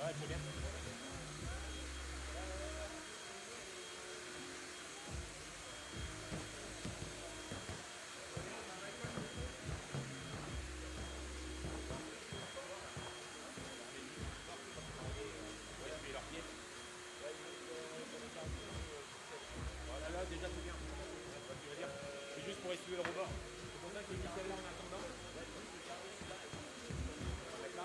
Ouais, c'est bien. Leurs pieds. Voilà, là déjà c'est bien. Tu veux dire, c'est juste pour essuyer le rebord. C'est pour ça que j'ai mis celle-là en attendant. Avec là,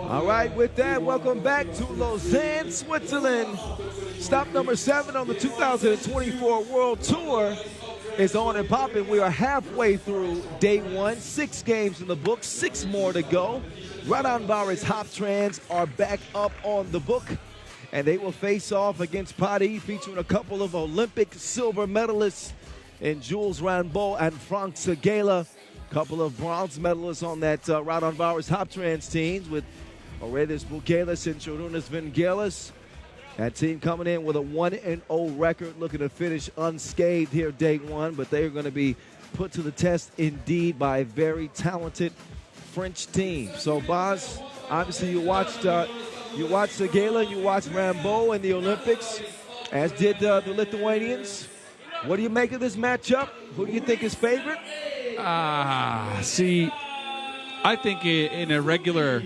All right, with that, welcome back to Lausanne, Switzerland. Stop number 7 on the 2024 World Tour is on and popping. We are halfway through day 1, 6 games in the book, 6 more to go. Raudondvaris Hoptrans are back up on the book, and they will face off against Paris, featuring a couple of Olympic silver medalists in Jules Rambaud and Frank Segela. A couple of bronze medalists on that Raudondvaris Hoptrans teams with Aurelius Bukelis and Sharunas Vingelis. That team coming in with a 1-0 record, looking to finish unscathed here day 1, but they are going to be put to the test indeed by a very talented French team. So, Boz, obviously you watched Segela, you watched Rambaud in the Olympics, as did the Lithuanians. What do you make of this matchup? Who do you think is favorite? See, I think in a regular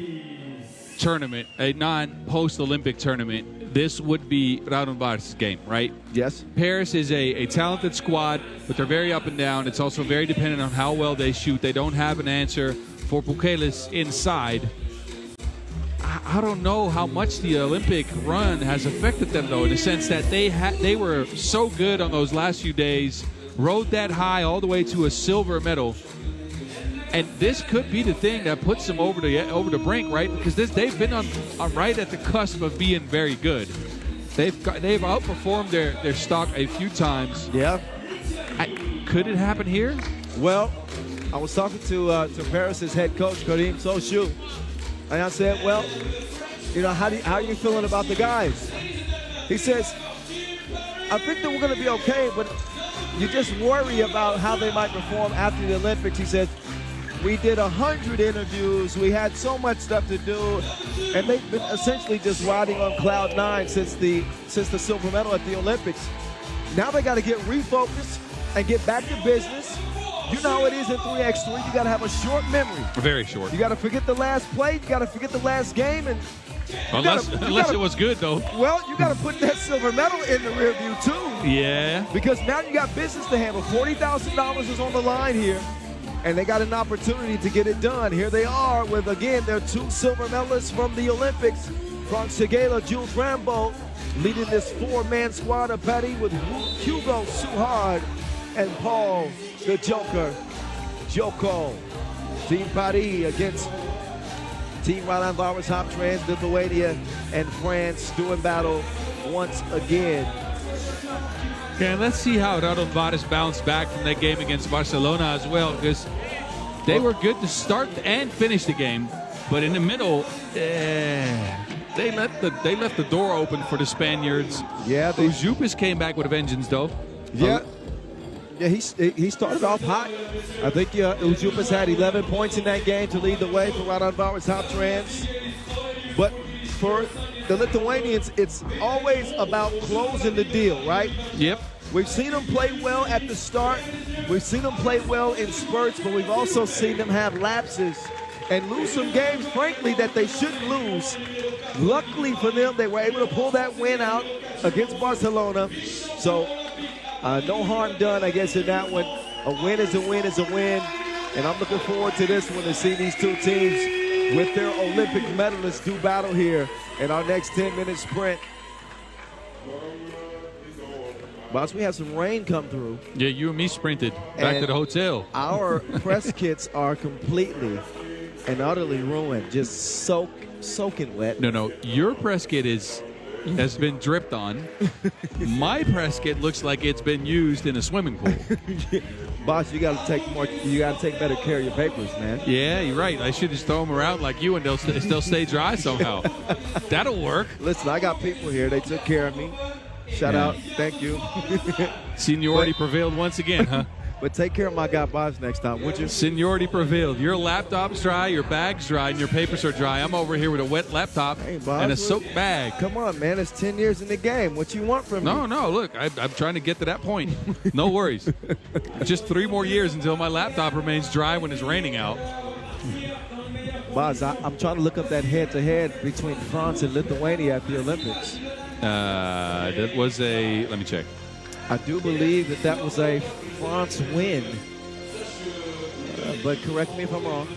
tournament, a non-post-Olympic tournament, this would be Raudondvaris' game, right? Yes. Paris is a talented squad, but they're very up and down. It's also very dependent on how well they shoot. They don't have an answer for Bukelis inside. I don't know how much the Olympic run has affected them, though, in the sense that they were so good on those last few days, rode that high all the way to a silver medal. And this could be the thing that puts them over the brink, right? Because they've been on right at the cusp of being very good. They've outperformed their stock a few times. Yeah. Could it happen here? Well, I was talking to Paris's head coach, Karim Sochou, and I said, well, you know, how are you feeling about the guys? He says, I think that we're going to be okay, but you just worry about how they might perform after the Olympics. He said, we did 100 interviews. We had so much stuff to do, and they've been essentially just riding on cloud 9 since the silver medal at the Olympics. Now they got to get refocused and get back to business. You know how it is in 3x3. You got to have a short memory. Very short. You got to forget the last play. You got to forget the last game, and unless it was good, though. Well, you got to put that silver medal in the rear view too. Yeah. Because now you got business to handle. $40,000 is on the line here, and they got an opportunity to get it done. Here they are with, again, their 2 silver medalists from the Olympics. Frank Segela, Jules Rambaud, leading this 4-man squad of Paris with Hugo Suhard and Paul the Joker Joko. Team Paris against Team Raudondvaris Hoptrans, Lithuania, and France doing battle once again. Okay, let's see how Raudondvaris bounced back from that game against Barcelona as well, because they were good to start and finish the game, but in the middle, they left the door open for the Spaniards. Yeah, Ujupis came back with a vengeance, though. Yeah. Yeah, he started off hot. I think Ujupis had 11 points in that game to lead the way for Raudondvaris Hoptrans. But for the Lithuanians, it's always about closing the deal, right? Yep. We've seen them play well at the start. We've seen them play well in spurts, but we've also seen them have lapses and lose some games, frankly, that they shouldn't lose. Luckily for them, they were able to pull that win out against Barcelona. So no harm done, I guess, in that one. A win is a win is a win. And I'm looking forward to this one, to see these 2 teams with their Olympic medalists do battle here in our next 10-minute sprint. Boss, we have some rain come through. Yeah, you and me sprinted back to the hotel. Our press kits are completely and utterly ruined, just soaking wet. No, your press kit has been dripped on. My press kit looks like it's been used in a swimming pool. Boss, you got to take better care of your papers, man. Yeah, you're right. I should just throw them around like you, and they'll stay dry somehow. That'll work. Listen, I got people here. They took care of me. Shout out. Thank you. Seniority prevailed once again, huh? But take care of my guy Boz next time, would you? Seniority prevailed. Your laptop's dry, your bag's dry, and your papers are dry. I'm over here with a wet laptop and a soaked bag. Come on, man. It's 10 years in the game. What you want from me? No. Look, I'm trying to get to that point. No worries. Just 3 more years until my laptop remains dry when it's raining out. Boz, I'm trying to look up that head-to-head between France and Lithuania at the Olympics. That was let me check. I do believe that was a France win, but correct me if I'm wrong.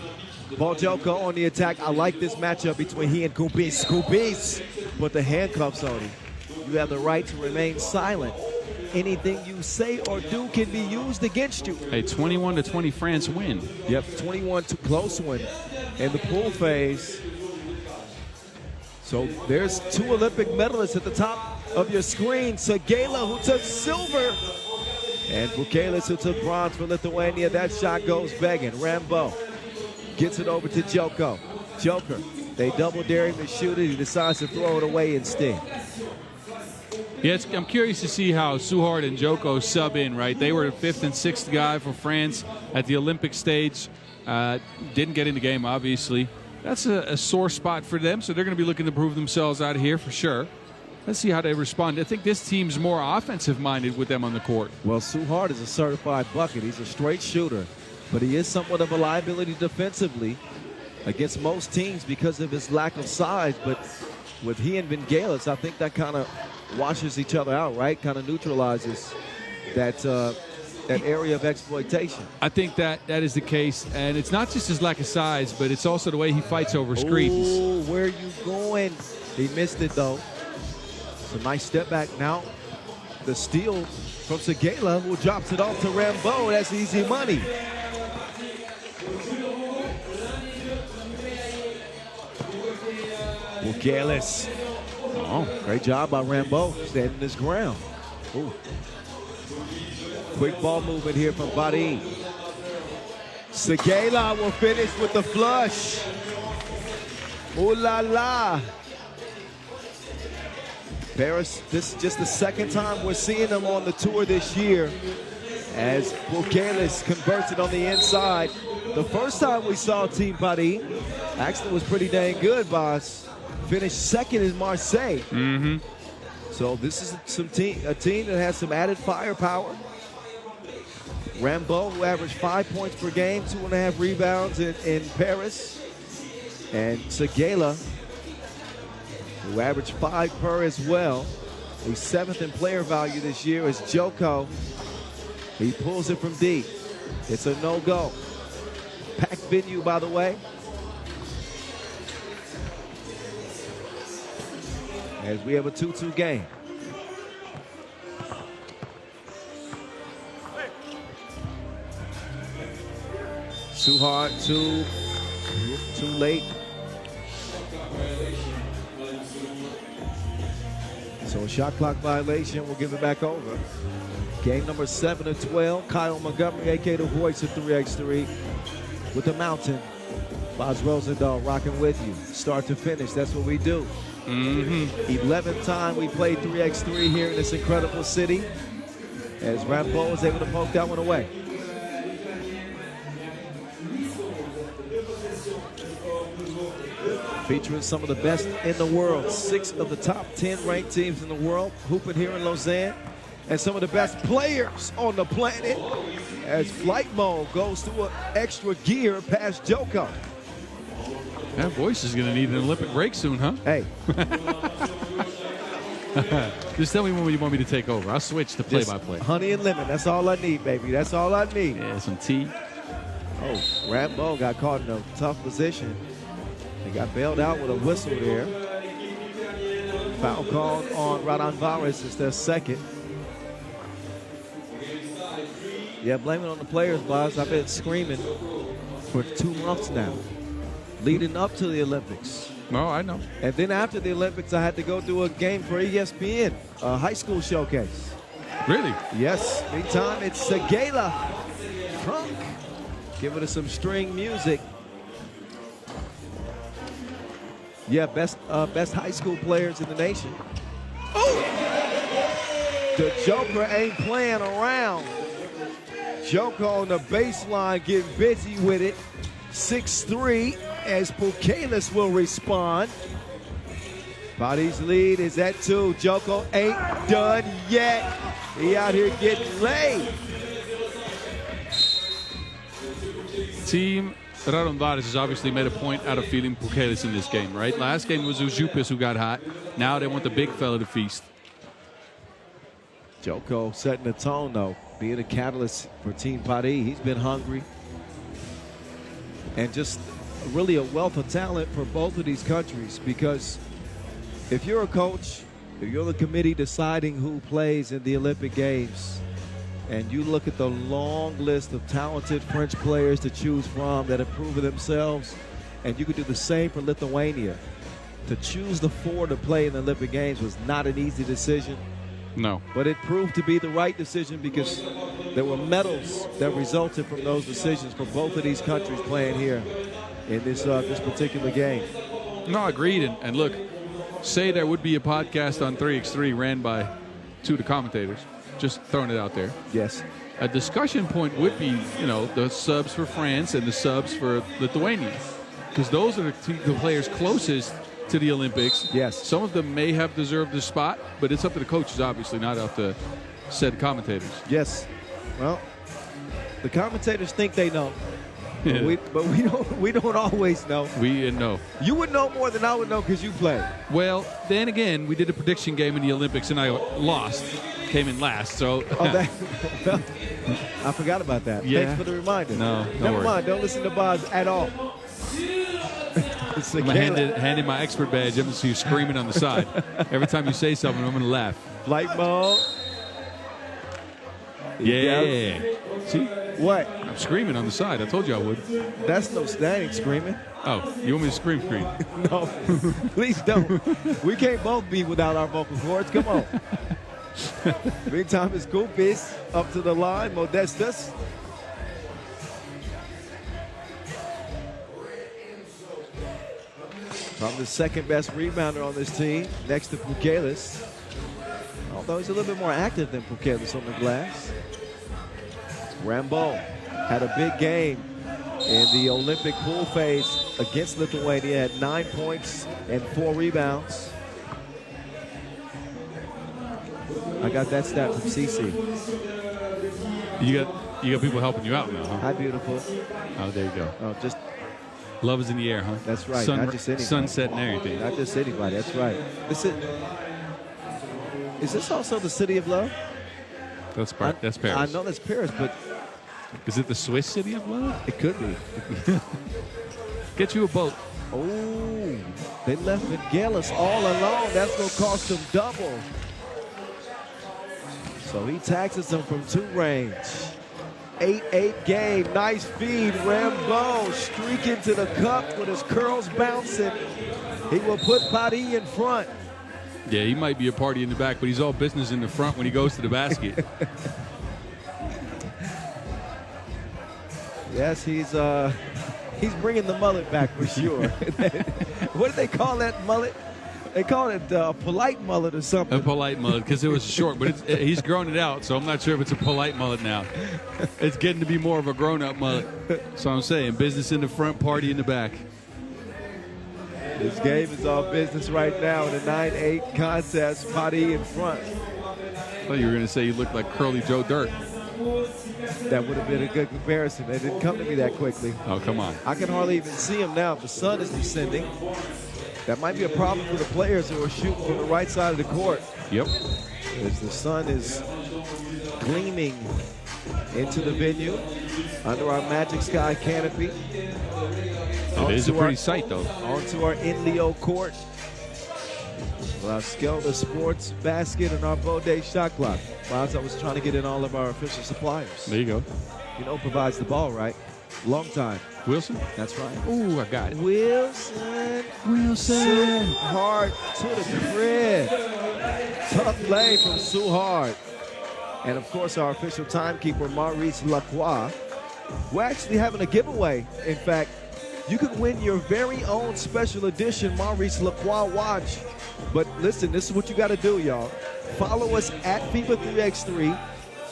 Paul Joko on the attack. I like this matchup between he and Kubis. Kubis put the handcuffs on him. You have the right to remain silent. Anything you say or do can be used against you. Hey, 21-20 France win. Yep, 21 to close one in the pool phase. So there's 2 Olympic medalists at the top of your screen. Sagela, who took silver, and Bukelis, who took bronze for Lithuania. That shot goes begging. Rambo gets it over to Joko. Joker, they double dare him to shoot it. He decides to throw it away instead. Yeah, I'm curious to see how Suhard and Joko sub in, right? They were the 5th and 6th guy for France at the Olympic stage. Didn't get in the game, obviously. That's a sore spot for them, so they're going to be looking to prove themselves out here for sure. Let's see how they respond. I think this team's more offensive-minded with them on the court. Well, Suhard is a certified bucket. He's a straight shooter, but he is somewhat of a liability defensively against most teams because of his lack of size. But with he and Vangelis, I think that kind of washes each other out, right? Kind of neutralizes that area of exploitation. I think that is the case, and it's not just his lack of size, but it's also the way he fights over screens. Oh, where are you going? He missed it, though. It's a nice step back now. The steal from Sagela, who drops it off to Rambo. That's easy money. Bukelis. Oh, great job by Rambo, standing his ground. Ooh. Quick ball movement here from Vaud. Sagela will finish with the flush. Ooh la la. Paris, this is just the second time we're seeing them on the tour this year as Bukelis converts it on the inside. The first time we saw Team Vaud actually was pretty dang good, boss. Finished second in Marseille. Mm-hmm. So this is a team that has some added firepower. Rambo, who averaged 5 points per game, 2.5 rebounds in Paris. And Sagela, who averaged 5 per as well. He's 7th in player value this year as Joko. He pulls it from deep. It's a no-go. Packed venue, by the way. As we have a 2-2 game. Too hard, too late. So a shot clock violation, we'll give it back over. Game number 7 of 12. Kyle Montgomery, a.k.a. the voice of 3x3 with the Mountain. Boz Rosendahl rocking with you. Start to finish, that's what we do. 11th time we played 3x3 here in this incredible city as Rambo was able to poke that one away. Featuring some of the best in the world. 6 of the top 10 ranked teams in the world hooping here in Lausanne. And some of the best players on the planet as Flight Mode goes through an extra gear past Joko. That voice is going to need an Olympic break soon, huh? Hey. Just tell me when you want me to take over. I'll switch to play-by-play. Honey and lemon. That's all I need, baby. That's all I need. Yeah, some tea. Oh, Rambo got caught in a tough position. He got bailed out with a whistle there. Foul called on Raudondvaris. It's their second. Yeah, blame it on the players, boss. I've been screaming for 2 months now, leading up to the Olympics. Oh, I know. And then after the Olympics, I had to go do a game for ESPN, a high school showcase. Really? Yes. Meantime, it's Sagela. Trunk. Giving us some string music. Yeah, best high school players in the nation. Oh! The Joker ain't playing around. Joker on the baseline getting busy with it. 6-3 as Bukelis will respond. Vaud's lead is at 2. Joko ain't done yet. He out here getting laid. Team Raudondvaris has obviously made a point out of feeding Bukelis in this game, right? Last game was Uzupis who got hot. Now they want the big fella to feast. Joko setting the tone, though, being a catalyst for Team Vaud. He's been hungry and just really a wealth of talent for both of these countries, because if you're a coach, if you're the committee deciding who plays in the Olympic Games, and you look at the long list of talented French players to choose from that have proven themselves, and you could do the same for Lithuania. To choose the 4 to play in the Olympic Games was not an easy decision. No. But it proved to be the right decision because there were medals that resulted from those decisions for both of these countries playing here in this particular game. No, agreed. And look, say there would be a podcast on 3x3 ran by 2 of the commentators. Just throwing it out there. Yes. A discussion point would be, the subs for France and the subs for Lithuania, because those are the players closest to the Olympics. Yes. Some of them may have deserved a spot, but it's up to the coaches, obviously, not up to said commentators. Yes. Well, the commentators think they know, but we don't always know. We know. You would know more than I would know because you play. Well, then again, we did a prediction game in the Olympics, and I lost. Came in last, so. I forgot about that. Yeah. Thanks for the reminder. No, Never mind. Don't listen to Boz at all. I'm handing my expert badge. I'm going to see you screaming on the side. Every time you say something, I'm going to laugh. Flight mode. Yeah. See? What? I'm screaming on the side. I told you I would. That's no standing screaming. Oh, you want me to scream? No, please don't. We can't both be without our vocal cords. Come on. Meantime, it's Goopis up to the line. Modestus. Probably the second best rebounder on this team, next to Pukelis. Although he's a little bit more active than Pukelis on the glass. Rambo had a big game in the Olympic pool phase against Lithuania at 9 points and 4 rebounds. I got that stat from CC. You got people helping you out now, huh? Hi, beautiful. Oh, there you go. Oh, just love is in the air, huh? That's right. Not just anybody. Sunset and everything. Not just anybody. That's right. Is this also the city of love? That's Paris. I know that's Paris, but is it the Swiss city of love? It could be. Get you a boat. Oh, they left Vangelis all alone. That's going to cost him double. So he taxes him from 2 range. 8-8 game. Nice feed. Rambo streaking to the cup with his curls bouncing. He will put Padi in front. Yeah, he might be a party in the back, but he's all business in the front when he goes to the basket. Yes, he's bringing the mullet back for sure. What do they call that mullet? They call it a polite mullet or something. A polite mullet, because it was short, but he's grown it out, so I'm not sure if it's a polite mullet now. It's getting to be more of a grown-up mullet. So I'm saying, business in the front, party in the back. This game is all business right now in a 9-8 contest. Padi in front. I thought you were going to say you looked like Curly Joe Dirt. That would have been a good comparison. They didn't come to me that quickly. Oh, come on. I can hardly even see him now. The sun is descending. That might be a problem for the players who are shooting from the right side of the court. Yep. As the sun is gleaming into the venue under our Magic Sky canopy. It is a pretty sight, though. Onto our Inleo court. With our Skelda Sports basket and our Vaud shot clock. Miles, I was trying to get in all of our official suppliers. There you go. You know who provides the ball, right? Long time. Wilson? That's right. Ooh, I got it. Wilson. Hard to the crib. Tough play from Suhard. And, of course, our official timekeeper, Maurice Lacroix. We're actually having a giveaway. In fact, you can win your very own special edition Maurice Lacroix watch. But listen, this is what you got to do, y'all. Follow us at FIBA 3x3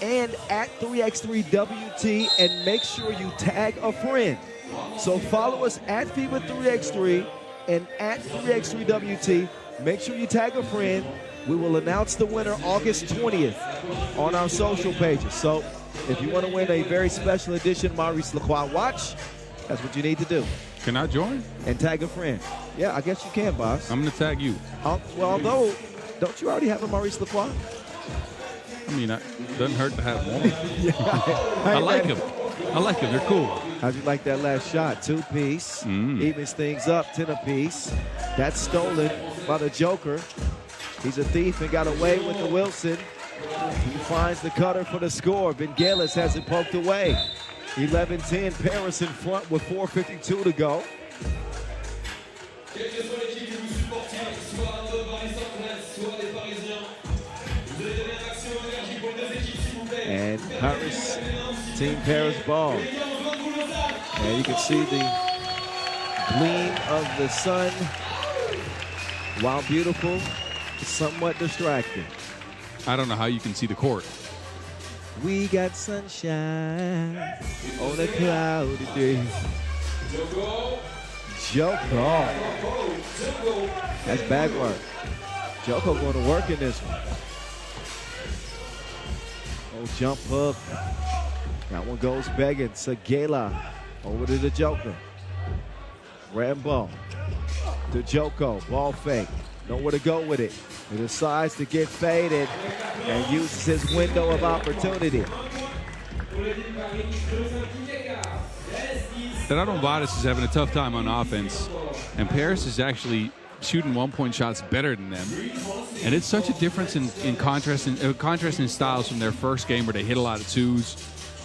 and at 3x3WT, and make sure you tag a friend. So follow us at FIBA 3x3 and at 3x3WT. Make sure you tag a friend. We will announce the winner August 20th on our social pages. So if you want to win a very special edition Maurice Lacroix watch, that's what you need to do. Can I join? And tag a friend. Yeah, I guess you can, boss. I'm going to tag you. Well, although, don't you already have a Maurice Lacroix? I mean, it doesn't hurt to have one. Yeah, I like them. They're cool. How'd you like that last shot? 2-piece. Evens things up, 10 apiece. That's stolen by the Joker. He's a thief and got away with the Wilson. He finds the cutter for the score. Vangelis has it poked away. 11-10, Paris in front with 4:52 to go. And Paris, Team Paris ball. And you can see the gleam of the sun, while beautiful, somewhat distracting. I don't know how you can see the court. We got sunshine on a cloudy day. Joko. That's bad work. Joko going to work in this one. Oh, jump hook. That one goes begging. Sagela over to the Joker. Rambo to Joko. Ball fake. Nowhere to go with it. He decides to get faded and uses his window of opportunity. Raudondvaris is having a tough time on offense, and Paris is actually shooting 1-point shots better than them. And it's such a difference in contrast in styles from their first game where they hit a lot of twos.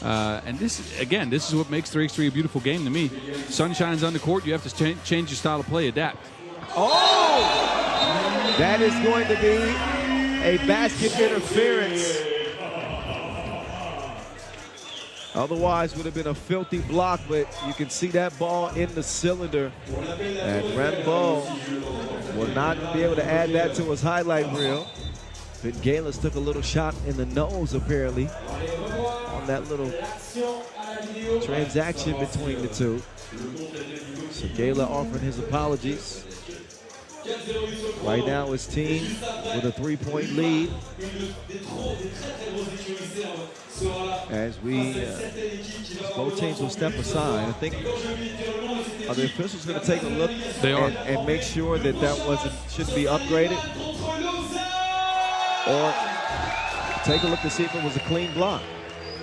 And this is what makes 3x3 a beautiful game to me. Sunshine's on the court. You have to change your style of play, adapt. Oh! That is going to be a basket interference. Otherwise, would have been a filthy block, but you can see that ball in the cylinder. And Rambo will not be able to add that to his highlight reel. Vangelis took a little shot in the nose, apparently, on that little transaction between the two. So Gala offering his apologies. Right now, his team with a 3-point lead. As both teams will step aside. I think, are the officials going to take a look and make sure that shouldn't be upgraded? Or take a look to see if it was a clean block?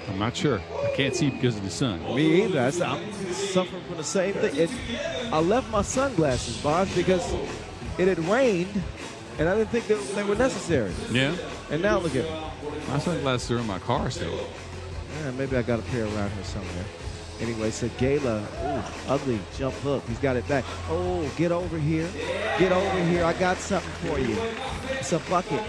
I'm not sure. I can't see because of the sun. Me either. I'm suffering from the same thing. I left my sunglasses, Bob, because it had rained, and I didn't think that they were necessary. Yeah. And now look at it. My sunglasses are in my car still. Yeah, maybe I got a pair around here somewhere. Anyway, so Gala, ugly jump hook. He's got it back. Oh, get over here. Get over here. I got something for you. It's a bucket.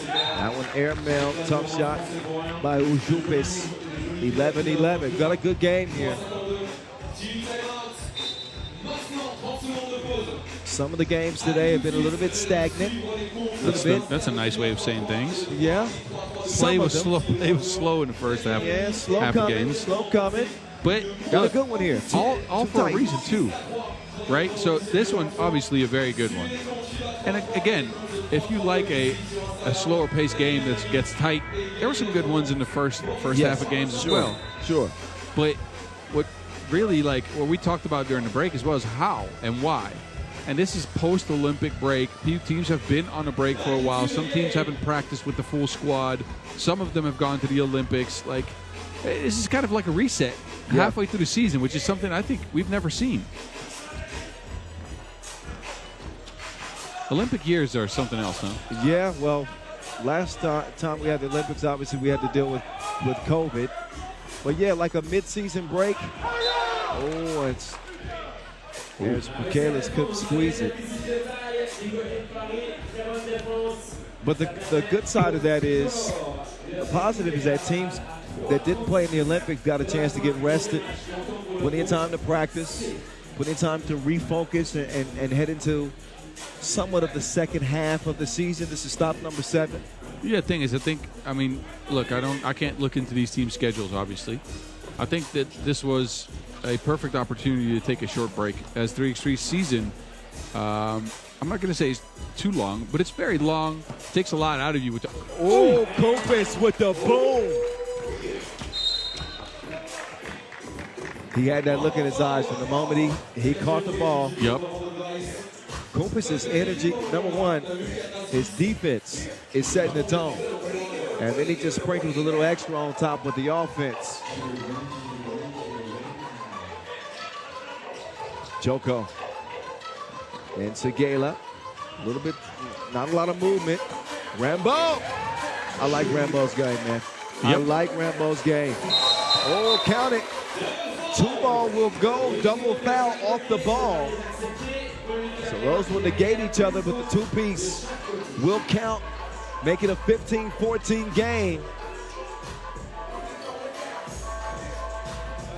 That one airmail, tough shot by Ujupis. 11-11. Got a good game here. Some of the games today have been a little bit stagnant. That's a nice way of saying things. Yeah. Play was slow in the first half. Yeah, slow half coming. Games. Slow coming. But got a good one here. All for a reason too, right? So this one obviously a very good one. And again, if you like a slower paced game that gets tight, there were some good ones in the first half of games as well. Sure. But what really what we talked about during the break as well is how and why. And this is post-Olympic break. Teams have been on a break for a while. Some teams haven't practiced with the full squad. Some of them have gone to the Olympics. This is kind of like a reset halfway through the season, which is something I think we've never seen. Olympic years are something else, huh? Yeah, well, last time we had the Olympics, obviously we had to deal with COVID. But yeah, like a mid-season break. Oh, there's Michaelis couldn't squeeze it. But the good side of that is, the positive is that teams that didn't play in the Olympics got a chance to get rested, plenty of time to practice, plenty of time to refocus and head into somewhat of the second half of the season. This is stop number 7. Yeah, the thing is, I can't look into these team schedules, obviously. I think that this was a perfect opportunity to take a short break, as 3x3 season, I'm not going to say it's too long, but it's very long. It takes a lot out of you. Kopis with the boom. He had that look in his eyes from the moment he caught the ball. Yep. Kopis' energy, number one, his defense is setting the tone. And then he just sprinkles a little extra on top with the offense. Joko. And Segala. A little bit, not a lot of movement. Rambo. I like Rambo's game, man. Yep. I like Rambo's game. Oh, count it. 2 ball will go. Double foul off the ball. So those will negate each other, but the 2-piece will count. Make it a 15-14 game.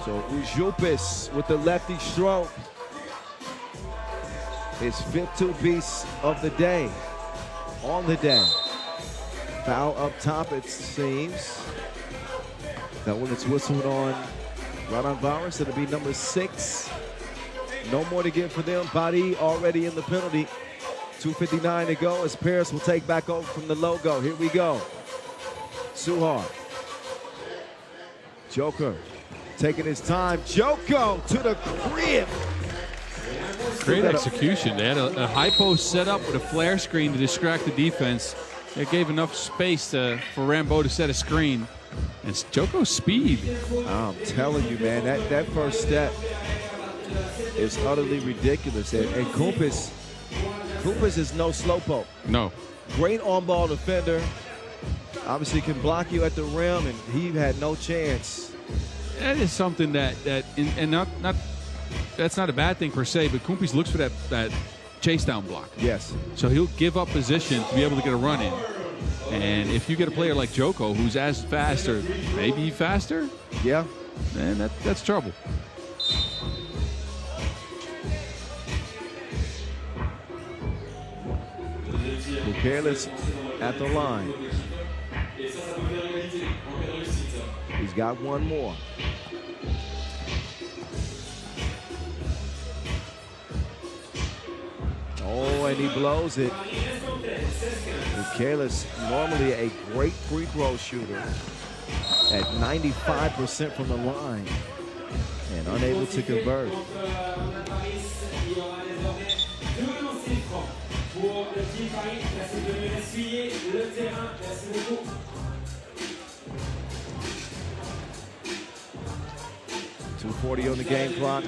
So Ujupis with the lefty stroke. His 5th 2-piece of the day. On the day. Foul up top, it seems. That one that's whistled on Raudondvaris. It'll be number 6. No more to give for them. Badi already in the penalty. 2:59 to go as Paris will take back over from the logo. Here we go. Suhar. Joker taking his time. Joko to the crib. Great execution. They had a high post set up with a flare screen to distract the defense. It gave enough space for Rambo to set a screen. And it's Joko's speed. I'm telling you, man, that first step is utterly ridiculous. And Kumpas is no slowpoke. No. Great on-ball defender. Obviously can block you at the rim, and he had no chance. That is something that's not a bad thing per se, but Kumpas looks for that chase down block. Yes. So he'll give up position to be able to get a run in. And if you get a player like Joko who's as fast or maybe faster, yeah, man, that's trouble. Careless at the line. He's got one more. Oh, and he blows it. Careless, normally a great free throw shooter at 95% from the line and unable to convert. .240 on the game clock.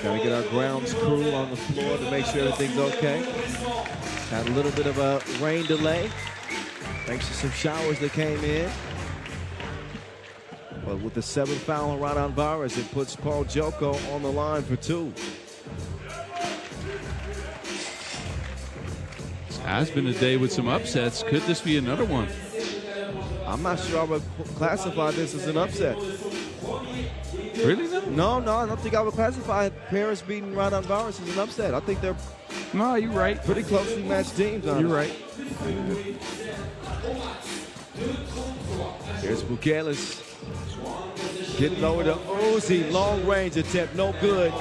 Got to get our grounds crew on the floor to make sure everything's okay. Had a little bit of a rain delay thanks to some showers that came in. But with the 7th foul on Raudondvaris, it puts Paul Joko on the line for 2. This has been a day with some upsets. Could this be another one? I'm not sure I would classify this as an upset. Really? No, I don't think I would classify Paris beating Raudondvaris as an upset. I think they're you're right. Pretty closely matched teams. You're right. Here's Bukelis. Getting over to Uzi. Long range attempt, no good.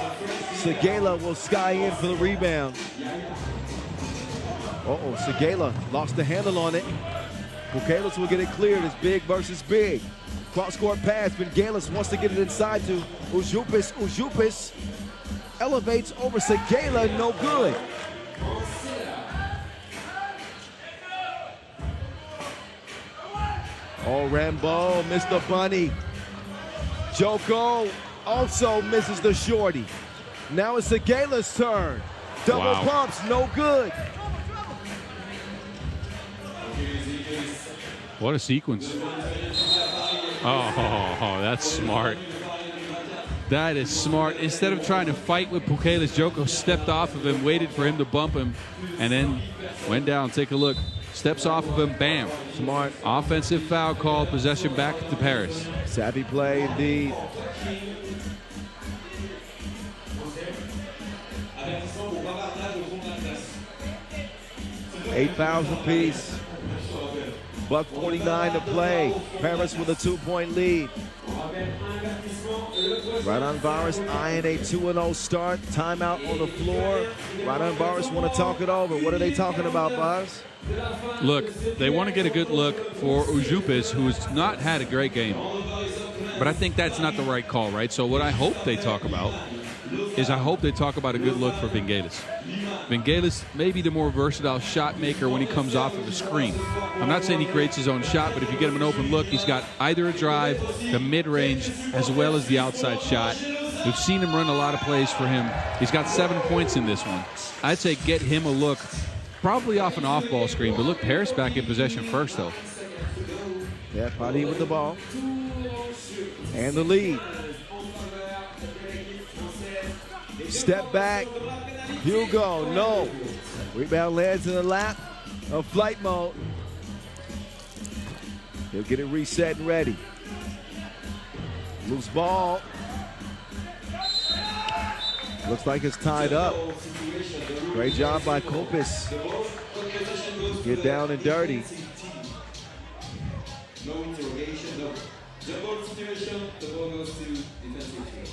Segala will sky in for the rebound. Segala lost the handle on it. Bukelis will get it cleared. It's big versus big. Cross-court pass. Bengalis wants to get it inside to Ujupis. Ujupis elevates over Segala. No good. Oh, Rambo missed the bunny. Joko also misses the shorty. Now it's Segala's turn. Double pumps, no good. What a sequence. Oh, that's smart. That is smart. Instead of trying to fight with Bukelis, Joko stepped off of him, waited for him to bump him, and then went down. Take a look. Steps off of him, bam. Smart. Offensive foul called, possession back to Paris. Savvy play indeed. Eight fouls apiece. $1:49 to play. Paris with a 2-point lead. Raudondvaris eyeing a 2-0 start. Timeout on the floor. Raudondvaris want to talk it over. What are they talking about, Buzz? Look, they want to get a good look for Ujupis, who's not had a great game. But I think that's not the right call, right? So what I hope they talk about is I hope they talk about a good look for Vingelis. Vingelis may be the more versatile shot maker when he comes off of a screen. I'm not saying he creates his own shot, but if you get him an open look, he's got either a drive, the mid-range, as well as the outside shot. We've seen him run a lot of plays for him. He's got 7 points in this one. I'd say get him a look, probably off an off-ball screen, but look, Paris back in possession first, though. Yeah, Paddy with the ball. And the lead. Step back. Hugo, no. Rebound lands in the lap of flight mode. He'll get it reset and ready. Loose ball. Looks like it's tied up. Great job by Kopis. Get down and dirty. No interrogation, no. The ball situation, the ball goes to defensive team.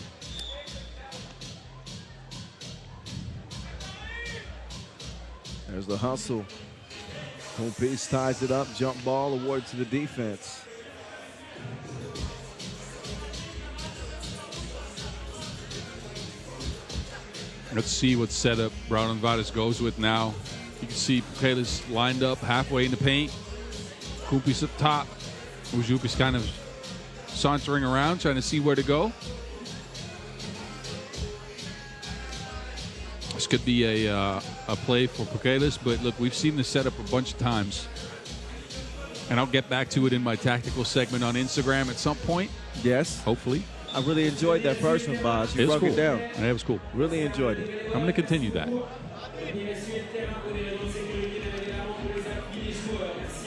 There's the hustle. Kopis ties it up. Jump ball awarded to the defense. Let's see what setup Raudondvaris goes with now. You can see Pukelis lined up halfway in the paint. Kopis up top. Ujupis kind of sauntering around, trying to see where to go. This could be a play for Pukelis, but look, we've seen this setup a bunch of times. And I'll get back to it in my tactical segment on Instagram at some point. Yes. Hopefully. I really enjoyed that first one, Boz. You broke cool. it down. Yeah, it was cool. Really enjoyed it. I'm going to continue that.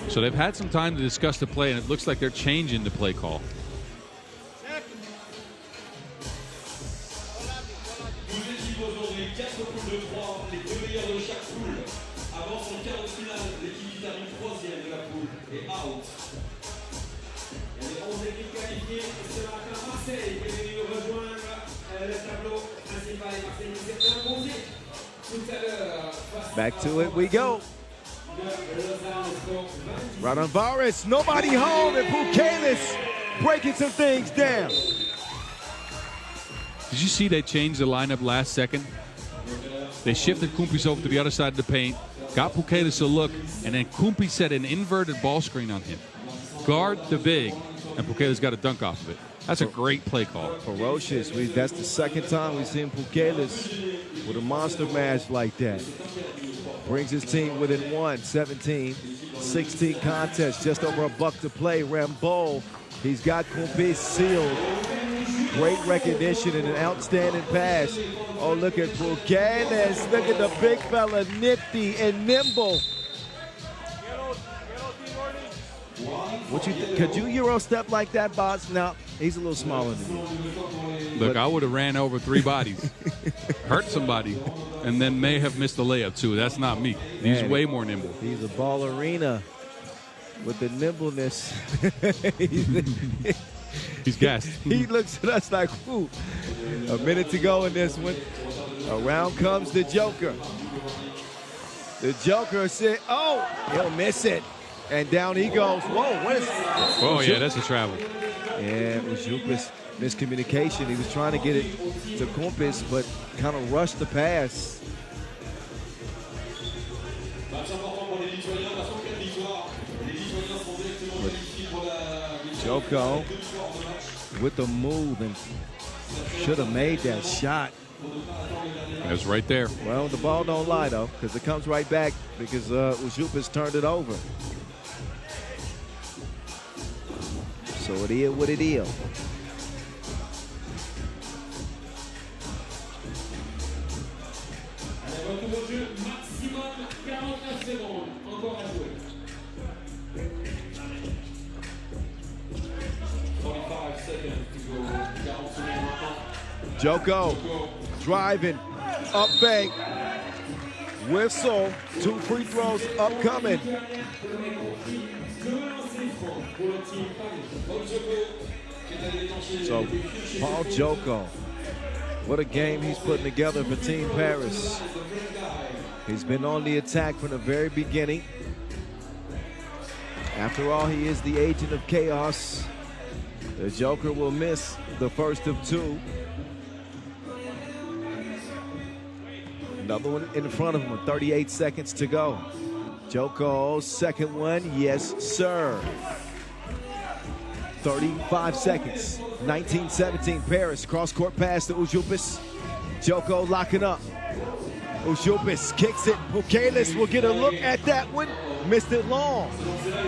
So they've had some time to discuss the play, and it looks like they're changing the play call. Back to it we go. Raudondvaris, nobody home, and Pukelis breaking some things down. Did you see they changed the lineup last second? They shifted Kumpis over to the other side of the paint, got Pukelis a look, and then Kumpi set an inverted ball screen on him. Guard the big, and Pukelis got a dunk off of it. That's a great play call. Ferocious. That's the second time we've seen Pukelis with a monster match like that. Brings his team within 17-16 contest, just over a buck to play. Rambo, he's got Kumpis sealed. Great recognition and an outstanding pass. Oh, look at Pukelis. Look at the big fella, nifty and nimble. What you could you Euro step like that, Boss? No, he's a little smaller than you. Look, I would have ran over 3 bodies, hurt somebody, and then may have missed the layup too. That's not me. He's way more nimble. He's a ballerina with the nimbleness. He's gassed. He looks at us like, whoo. A minute to go in this one. Around comes the Joker. The Joker said, oh, he'll miss it. And down he goes. Whoa, what is... Oh, yeah, that's a travel. Yeah, it was Jupas. Miscommunication. He was trying to get it to Kumpis, but kind of rushed the pass. Joko with the move and should have made that shot. That's right there. Well, the ball don't lie, though, because it comes right back because Ujupas turned it over. So it is what it is. Joko driving, up bank, whistle, 2 free throws upcoming. So Paul Joko, what a game he's putting together for Team Paris. He's been on the attack from the very beginning. After all, he is the agent of chaos. The Joker will miss the first of 2. Another one in front of him with 38 seconds to go. Joko, second one, yes, sir. 35 seconds. 19-17, Paris. Cross-court pass to Ujupis. Joko locking up. Ujupis kicks it. Bukelis will get a look at that one. Missed it long.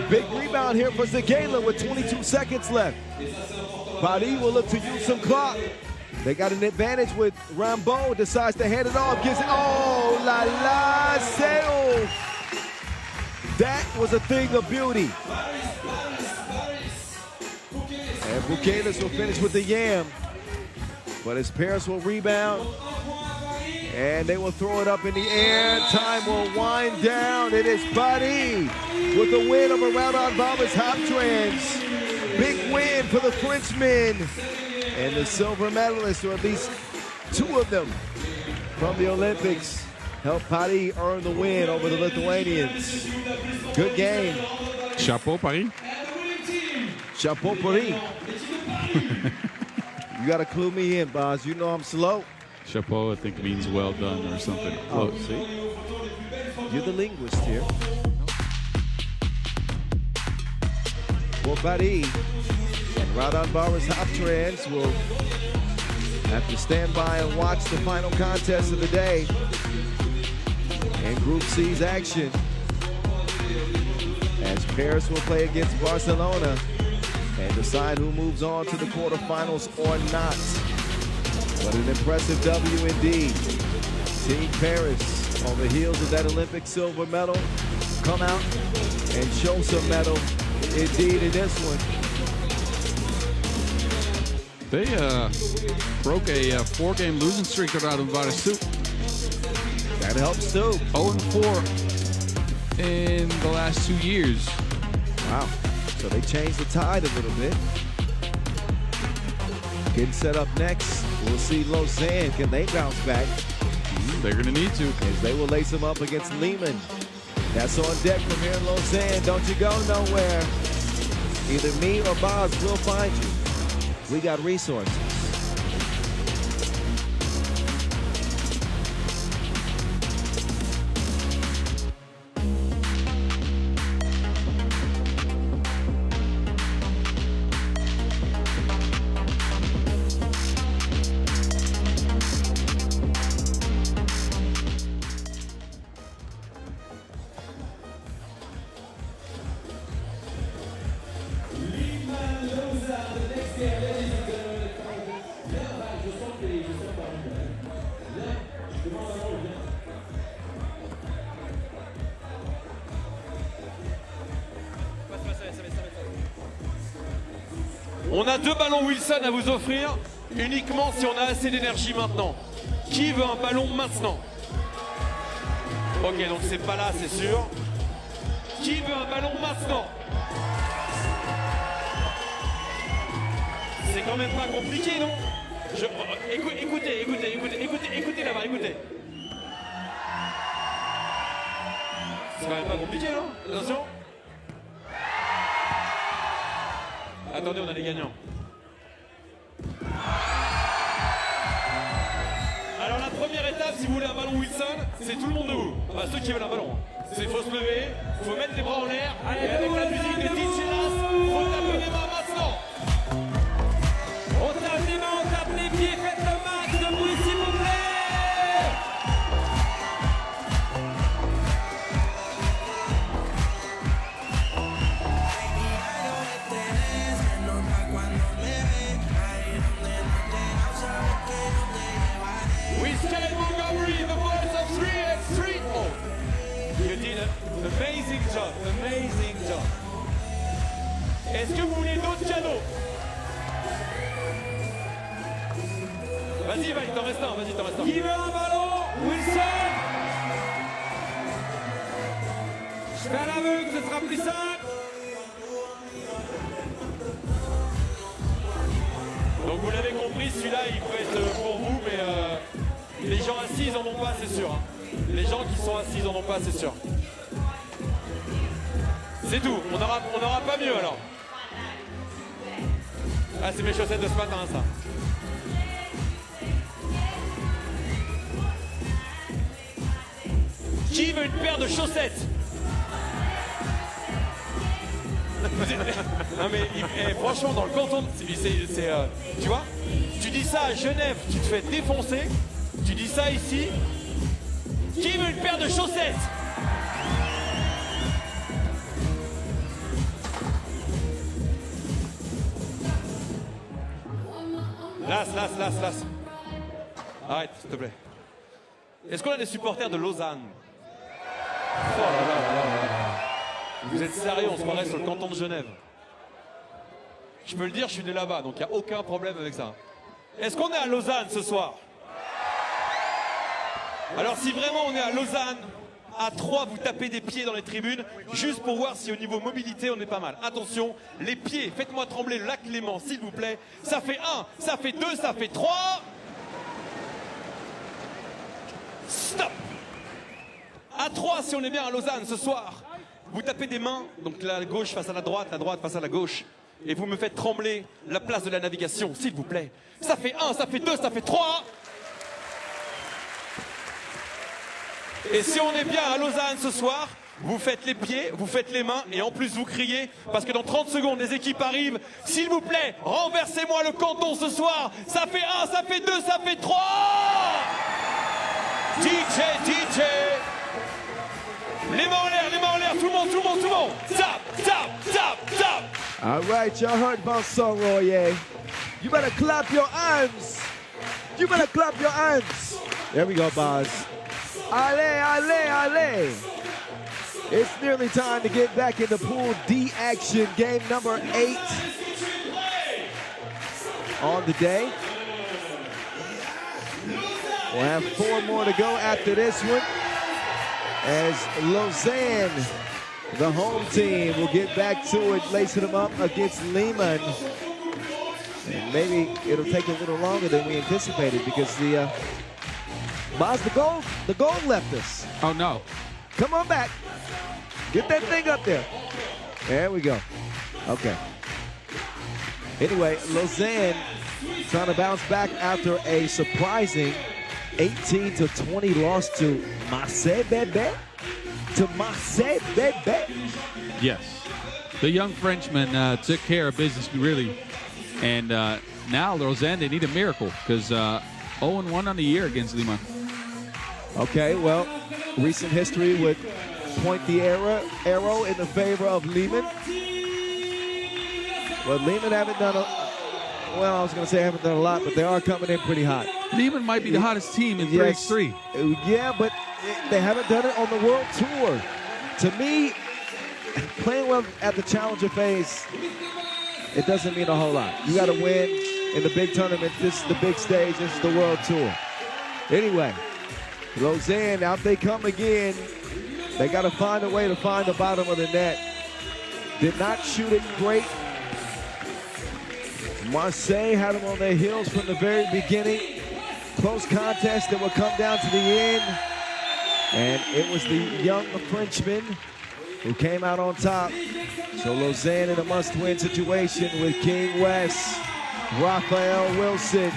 Big rebound here for Zagala with 22 seconds left. Paris will look to use some clock. They got an advantage with Rambo. Decides to hand it off. Gives it. Oh, la la, Seo. That was a thing of beauty. And Bukelis will finish with the yam. But his Paris will rebound. And they will throw it up in the air. Time will wind down. It is Paris with the win over Raudondvaris Hoptrans. Big win for the Frenchmen. And the silver medalists, or at least two of them from the Olympics, helped Paris earn the win over the Lithuanians. Good game. Chapeau, Paris. Chapeau, Paris. You got to clue me in, Boz. You know I'm slow. Chapeau, I think, means well done or something. Oh, see? You're the linguist here. For Paris and Raudondvaris Hoptrans will have to stand by and watch the final contest of the day and Group C's action, as Paris will play against Barcelona and decide who moves on to the quarterfinals or not. What an impressive W indeed. Team Paris, on the heels of that Olympic silver medal, come out and show some medal indeed in this one. They broke a 4-game losing streak around Raudondvaris too. That helps too. 0-4 in the last 2 years. Wow. So they changed the tide a little bit. Getting set up next, we'll see Lausanne. Can they bounce back? They're going to need to. As they will lace them up against Liman. That's on deck from here in Lausanne. Don't you go nowhere. Either me or Boz will find you. We got resources. On a 2 ballons Wilson à vous offrir, uniquement si on a assez d'énergie maintenant. Qui veut un ballon maintenant? Ok, donc c'est pas là, c'est sûr. Qui veut un ballon maintenant? C'est quand même pas compliqué, non? Écoutez là-bas, écoutez. C'est quand même pas compliqué, non? Attention. Attendez, on a les gagnants. Alors la première étape, si vous voulez un ballon Wilson, c'est tout le monde debout. Enfin, ceux qui veulent un ballon. Il faut se lever, il faut mettre les bras en l'air. Et avec la musique de DJ Nas, il faut taper les mains maintenant. On tape les mains, on tape les pieds, faites le max de bruit s'il vous plaît. Amazing job, amazing job. Est-ce que vous voulez d'autres cadeaux? Vas-y, il t'en reste un, vas-y, t'en reste un. Qui veut un ballon? Wilson. Je fais à l'aveugle, ce sera plus simple. Donc vous l'avez compris, celui-là il peut être pour vous, mais les gens assis ils en ont pas, c'est sûr. Hein. Les gens qui sont assis ils en ont pas, c'est sûr. C'est tout, on n'aura pas mieux alors. Ah, c'est mes chaussettes de ce matin, ça. Qui veut une paire de chaussettes? Non mais franchement dans le canton, tu vois, tu dis ça à Genève, tu te fais défoncer. Tu dis ça ici. Qui veut une paire de chaussettes? Las. Arrête, s'il te plaît. Est-ce qu'on a des supporters de Lausanne? Oh là là. Vous êtes sérieux, on se croirait sur le canton de Genève. Je peux le dire, je suis né là-bas, donc il n'y a aucun problème avec ça. Est-ce qu'on est à Lausanne ce soir? Alors si vraiment on est à Lausanne, à 3, vous tapez des pieds dans les tribunes, juste pour voir si au niveau mobilité on est pas mal. Attention, les pieds, faites-moi trembler le lac Léman, s'il vous plaît. Ça fait 1, ça fait 2, ça fait 3. Stop. À 3 si on est bien à Lausanne ce soir. Vous tapez des mains, donc la gauche face à la droite face à la gauche. Et vous me faites trembler la place de la navigation, s'il vous plaît. Ça fait 1, ça fait 2, ça fait 3. Et si on est bien à Lausanne ce soir, vous faites les pieds, vous faites les mains et en plus vous criez parce que dans 30 secondes les équipes arrivent. S'il vous plaît, renversez-moi le canton ce soir. Ça fait 1, ça fait 2, ça fait 3. DJ. Les mains en l'air, tout le monde. Tap. All right, y'all heard about Soroye. You better clap your hands. There we go, boss. Allez. It's nearly time to get back into Pool D action. Game number 8 on the day. We'll have 4 more to go after this one, as Lausanne, the home team, will get back to it, lacing them up against Liman. And maybe it'll take a little longer than we anticipated because the goal left us. Oh, no. Come on back. Get that thing up there. There we go. Okay. Anyway, Lausanne trying to bounce back after a surprising 18-20 loss to Marseille, baby. Yes. The young Frenchman took care of business, really. And now Lausanne, they need a miracle because 0-1 on the year against Liman. Okay, well, recent history would point the arrow in the favor of Liman. But Liman haven't done I was going to say haven't done a lot, but they are coming in pretty hot. Liman might be the hottest team in 3x3. Yeah, but they haven't done it on the World Tour. To me, playing well at the Challenger phase, it doesn't mean a whole lot. You got to win in the big tournament. This is the big stage. This is the World Tour. Anyway, Lausanne, out they come again. They got to find a way to find the bottom of the net. Did not shoot it great. Marseille had them on their heels from the very beginning. Close contest that would come down to the end. And it was the young Frenchman who came out on top. So Lausanne in a must-win situation with King West, Raphael Wilson,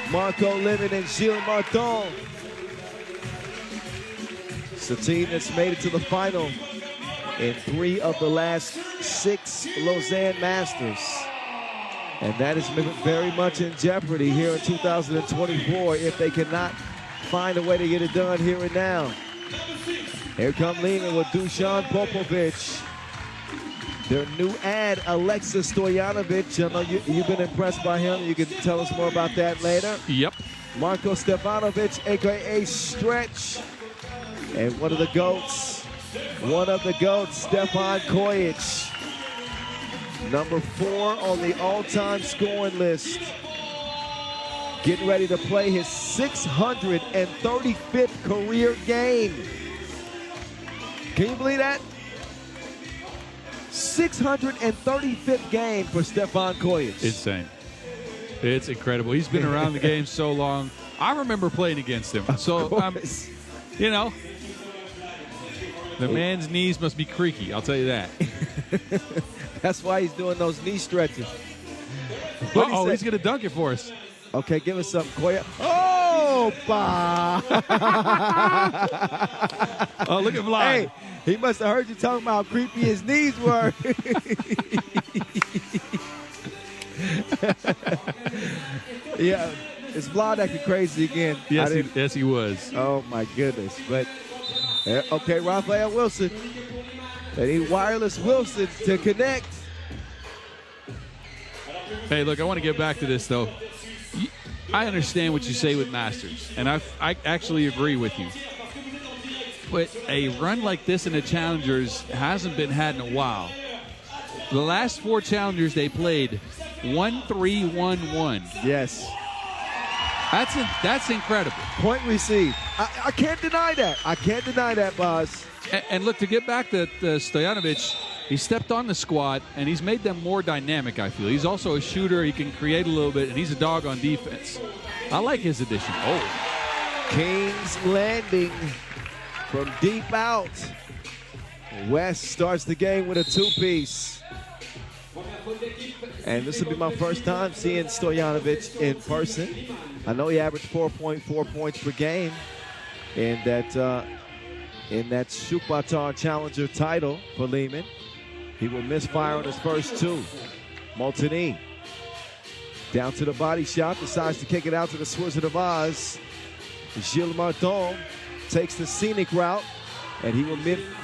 Marco Limon, and Gilles Martin. It's a team that's made it to the final in 3 of the last 6 Lausanne Masters. And that is very much in jeopardy here in 2024 if they cannot find a way to get it done here and now. Here come Liman with Dusan Popovic. Their new ad, Alexis Stojanovic. I know you've been impressed by him. You can tell us more about that later. Yep. Marko Stefanovic, a.k.a. Stretch. And one of the GOATs, Stefan Kojic. Number 4 on the all-time scoring list. Getting ready to play his 635th career game. Can you believe that? 635th game for Stefan Kojic. Insane. It's incredible. He's been around the game so long. I remember playing against him. So, you know, the man's knees must be creaky. I'll tell you that. That's why he's doing those knee stretches. Uh-oh, he's going to dunk it for us. Okay, give us some. Oh, Oh, look at Vlad. Hey, he must have heard you talking about how creepy his knees were. Yeah, it's Vlad acting crazy again. Yes, he was. Oh, my goodness. But, okay, Raphael Wilson. They need Wireless Wilson to connect. Hey, look, I want to get back to this, though. I understand what you say with Masters, and I actually agree with you. But a run like this in the Challengers hasn't been had in a while. The last 4 Challengers they played, 1-3-1-1. Yes. That's incredible. Point received. I can't deny that. I can't deny that, Boz. And look, to get back to Stojanovic, he stepped on the squad, and he's made them more dynamic, I feel. He's also a shooter. He can create a little bit, and he's a dog on defense. I like his addition. Oh. King's Landing from deep out. West starts the game with a 2-piece. And this will be my first time seeing Stojanovic in person. I know he averaged 4.4 points per game in that Shukbatar Challenger title for Liman. He will misfire on his first 2. Molteni down to the body shot, decides to kick it out to the Wizard of Oz. Gilles Martin takes the scenic route, and he will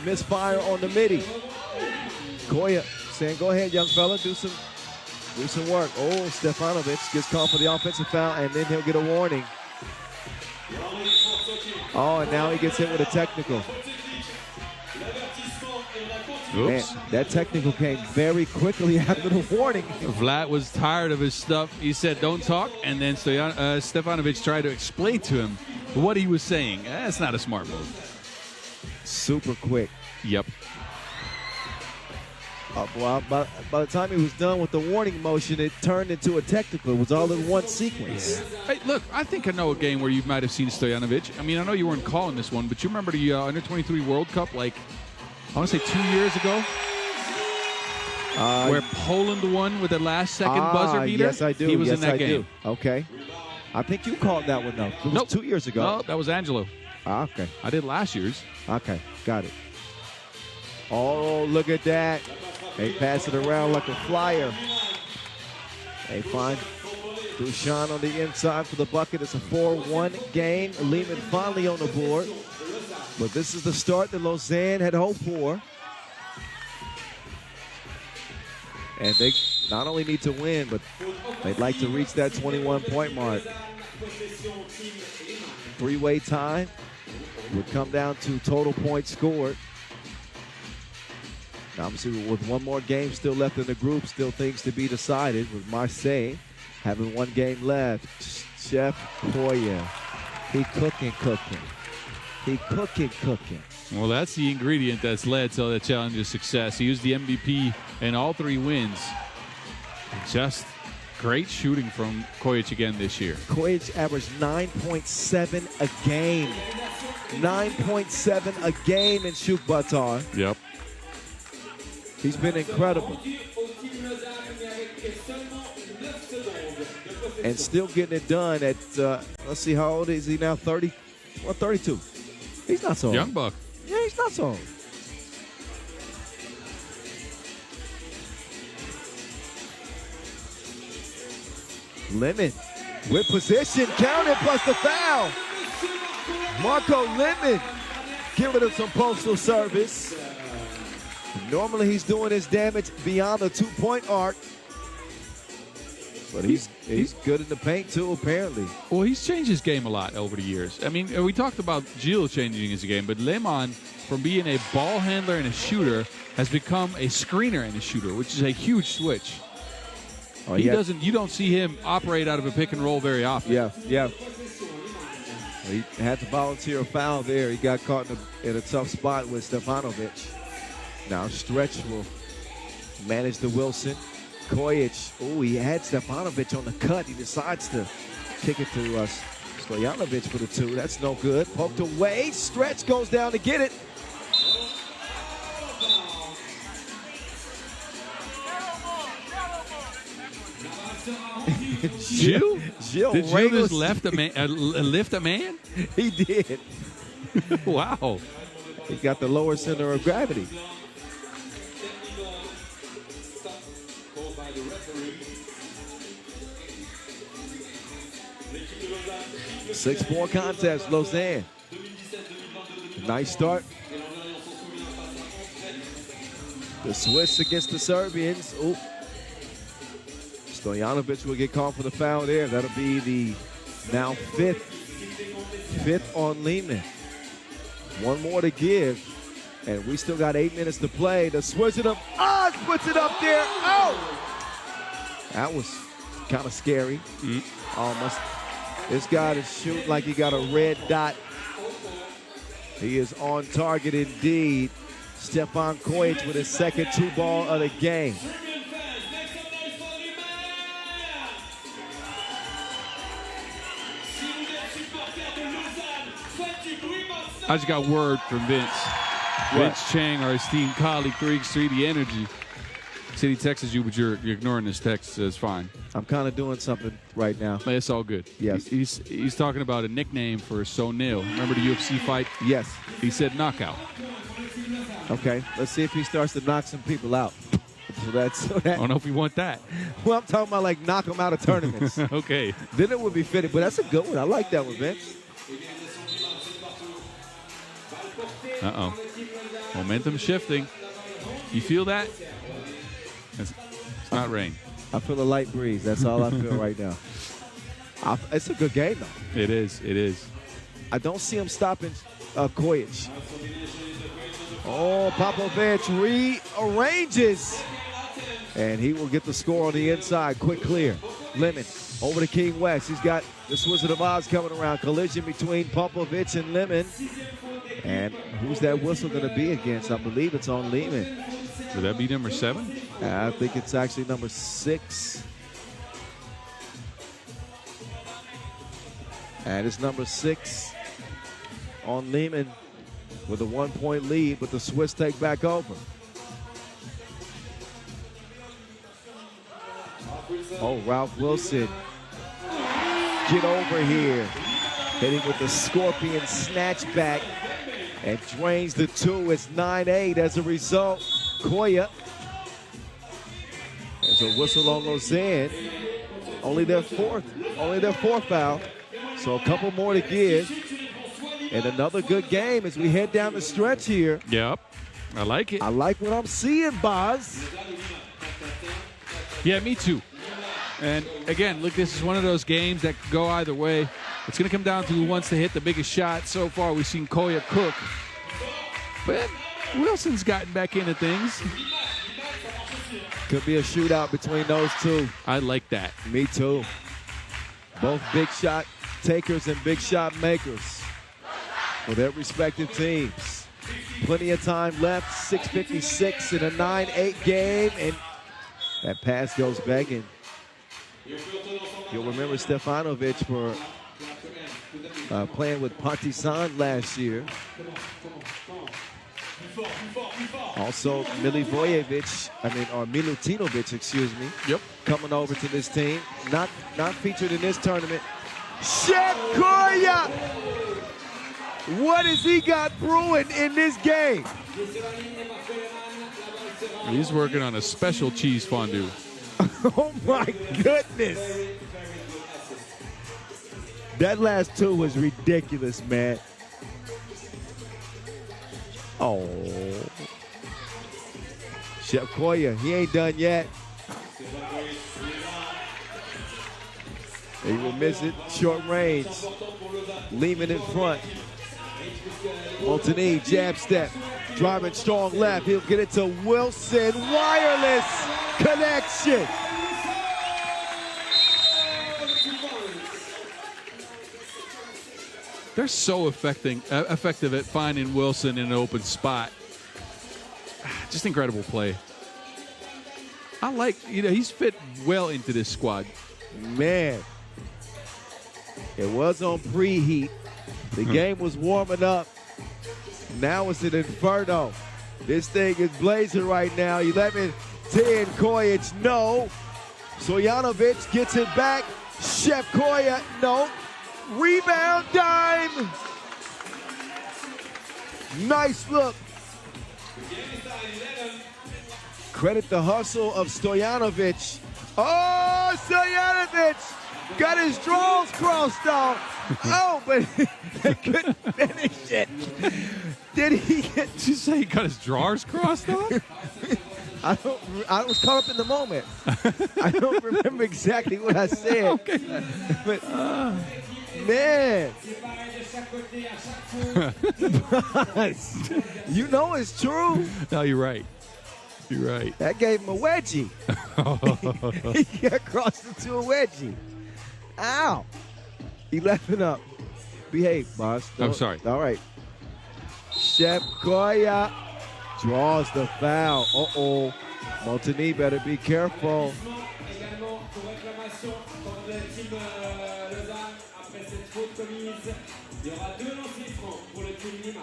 misfire on the midi. Koya saying, go ahead, young fella, do some work. Oh, Stefanovic gets called for the offensive foul, and then he'll get a warning. Oh, and now he gets hit with a technical. Oops. Man, that technical came very quickly after the warning. Vlad was tired of his stuff. He said, don't talk. And then Stefanovic tried to explain to him what he was saying. That's not a smart move. Super quick. Yep. Well, by the time he was done with the warning motion, it turned into a technical. It was all in one sequence. Hey, look, I think I know a game where you might have seen Stojanovic. I mean, I know you weren't calling this one, but you remember the Under-23 World Cup, like, I want to say 2 years ago? Where Poland won with the last second buzzer beater? Yes, I do. He was in that game. Okay. I think you called that one, though. It was 2 years ago. No, that was Angelo. Okay. I did last year's. Okay, got it. Oh, look at that. They pass it around like a flyer. They find Dushan on the inside for the bucket. It's a 4-1 game. Liman finally on the board. But this is the start that Lausanne had hoped for. And they not only need to win, but they'd like to reach that 21-point mark. 3-way tie would come down to total points scored. Now, obviously, with one more game still left in the group, still things to be decided with Marseille having one game left. Chef Koya, he cooking. He cooking. Well, that's the ingredient that's led to the Challenger's success. He was the MVP in all 3 wins. Just great shooting from Kojic again this year. Kojic averaged 9.7 a game. 9.7 a game in Shukbatar. Yep. He's been incredible. And still getting it done at, let's see, how old is he now? 30? Well, 32. He's not so old. Young buck. Yeah, he's not so old. Liman with position, counted plus the foul. Marco Liman giving him some postal service. Normally he's doing his damage beyond the 2-point arc. But he's good in the paint too, apparently. Well, he's changed his game a lot over the years. I mean, we talked about Gilles changing his game, but Liman, from being a ball handler and a shooter, has become a screener and a shooter, which is a huge switch. Oh, You don't see him operate out of a pick and roll very often. Yeah. He had to volunteer a foul there. He got caught in a tough spot with Stefanovic. Now Stretch will manage the Wilson. Kojic, he had Stefanovic on the cut. He decides to kick it to Stojanovic for the 2. That's no good. Poked away. Stretch goes down to get it. Gilles? Did Gilles just lift a man? He did. Wow. He got the lower center of gravity. Called by the referee. 6-4 contest, Lausanne. Nice start. The Swiss against the Serbians. Oop. Stojanovic will get called for the foul there. That'll be the now fifth on Liman. One more to give, and we still got 8 minutes to play. The Swiss it up. Puts it up there. Oh! That was kind of scary. Almost. This guy is shooting like he got a red dot. He is on target indeed. Stefan Kojic with his second 2-ball of the game. I just got word from Vince. Vince Chang, our esteemed colleague, 3x3, the energy. Said he texts you, but you're ignoring this text. So it's fine. I'm kind of doing something right now. But it's all good. Yes. He's talking about a nickname for Sonil. Remember the UFC fight? Yes. He said knockout. Okay, let's see if he starts to knock some people out. I don't know if we want that. Well, I'm talking about like knock them out of tournaments. Okay. Then it would be fitting, but that's a good one. I like that one, Vince. Uh-oh. Momentum shifting. You feel that? It's not rain. I feel a light breeze. That's all I feel right now. It's a good game, though. It is. It is. I don't see him stopping Kojic. Oh, Popovic rearranges. And he will get the score on the inside. Quick clear. Liman over to King West. He's got the Wizard of Oz coming around. Collision between Popovic and Liman. And who's that whistle going to be against? I believe it's on Liman. Would that be number 7? I think it's actually number 6. And it's number 6 on Liman with a 1-point lead, but the Swiss take back over. Oh, Ralph Wilson. Get over here. Hitting with the Scorpion snatchback and drains the 2. It's 9-8 as a result. Koya. There's a whistle on Lausanne. Only their fourth foul. So a couple more to give. And another good game as we head down the stretch here. Yep. I like it. I like what I'm seeing, Boz. Yeah, me too. And again, look, this is one of those games that could go either way. It's going to come down to who wants to hit the biggest shot. So far, we've seen Koya cook. But Wilson's gotten back into things. Could be a shootout between those two. I like that. Me too. Both big shot takers and big shot makers for their respective teams. Plenty of time left, 6:56 in a 9-8 game, and that pass goes begging. You'll remember Stefanovic for playing with Partizan last year. Also, Milutinovic, excuse me. Yep. Coming over to this team. Not featured in this tournament. Shep Koya! What has he got brewing in this game? He's working on a special cheese fondue. Oh my goodness. That last 2 was ridiculous, man. Oh. Shep Koya, he ain't done yet. He will miss it, short range. Liman in front. Montigny, jab step. Driving strong left, he'll get it to Wilson. Wireless connection. They're so effective at finding Wilson in an open spot. Just incredible play. I like, he's fit well into this squad. Man, it was on preheat. The game was warming up. Now it's an inferno. This thing is blazing right now. 11-10 Kojic, no. Stojanovic gets it back. Shep Koya, no. Rebound dime. Nice look. Credit the hustle of Stojanovic. Oh, Stojanovic got his draws crossed off. Oh, but they couldn't finish it. Did he get? Did you say he got his drawers crossed off? I was caught up in the moment. I don't remember exactly what I said. Okay. But, man. You know it's true. No, you're right. You're right. That gave him a wedgie. He got crossed into a wedgie. Ow. 11 up. Behave, boss. I'm sorry. All right. Chef Koya draws the foul. Uh-oh. Montigny better be careful. Également pour réclamation contre le team Lausanne après cette faute commise. Il y aura 2 lancers francs pour le team Liman.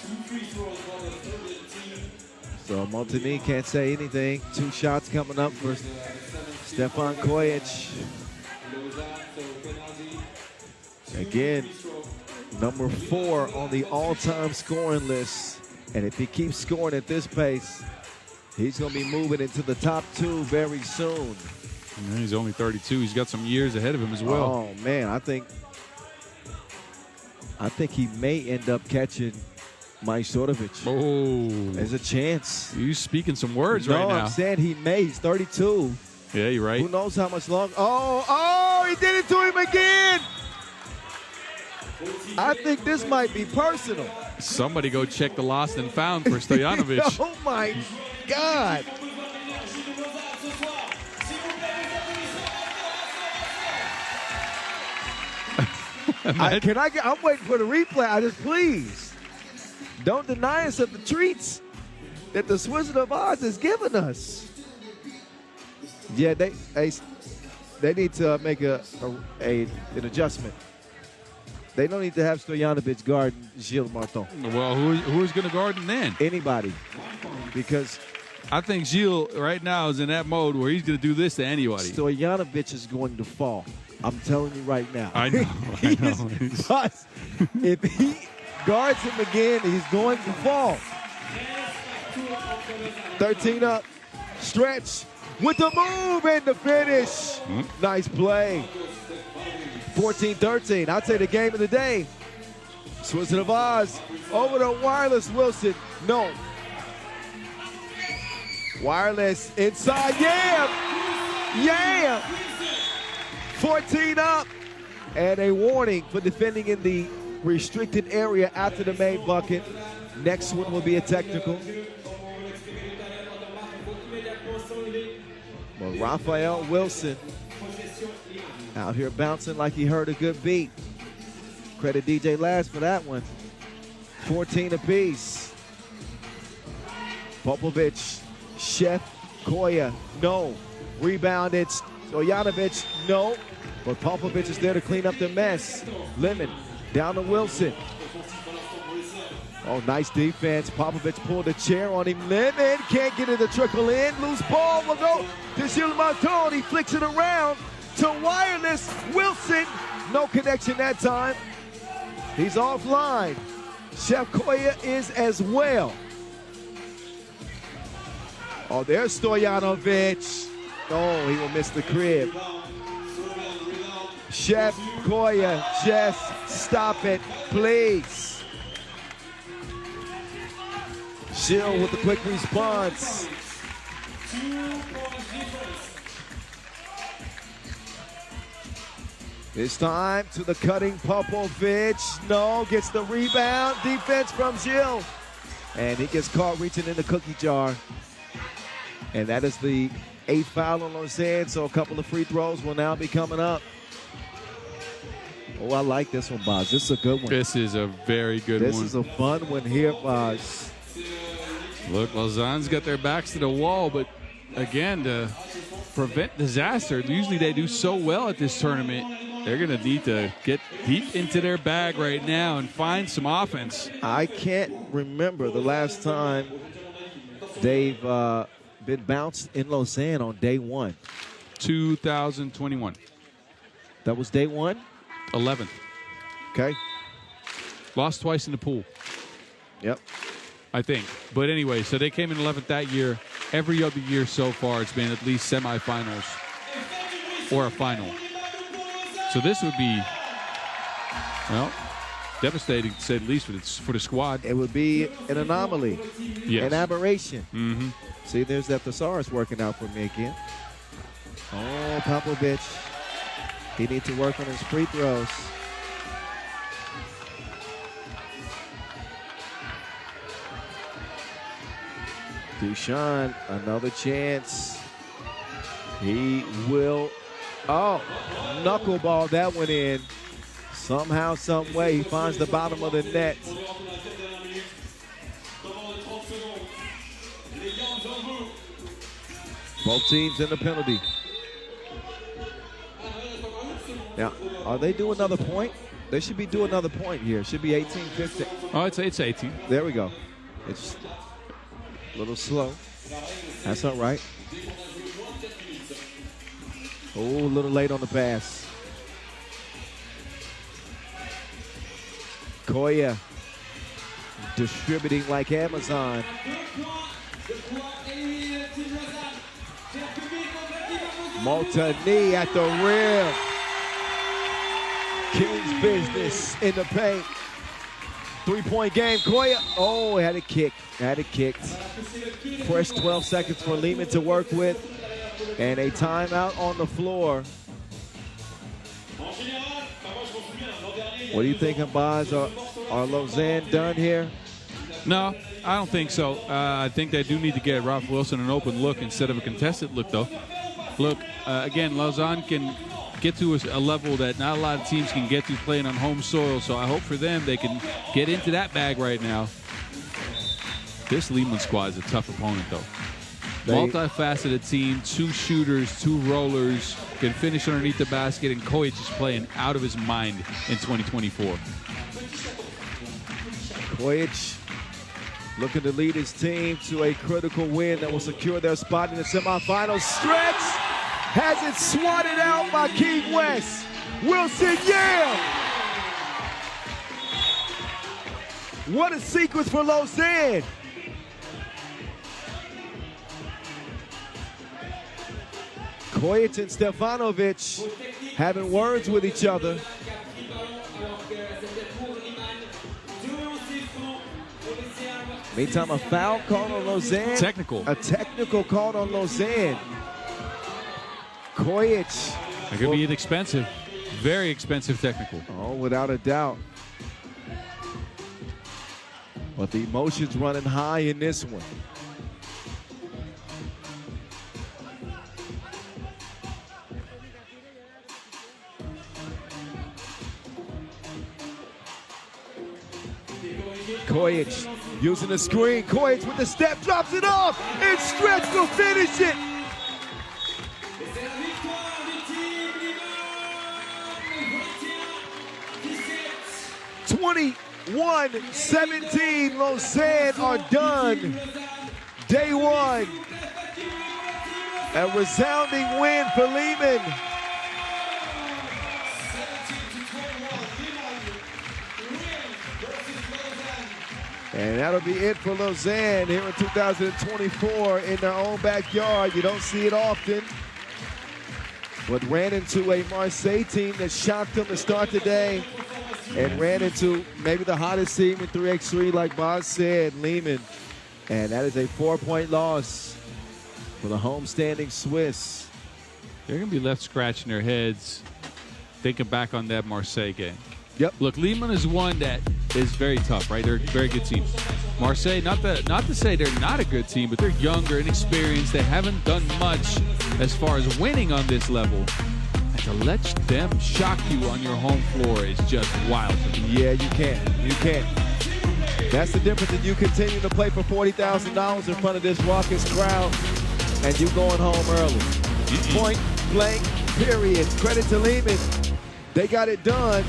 2 free throws for the third team. So Montigny can't say anything. 2 shots coming up for Stefan Kojic. Again, number 4 on the all-time scoring list. And if he keeps scoring at this pace, he's going to be moving into the top 2 very soon. And he's only 32. He's got some years ahead of him as well. Oh, man, I think he may end up catching Majstorovic. Oh. There's a chance. You're speaking some words No, right now. I'm saying he may. He's 32. Yeah, you're right. Who knows how much longer? Oh, he did it to him again. I think this might be personal. Somebody go check the lost and found for Stojanovic. Oh, my God. I'm waiting for the replay. Please. Don't deny us of the treats that the Wizard of Oz has given us. Yeah, they need to make an adjustment. They don't need to have Stojanovic guard Gilles Martin. Well, who's going to guard him then? Anybody. Because I think Gilles right now is in that mode where he's going to do this to anybody. Stojanovic is going to fall. I'm telling you right now. I know. But if he guards him again, he's going to fall. 13 up. Stretch with the move and the finish. Nice play. 14-13. I'd say the game of the day. Wizard of Oz over to Wireless Wilson. No. Wireless inside. Yeah. Yeah. 14 up. And a warning for defending in the restricted area after the made bucket. Next one will be a technical. Well, Raphael Wilson out here bouncing like he heard a good beat. Credit DJ Lash for that one. 14 apiece. Popovic, Chef, Koya, no. Rebounded, Stojanovic, no. But Popovic is there to clean up the mess. Liman, down to Wilson. Oh, nice defense. Popovic pulled a chair on him. Liman can't get it to trickle in. Loose ball will go to Gilles Martin. He flicks it around to Wireless Wilson. No connection that time. He's offline. Chef Koya is as well. Oh, there's Stojanovic. Oh, he will miss the crib. Chef Koya, just stop it, please. Gilles with the quick response. This time to the cutting Popovic. No, gets the rebound. Defense from Gilles. And he gets caught reaching in the cookie jar. And that is the 8th foul on Lausanne, so a couple of free throws will now be coming up. Oh, I like this one, Boz. This is a good one. This is a very good one. This is a fun one here, Boz. Look, Lausanne's got their backs to the wall, but again, to prevent disaster, usually they do so well at this tournament. They're going to need to get deep into their bag right now and find some offense. I can't remember the last time they've been bounced in Lausanne on day one. 2021. That was day one? 11th. Okay. Lost twice in the pool. Yep. I think. But anyway, so they came in 11th that year. Every other year so far, it's been at least semifinals or a final. So this would be, well, devastating to say the least for the squad. It would be an anomaly, Yes. an aberration. Mm-hmm. See, there's that thesaurus working out for me again. Oh, Popovich. He needs to work on his free throws. Dushan, another chance. He will, knuckleball that one in. Somehow, some way, he finds the bottom of the net. Both teams in the penalty. Now, are they due another point? They should be due another point here. It should be 18-15. Oh, it's 18. There we go. It's a little slow. That's all right. Oh, a little late on the pass. Koya distributing like Amazon. Malta-knee at the rim. King's business in the paint. Three-point game. Koya, had it kicked. Had it kicked. Fresh 12 seconds for Liman to work with. And a timeout on the floor. What do you think, Baz? Are Lausanne done here? No, I don't think so. I think they do need to get Ralph Wilson an open look instead of a contested look, though. Look, again, Lausanne can get to a level that not a lot of teams can get to playing on home soil, so I hope for them they can get into that bag right now. This Liman squad is a tough opponent, though. Multifaceted team, 2 shooters, 2 rollers, can finish underneath the basket, and Kojic is playing out of his mind in 2024. Kojic looking to lead his team to a critical win that will secure their spot in the semifinals. Stretch has it swatted out by King West. Wilson, yeah! What a sequence for Lausanne. Kojic and Stefanovic having words with each other. Meantime, a foul called on Lausanne. Technical. A technical called on Lausanne. Kojic. That could be an expensive, very expensive technical. Oh, without a doubt. But the emotions running high in this one. Kojic using the screen. Kojic with the step, drops it off, and Stretch will finish it. Liman. 21-17, Lausanne are done. Day one. A resounding win for Liman. And that'll be it for Lausanne here in 2024 in their own backyard. You don't see it often, but ran into a Marseille team that shocked them to start the day and ran into maybe the hottest team in 3x3, like Boz said, Liman. And that is a 4-point loss for the homestanding Swiss. They're going to be left scratching their heads thinking back on that Marseille game. Yep. Look, Liman is one that is very tough, right? They're a very good team. Marseille, not to say they're not a good team, but they're younger, inexperienced. They haven't done much as far as winning on this level. And to let them shock you on your home floor is just wild to me. Yeah, you can't. You can't. That's the difference in you continuing to play for $40,000 in front of this raucous crowd and you going home early. Point blank, period. Credit to Liman. They got it done.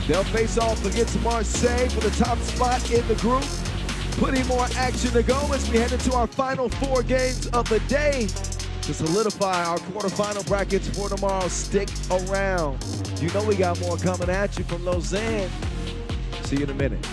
They'll face off against Marseille for the top spot in the group. Plenty more action to go as we head into our final 4 games of the day to solidify our quarterfinal brackets for tomorrow. Stick around. You know we got more coming at you from Lausanne. See you in a minute.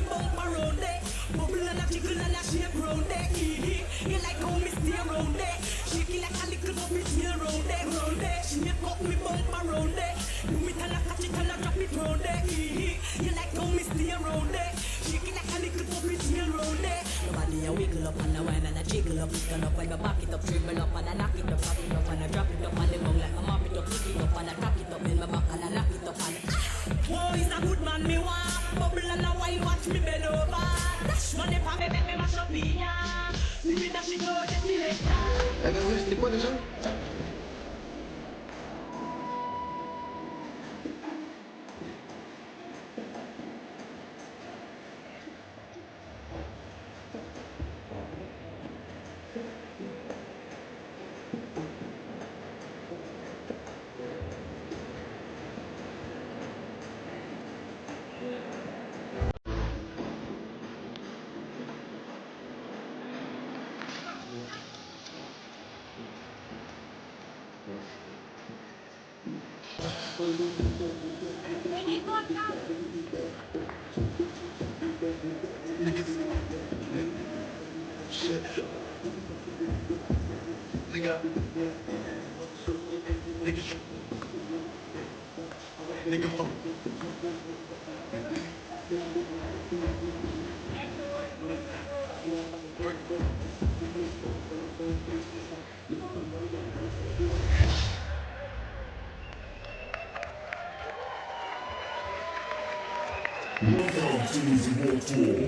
me bump around there. Bubble and a jiggle and a shape round there. You like how me stay around there. Shake it like a little puppy tail round there, round there. She make up me bump around there. Do it and a catch it and a drop it round there. You like how me stay around there. Shake it like a little puppy tail round there. Nobody a wiggle up and a wine and a jiggle up. Turn up when I back it up, dribble up and I knock it up, pop it up and I drop it up on the gong like a mop it up, pick it up and I drop it up in my back and I knock it up and whoa, he's a good man, me want bubble and a wine, watch me bend over. Dash money pa me, make me mash up in ya. See me dash it out, get me later. C'était quoi déjà?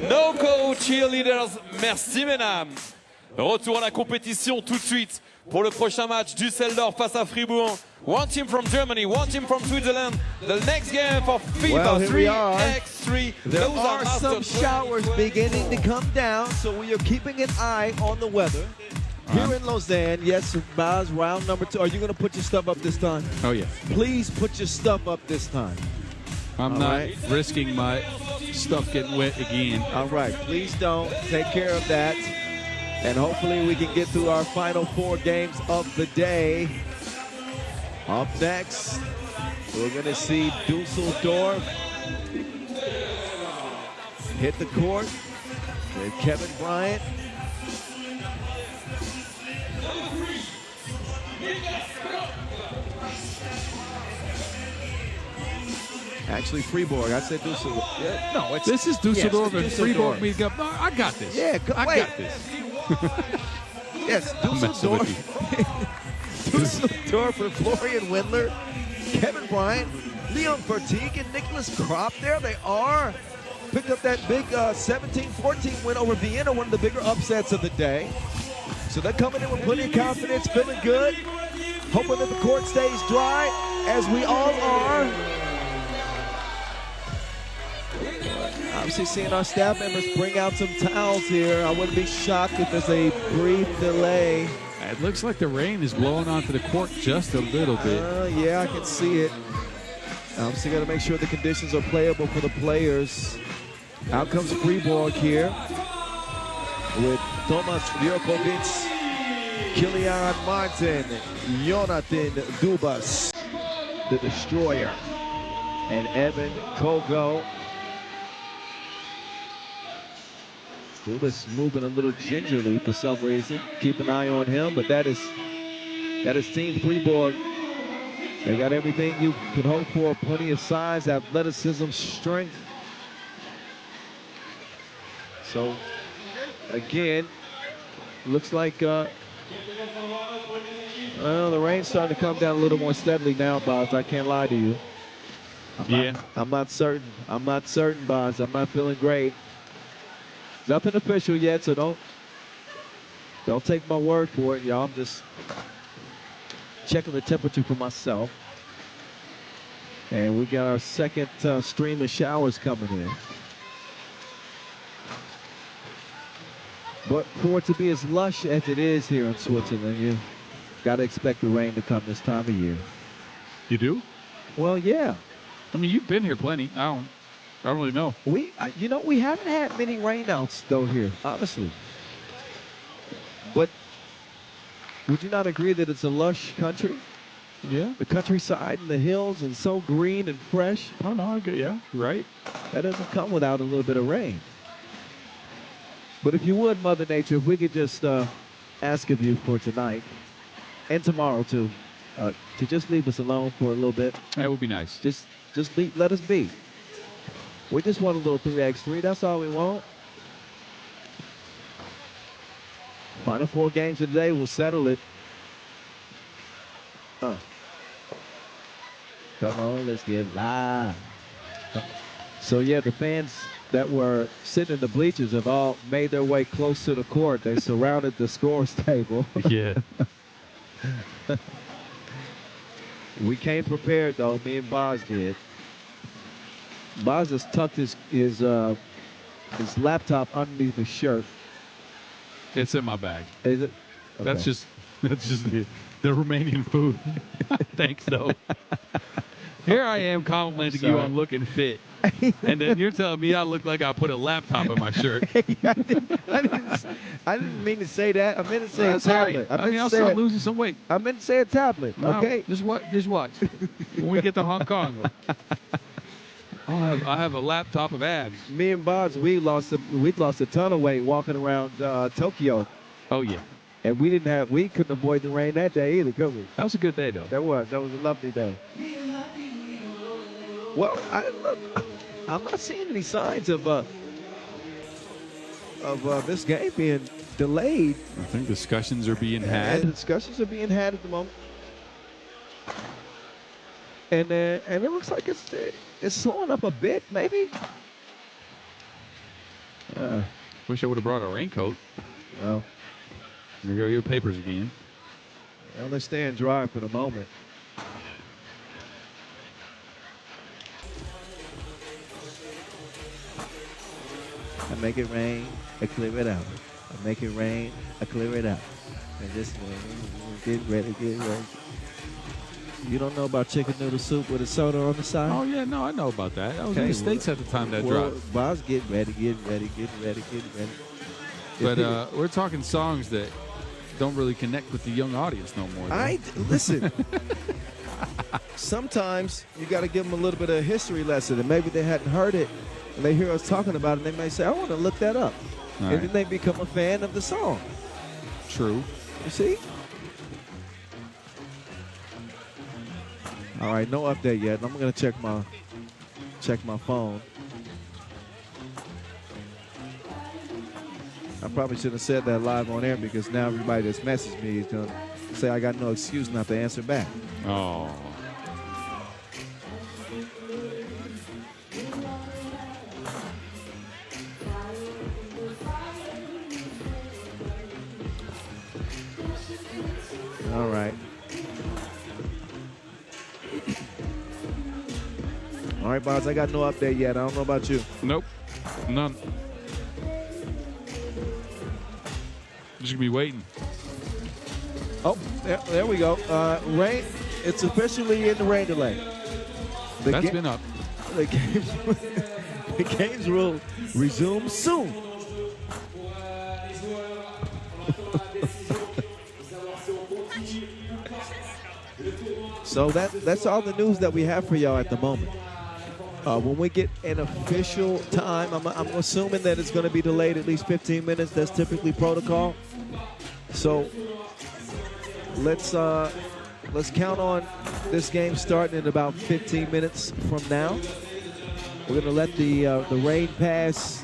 No Go Cheerleaders, merci mesdames. Retour à la compétition tout de suite pour le prochain match Dusseldorf face à Fribourg. One team from Germany, one team from Switzerland. The next game for FIBA 3x3. There are some showers beginning to come down, so we are keeping an eye on the weather. Here in Lausanne, yes, Baz, round number 2. Are you going to put your stuff up this time? Oh, yes. Please put your stuff up this time. I'm not risking my stuff getting wet again. All right, please don't. Take care of that. And hopefully we can get through our final 4 games of the day. Up next, we're going to see Dusseldorf hit the court with Kevin Bryant. Actually, Fribourg. I said Dusseldorf. Yeah, no, this is Dusseldorf and Fribourg. Dusseldorf. No, I got this. Yeah, I got this. Yes, Dusseldorf. Dusseldorf for Florian Windler, Kevin Bryant, Leon Verteek, and Nicholas Kropp. There they are. Picked up that big 17-14 win over Vienna, one of the bigger upsets of the day. So they're coming in with plenty of confidence, feeling good, hoping that the court stays dry, as we all are. Obviously seeing our staff members bring out some towels here. I wouldn't be shocked if there's a brief delay. It looks like the rain is blowing onto the court just a little bit. Yeah, I can see it. Obviously got to make sure the conditions are playable for the players. Out comes Fribourg here with Tomas Vjokovic, Kilian Martin, Jonathan Dubas, the Destroyer, and Evan Kogo. Dubas moving a little gingerly for some reason. Keep an eye on him, but that is Team Fribourg. They got everything you could hope for. Plenty of size, athleticism, strength. So, again, looks like well, the rain's starting to come down a little more steadily now, Boz. I can't lie to you. I'm not certain. I'm not certain, Boz. I'm not feeling great. Nothing official yet, so don't take my word for it, y'all. I'm just checking the temperature for myself. And we got our second stream of showers coming in. But for it to be as lush as it is here in Switzerland, you got to expect the rain to come this time of year. You do? Well, yeah. I mean, you've been here plenty. I don't really know. We haven't had many rainouts though here, honestly. But would you not agree that it's a lush country? Yeah. The countryside and the hills and so green and fresh. Oh, no, yeah, right. That doesn't come without a little bit of rain. But if you would, Mother Nature, if we could just ask of you for tonight and tomorrow too, to just leave us alone for a little bit. That would be nice. Just let us be. We just want a little 3x3. That's all we want. Final 4 games of the day will settle it. Come on, let's get live. So yeah, the fans that were sitting in the bleachers have all made their way close to the court. They surrounded the scores table. Yeah. We came prepared though. Me and Boz did. Boz has tucked his laptop underneath his shirt. It's in my bag. Is it? Okay. That's just the Romanian food. Thanks, though. Here I am complimenting you on looking fit. And then you're telling me I look like I put a laptop in my shirt. I didn't mean to say that. I meant to say That's a tablet. right. I mean, I'll start losing some weight. I meant to say a tablet. No, Okay. Just watch. When we get to Hong Kong, I have a laptop of abs. Me and Boz, we lost a ton of weight walking around Tokyo, Oh yeah, and we couldn't avoid the rain that day either, could we? that was a good day though. That was a lovely day. Well, I'm not seeing any signs of this game being delayed. I think discussions are being And had. discussions are being had at the moment. And it looks like it's slowing up a bit, maybe. Wish I would have brought a raincoat. Well, Here go your papers again. let's stay dry for the moment. I make it rain, I clear it out. I make it rain, I clear it out. And just get ready. You don't know about chicken noodle soup with a soda on the side? Oh yeah, no, I know about that. I was in Okay, the States at the time that dropped. Boss, get ready. But we're talking songs that don't really connect with the young audience no more. Listen. Sometimes you got to give them a little bit of a history lesson, and maybe they hadn't heard it, and they hear us talking about it, and they may say, "I want to look that up," All and right. then they become a fan of the song. True. You see? All right, no update yet. I'm gonna check my phone. I probably shouldn't have said that live on air because now everybody that's messaged me is gonna say I got no excuse not to answer back. Oh. All right. All right, Boz, I got no update yet. I don't know about you. Nope. None. Just gonna be waiting. Oh, there we go. Rain. It's officially in the rain delay. That's been up. The games will resume soon. So that's all the news that we have for y'all at the moment. When we get an official time, I'm assuming that it's going to be delayed at least 15 minutes. That's typically protocol. So let's count on this game starting in about 15 minutes from now. We're going to let the rain pass,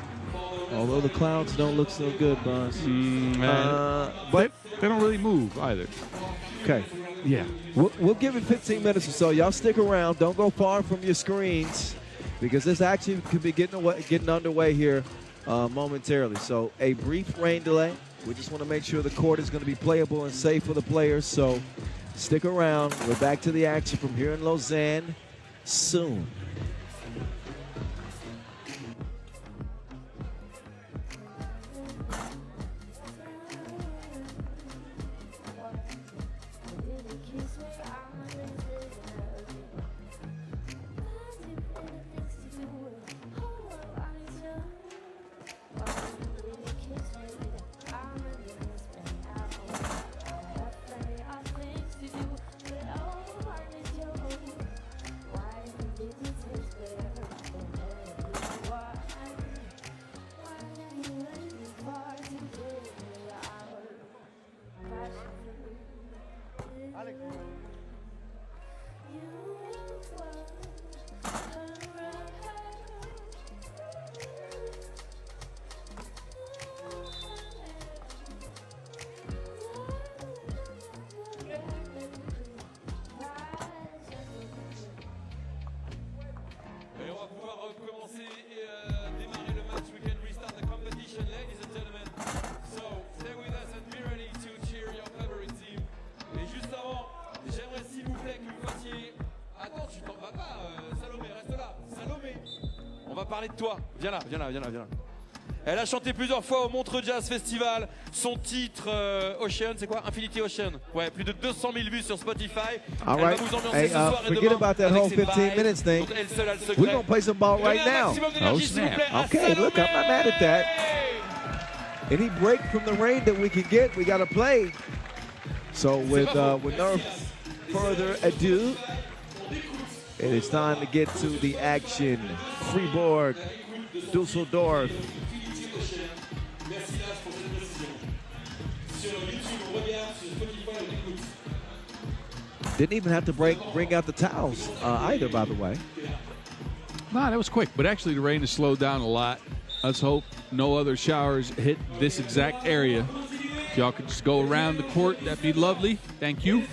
although the clouds don't look so good, Boz. But they don't really move either. Okay. Yeah. We'll give it 15 minutes or so. Y'all stick around. Don't go far from your screens because this action could be getting underway here momentarily. So a brief rain delay. We just want to make sure the court is going to be playable and safe for the players. So stick around. We're back to the action from here in Lausanne soon. parler de toi. Viens là, viens là, viens là, viens là. Elle a chanté plusieurs fois au Montreux Jazz Festival. Son titre Ocean, c'est quoi? Infinity Ocean. Ouais, plus de 200 000 vues sur Spotify. All Elle right. va vous ambiancer Hey, ce soir et forget demain about that avec whole ses 15 vibes, minutes thing. dont elle seule a le secret. We're going to play some ball right Donnez un now. maximum d'énergie, s'il vous plaît, à Okay, look, I'm not mad at that. Any break from the rain that we can get, we got to play. So with no further ado, it is time to get to the action. Fribourg, Dusseldorf. Didn't even have to bring out the towels either, by the way. Nah, that was quick, but actually the rain has slowed down a lot. Let's hope no other showers hit this exact area. If y'all could just go around the court, that'd be lovely. Thank you.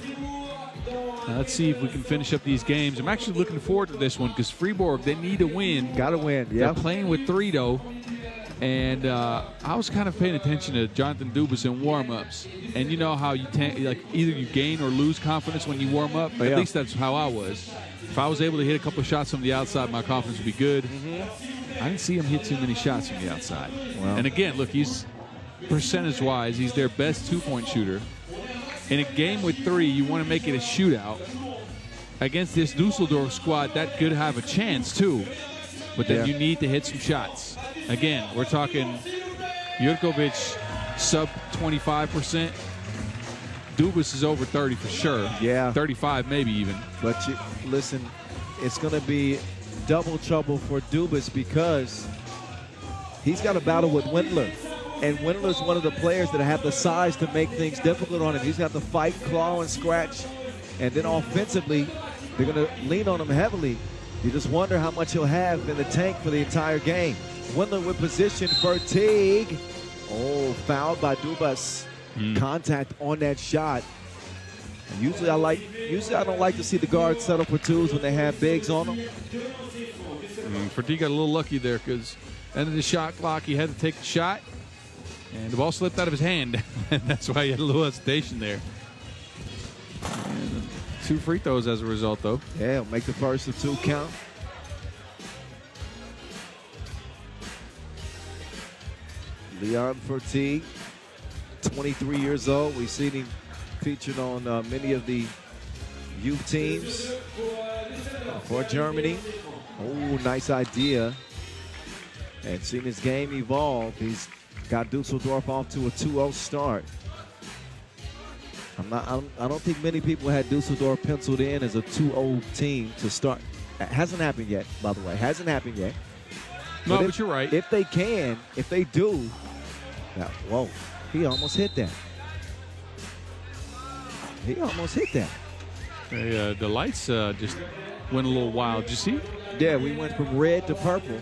Now let's see if we can finish up these games. I'm actually looking forward to this one because Fribourg, they need to win. Got to win, yeah. They're playing with 3, though. And I was kind of paying attention to Jonathan Dubas in warm-ups. And you know how you like either you gain or lose confidence when you warm up? Yeah. At least that's how I was. If I was able to hit a couple of shots from the outside, my confidence would be good. I didn't see him hit too many shots from the outside. Wow. And again, look, he's percentage-wise, he's their best two-point shooter. In a game with 3, you want to make it a shootout. Against this Dusseldorf squad, that could have a chance, too. But then you need to hit some shots. Again, we're talking Jurkovic sub 25%. Dubas is over 30 for sure. Yeah. 35 maybe even. But listen, it's going to be double trouble for Dubas because he's got a battle with Wendler. And Wendler's one of the players that have the size to make things difficult on him. He's got to fight, claw, and scratch. And then offensively, they're going to lean on him heavily. You just wonder how much he'll have in the tank for the entire game. Wendler with position for Teague. Oh, fouled by Dubas. Contact on that shot. And usually I don't like to see the guards settle for 2s when they have bigs on them. Fertig got a little lucky there because end of the shot clock, he had to take the shot, and the ball slipped out of his hand. And that's why he had a little hesitation there. And 2 free throws as a result, though. Yeah, make the first of 2 count. Leon Fertig, 23 years old. We've seen him featured on many of the youth teams for Germany. Oh, nice idea. And seen his game evolve. He's got Dusseldorf off to a 2-0 start. I don't think many people had Dusseldorf penciled in as a 2-0 team to start. It hasn't happened yet, by the way. Hasn't happened yet. No, but you're right. If they do, now, whoa, he almost hit that. He almost hit that. The lights just went a little wild. Did you see? Yeah, we went from red to purple.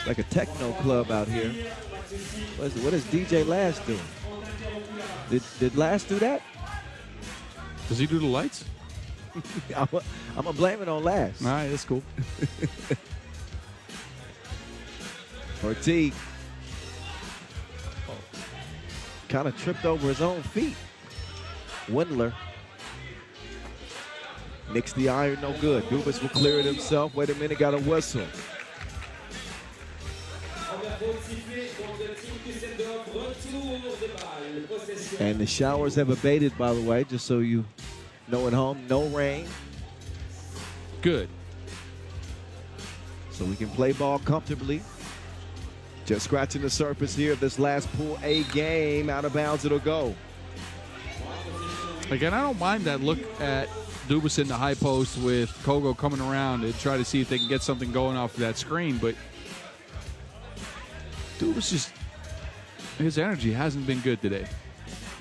Like a techno club out here. What is DJ Last doing? Did Last do that? Does he do the lights? I'm going to blame it on Last. All right, that's cool. Ortiz kind of tripped over his own feet. Wendler nicks the iron, no good. Dubas will clear it himself. Wait a minute, got a whistle. And the showers have abated, by the way, just so you know at home. No rain. Good. So we can play ball comfortably. Just scratching the surface here of this last Pool A game. Out of bounds it'll go. Again, I don't mind that look at Dubas in the high post with Kogo coming around to try to see if they can get something going off of that screen, but Dubas just, his energy hasn't been good today.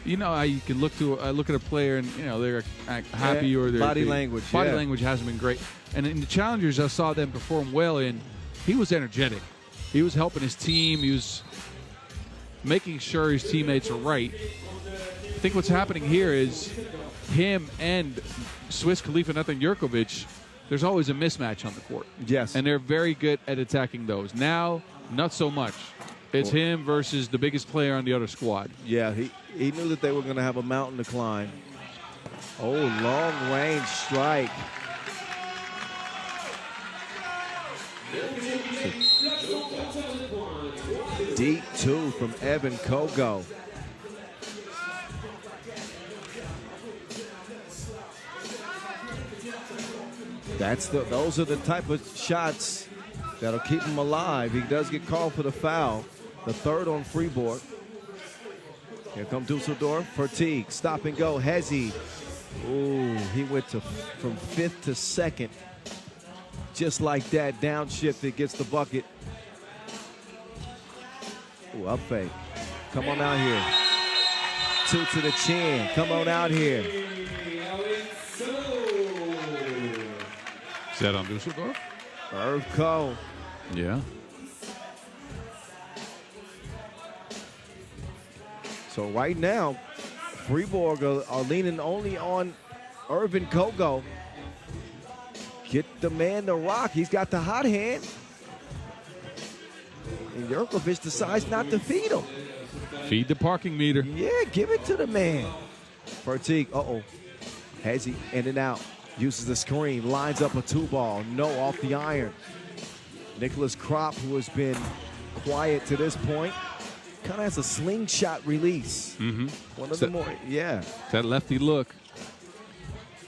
You know how you can look at a player and they're happy or their body language. Body language hasn't been great. And in the Challengers, I saw them perform well in. He was energetic. He was helping his team. He was making sure his teammates are right. I think what's happening here is him and Swiss Khalifa Nathan Jurkovic, there's always a mismatch on the court. Yes. And they're very good at attacking those. Now, not so much. It's him versus the biggest player on the other squad. Yeah, he knew that they were going to have a mountain to climb. Oh, long range strike. Deep 2 from Evan Kogo. Those are the type of shots that'll keep him alive. He does get called for the foul. The third on Fribourg. Here come Dusseldorf. Fatigue. Stop and go. Hezi. Ooh, he went from 5th to 2nd. Just like that. Downshifted. Gets the bucket. Ooh, up fake. Come on out here. 2 to the chin. Come on out here. Is that on Dusseldorf? Irv Cole. Yeah. So right now, Fribourg are leaning only on Irvin Kogo. Get the man to rock. He's got the hot hand. And Jurkovic decides not to feed him. Feed the parking meter. Yeah, give it to the man. Fatigue. Uh-oh. Has he in and out. Uses the screen. Lines up a 2-ball. No, off the iron. Nicholas Kropp, who has been quiet to this point, kind of has a slingshot release. Mm-hmm. One of the more, yeah. That lefty look.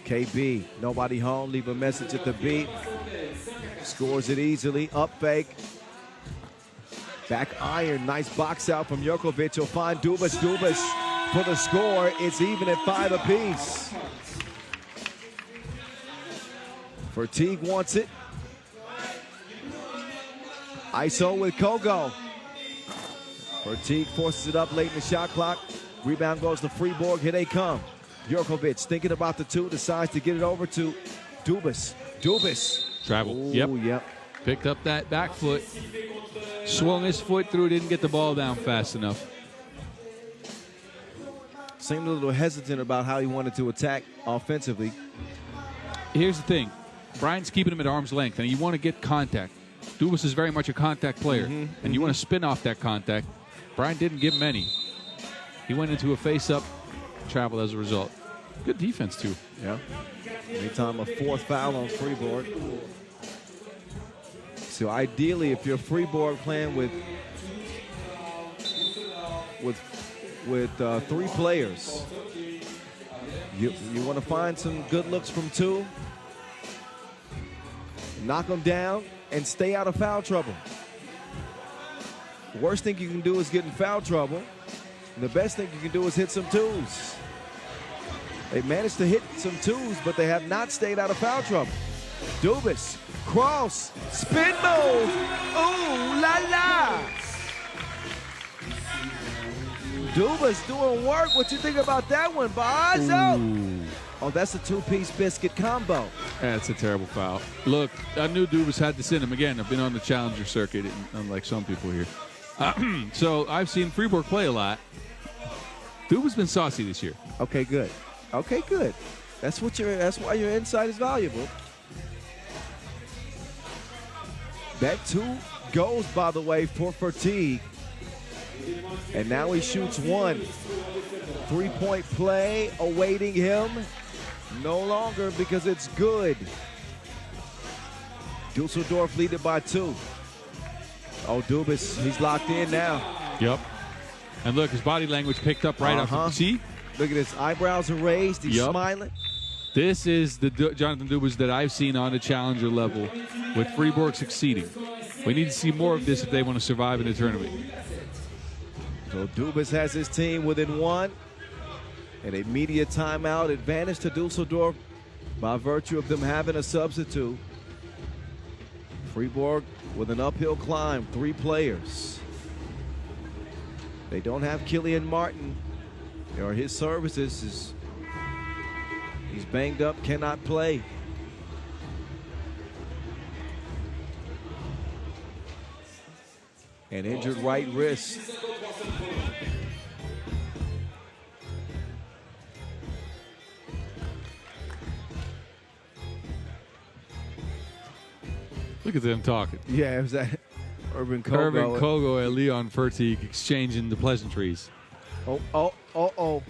KB, nobody home. Leave a message at the beat. Scores it easily. Up fake. Back iron. Nice box out from Jurkovic. He'll find Dubas. Dubas for the score. It's even at 5 apiece. Fatigue wants it. ISO with Kogo. Fatigue forces it up late in the shot clock. Rebound goes to Fribourg. Here they come. Jurkovic thinking about the 2. Decides to get it over to Dubas. Dubas. Travel. Ooh, Yep. Yep. Picked up that back foot. Swung his foot through. Didn't get the ball down fast enough. Seemed a little hesitant about how he wanted to attack offensively. Here's the thing. Brian's keeping him at arm's length, and you want to get contact. Dubas is very much a contact player, and you want to spin off that contact. Brian didn't give him any. He went into a face-up, traveled as a result. Good defense, too. Yeah. Anytime a 4th foul on Fribourg. So ideally, if you're Fribourg playing with 3 players, you want to find some good looks from 2, knock them down, and stay out of foul trouble. The worst thing you can do is get in foul trouble. And the best thing you can do is hit some 2s. They managed to hit some 2s, but they have not stayed out of foul trouble. Dubas, cross, spin move. Ooh, la la. Dubas doing work. What you think about that one, Bazo? Oh, that's a 2-piece biscuit combo. That's a terrible foul. Look, I knew Dubas had this in him. Again, I've been on the challenger circuit, unlike some people here. So I've seen Fribourg play a lot. Dubas been saucy this year. Okay, good. Okay, good. That's why your insight is valuable. That 2 goes, by the way, for Fatigue. And now he shoots 1. 3-point play awaiting him. No longer, because it's good. Dusseldorf lead it by 2. Oh, Dubas, he's locked in now. Yep. And look, his body language picked up right up. See? Look at his eyebrows are raised. He's smiling. This is the Jonathan Dubas that I've seen on the challenger level with Fribourg succeeding. We need to see more of this if they want to survive in the tournament. So Dubas has his team within 1. An immediate timeout advantage to Dusseldorf by virtue of them having a substitute. Fribourg with an uphill climb, 3 players. They don't have Killian Martin. Or his services. He's banged up, cannot play. An injured right wrist. Look at them talking. Yeah, it was that Irvin Kogo. Irvin Kogo and Leon Furtigue exchanging the pleasantries. Oh.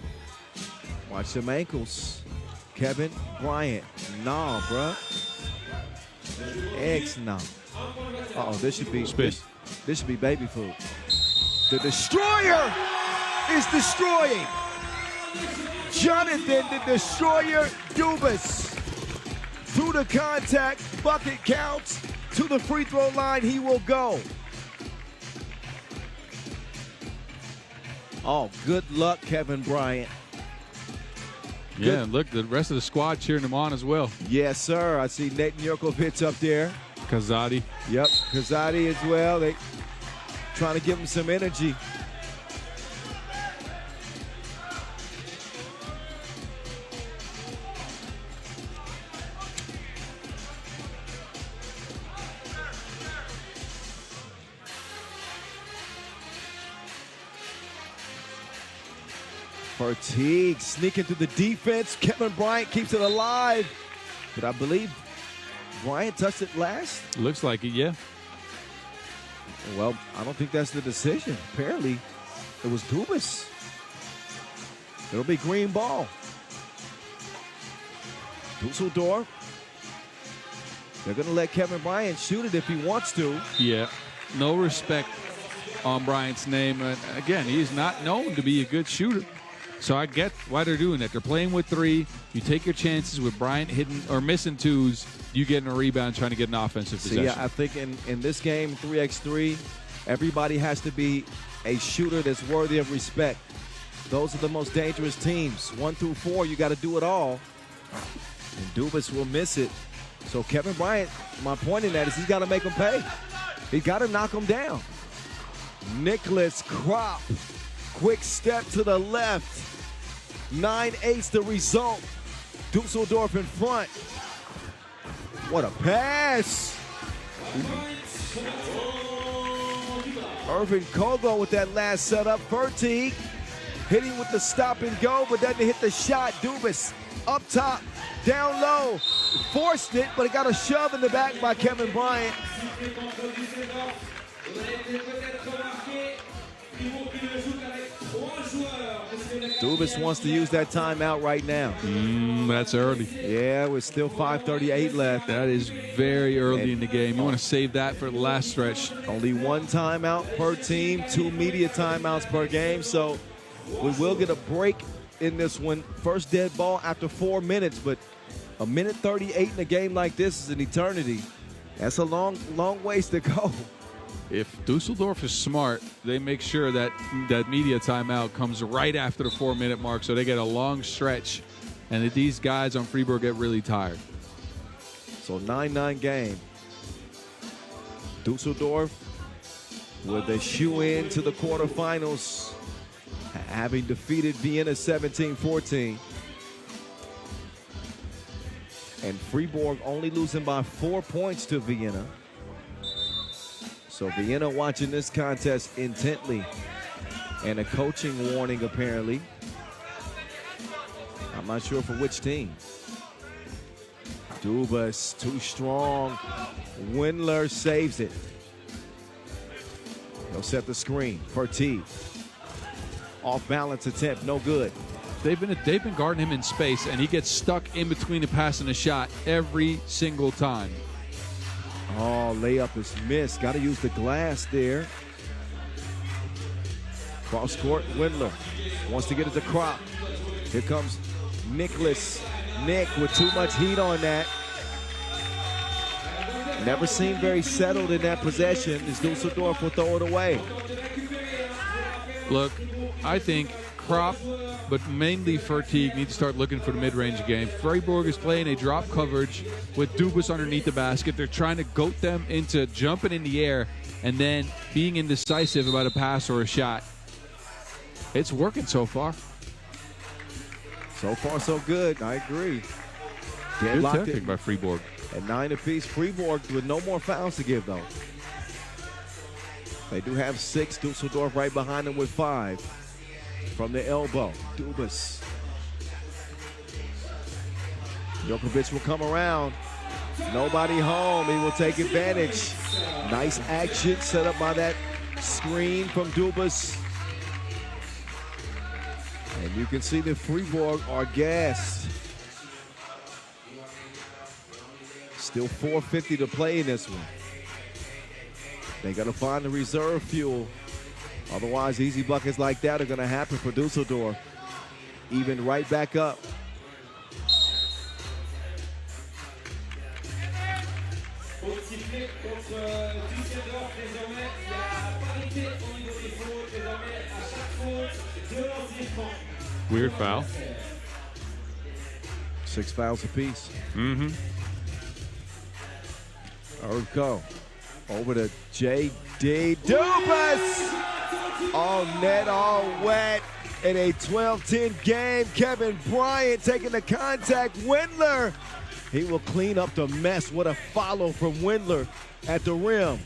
Watch them ankles. Kevin Bryant. Nah, bruh. X nah. Uh-oh, this should be spin. This should be baby food. The Destroyer is destroying. Jonathan, the Destroyer Dubas. Through the contact, bucket counts. To the free throw line, he will go. Oh, good luck, Kevin Bryant. Yeah, look, the rest of the squad cheering him on as well. Yes, sir. I see Nathan Jurkovic up there. Kazadi. Yep, Kazadi as well. They trying to give him some energy. Teague sneaking through the defense. Kevin Bryant keeps it alive. But I believe Bryant touched it last. Looks like it, yeah. Well, I don't think that's the decision. Apparently, it was Dubas. It'll be green ball. Dusseldorf. They're going to let Kevin Bryant shoot it if he wants to. Yeah, no respect on Bryant's name. Again, he's not known to be a good shooter. So I get why they're doing that. They're playing with three. You take your chances with Bryant hitting or missing twos. You getting a rebound, trying to get an offensive possession. Yeah, I think in this game, 3x3, everybody has to be a shooter that's worthy of respect. Those are the most dangerous teams. 1 through 4, you got to do it all. And Dubas will miss it. So Kevin Bryant, my point in that is he's got to make them pay. He's got to knock them down. Nicholas Kropp, quick step to the left. 9-8 the result. Dusseldorf in front. What a pass. Irvin Kogo with that last setup. Fertig hitting with the stop and go, but doesn't hit the shot. Dubas up top, down low. Forced it, but it got a shove in the back by Kevin Bryant. Dubas wants to use that timeout right now. That's early. Yeah, with still 5:38 left. That is very early in the game. You want to save that for the last stretch. Only one timeout per team, 2 media timeouts per game. So we will get a break in this one. First dead ball after 4 minutes, but a minute 38 in a game like this is an eternity. That's a long ways to go. If Dusseldorf is smart, they make sure that that media timeout comes right after the 4-minute mark so they get a long stretch and that these guys on Fribourg get really tired. So 9-9 game. Dusseldorf with a shoe-in to the quarterfinals, having defeated Vienna 17-14. And Fribourg only losing by 4 points to Vienna. So Vienna watching this contest intently. And a coaching warning apparently. I'm not sure for which team. Dubas too strong. Windler saves it. He'll set the screen for T. Off balance attempt, no good. They've been guarding him in space, and he gets stuck in between the pass and the shot every single time. Oh, layup is missed. Got to use the glass there. Cross court, Windler wants to get it to Kropp. Here comes Nicholas. Nick with too much heat on that. Never seemed very settled in that possession as Dusseldorf will throw it away. Look, I think Kropp, but mainly Fertig, need to start looking for the mid-range game. Fribourg is playing a drop coverage with Dubas underneath the basket. They're trying to goat them into jumping in the air and then being indecisive about a pass or a shot. It's working so far. So far, so good. I agree. Good tapping by Fribourg. At 9 apiece, Fribourg with no more fouls to give, though. They do have 6. Dusseldorf right behind them with 5. From the elbow, Dubas. Jurkovic will come around. Nobody home. He will take advantage. Nice action set up by that screen from Dubas. And you can see that Fribourg are gassed. Still 4:50 to play in this one. They got to find the reserve fuel. Otherwise, easy buckets like that are going to happen for Dusseldorf. Even right back up. Faute sifflée contre Dusseldorf désormais. Il y a parité au niveau des fautes. Désormais, à chaque faute, 2 lancers francs. Weird foul. 6 fouls apiece. Mm-hmm. Urko over to J.D. Dubas. All net, all wet. In a 12-10 game, Kevin Bryant taking the contact. Windler, he will clean up the mess. What a follow from Windler at the rim.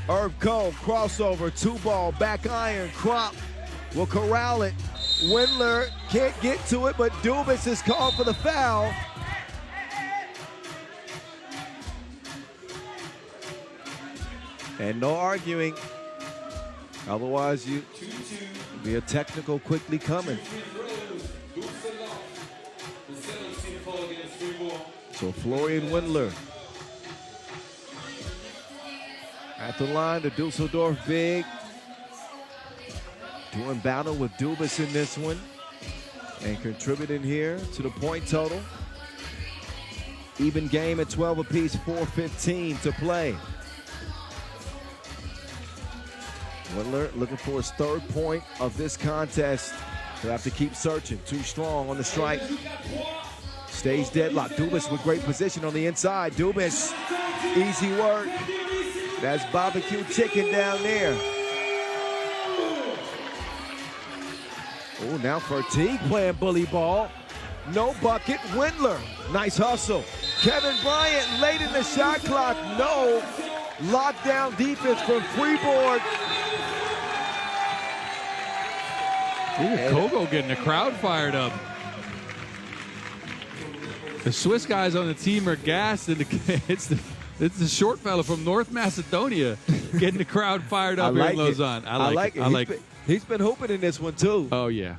Urko, crossover, 2-ball, back iron. Crop will corral it. Windler can't get to it, but Dubas is called for the foul. And no arguing. Otherwise, you be a technical quickly coming. So Florian Windler at the line, the Dusseldorf big. Doing battle with Dubas in this one. And contributing here to the point total. Even game at 12 apiece, 4:15 to play. Windler looking for his 3rd point of this contest. He'll have to keep searching. Too strong on the strike. Stays deadlocked. Dubas with great position on the inside. Dubas, easy work. That's barbecue chicken down there. Oh, now Fatigue playing bully ball. No bucket. Windler, nice hustle. Kevin Bryant late in the shot clock. No. Lockdown defense from Fribourg. Look at Kogo getting the crowd fired up. The Swiss guys on the team are gassed, and it's the short fella from North Macedonia getting the crowd fired up here in Lausanne. I like it. He's been hooping in this one too. Oh yeah.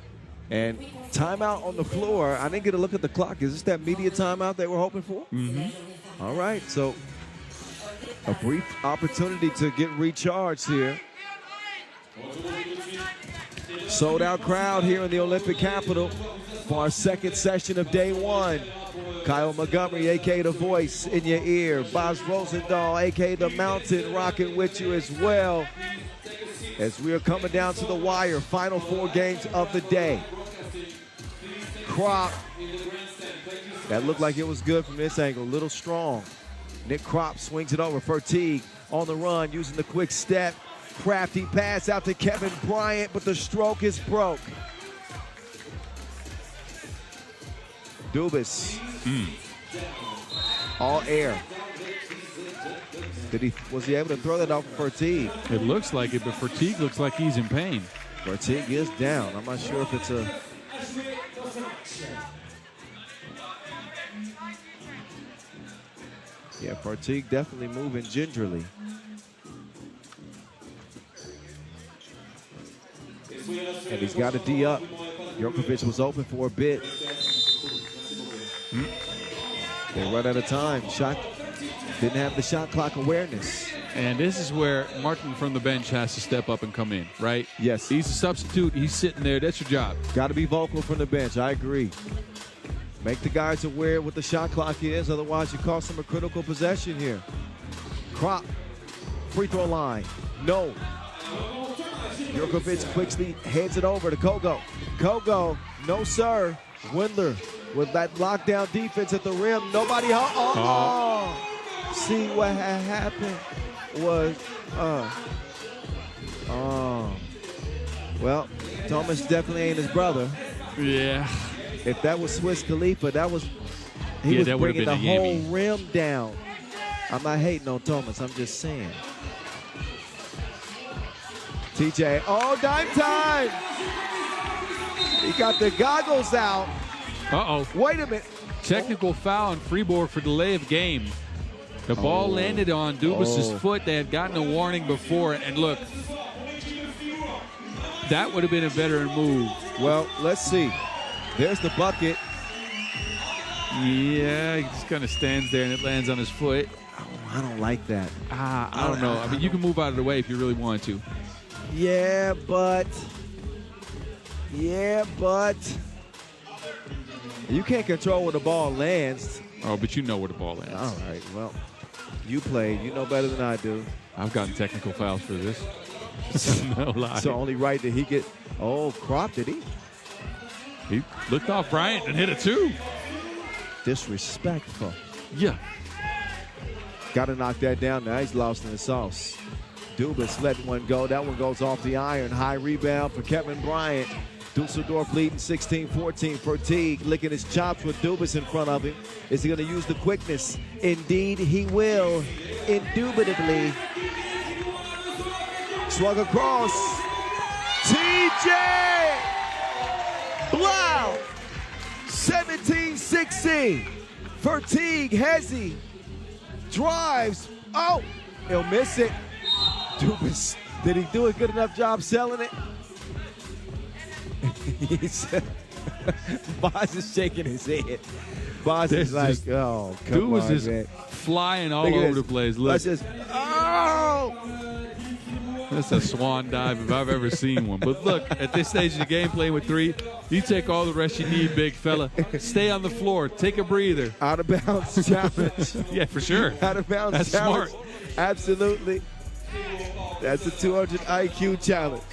And timeout on the floor. I didn't get a look at the clock. Is this that media timeout they were hoping for? Mm-hmm. All right, so a brief opportunity to get recharged here. Sold out crowd here in the Olympic capital for our 2nd session of day 1. Kyle Montgomery, a.k.a. The Voice, in your ear. Boz Rosendahl, a.k.a. The Mountain, rocking with you as well. As we are coming down to the wire, final 4 games of the day. Crop, that looked like it was good from this angle, a little strong. Nick Crop swings it over. Fatigue on the run, using the quick step. Crafty pass out to Kevin Bryant, but the stroke is broke. Dubas, all air. Was he able to throw that off for Fatigue? It looks like it, but Fatigue looks like he's in pain. Fatigue is down. I'm not sure if it's a... Yeah, Fatigue definitely moving gingerly. And he's got a D up. Jokovic was open for a bit. They run out of time. Shot didn't have the shot clock awareness. And this is where Martin from the bench has to step up and come in, right? Yes. He's a substitute. He's sitting there. That's your job. Got to be vocal from the bench. I agree. Make the guys aware what the shot clock is. Otherwise, you cost them a critical possession here. Crop, free throw line. No. Jokovic quickly heads it over to Kogo. Kogo, no sir. Windler with that lockdown defense at the rim. Nobody. See what had happened was. Well, Thomas definitely ain't his brother. Yeah. If that was Swiss Khalifa, he was bringing the whole rim down. I'm not hating on Thomas. I'm just saying. TJ, dime time. He got the goggles out. Uh-oh. Wait a minute. Technical foul on Fribourg for delay of game. The ball landed on Dubas' foot. They had gotten a warning before. And look, that would have been a better move. Well, let's see. There's the bucket. Yeah, he just kind of stands there and it lands on his foot. I don't like that. I don't know. I mean, you can move out of the way if you really wanted to. Yeah, but you can't control where the ball lands. Oh, but you know where the ball lands. All right, well, you played. You know better than I do. I've gotten technical fouls for this. No lie. So only right did he get. Oh, Crop, did he? He looked off Bryant and hit it too. Disrespectful. Yeah. Got to knock that down. Now he's lost in the sauce. Dubas let one go. That one goes off the iron. High rebound for Kevin Bryant. Dusseldorf leading 16-14. Fertig licking his chops with Dubas in front of him. Is he going to use the quickness? Indeed, he will. Indubitably. Swung across. TJ Blau. 17-16. Fertig, Hezzy drives. Oh, he'll miss it. Dubas, did he do a good enough job selling it? Boz is shaking his head. Boz is like, oh, come on, is man. Flying all over the place. Look. That's just, oh! That's a swan dive if I've ever seen one. But look, at this stage of the game, playing with 3, you take all the rest you need, big fella. Stay on the floor. Take a breather. Out of bounds challenge. Yeah, for sure. Out of bounds That's challenge. smart. Absolutely. That's a 200 IQ challenge.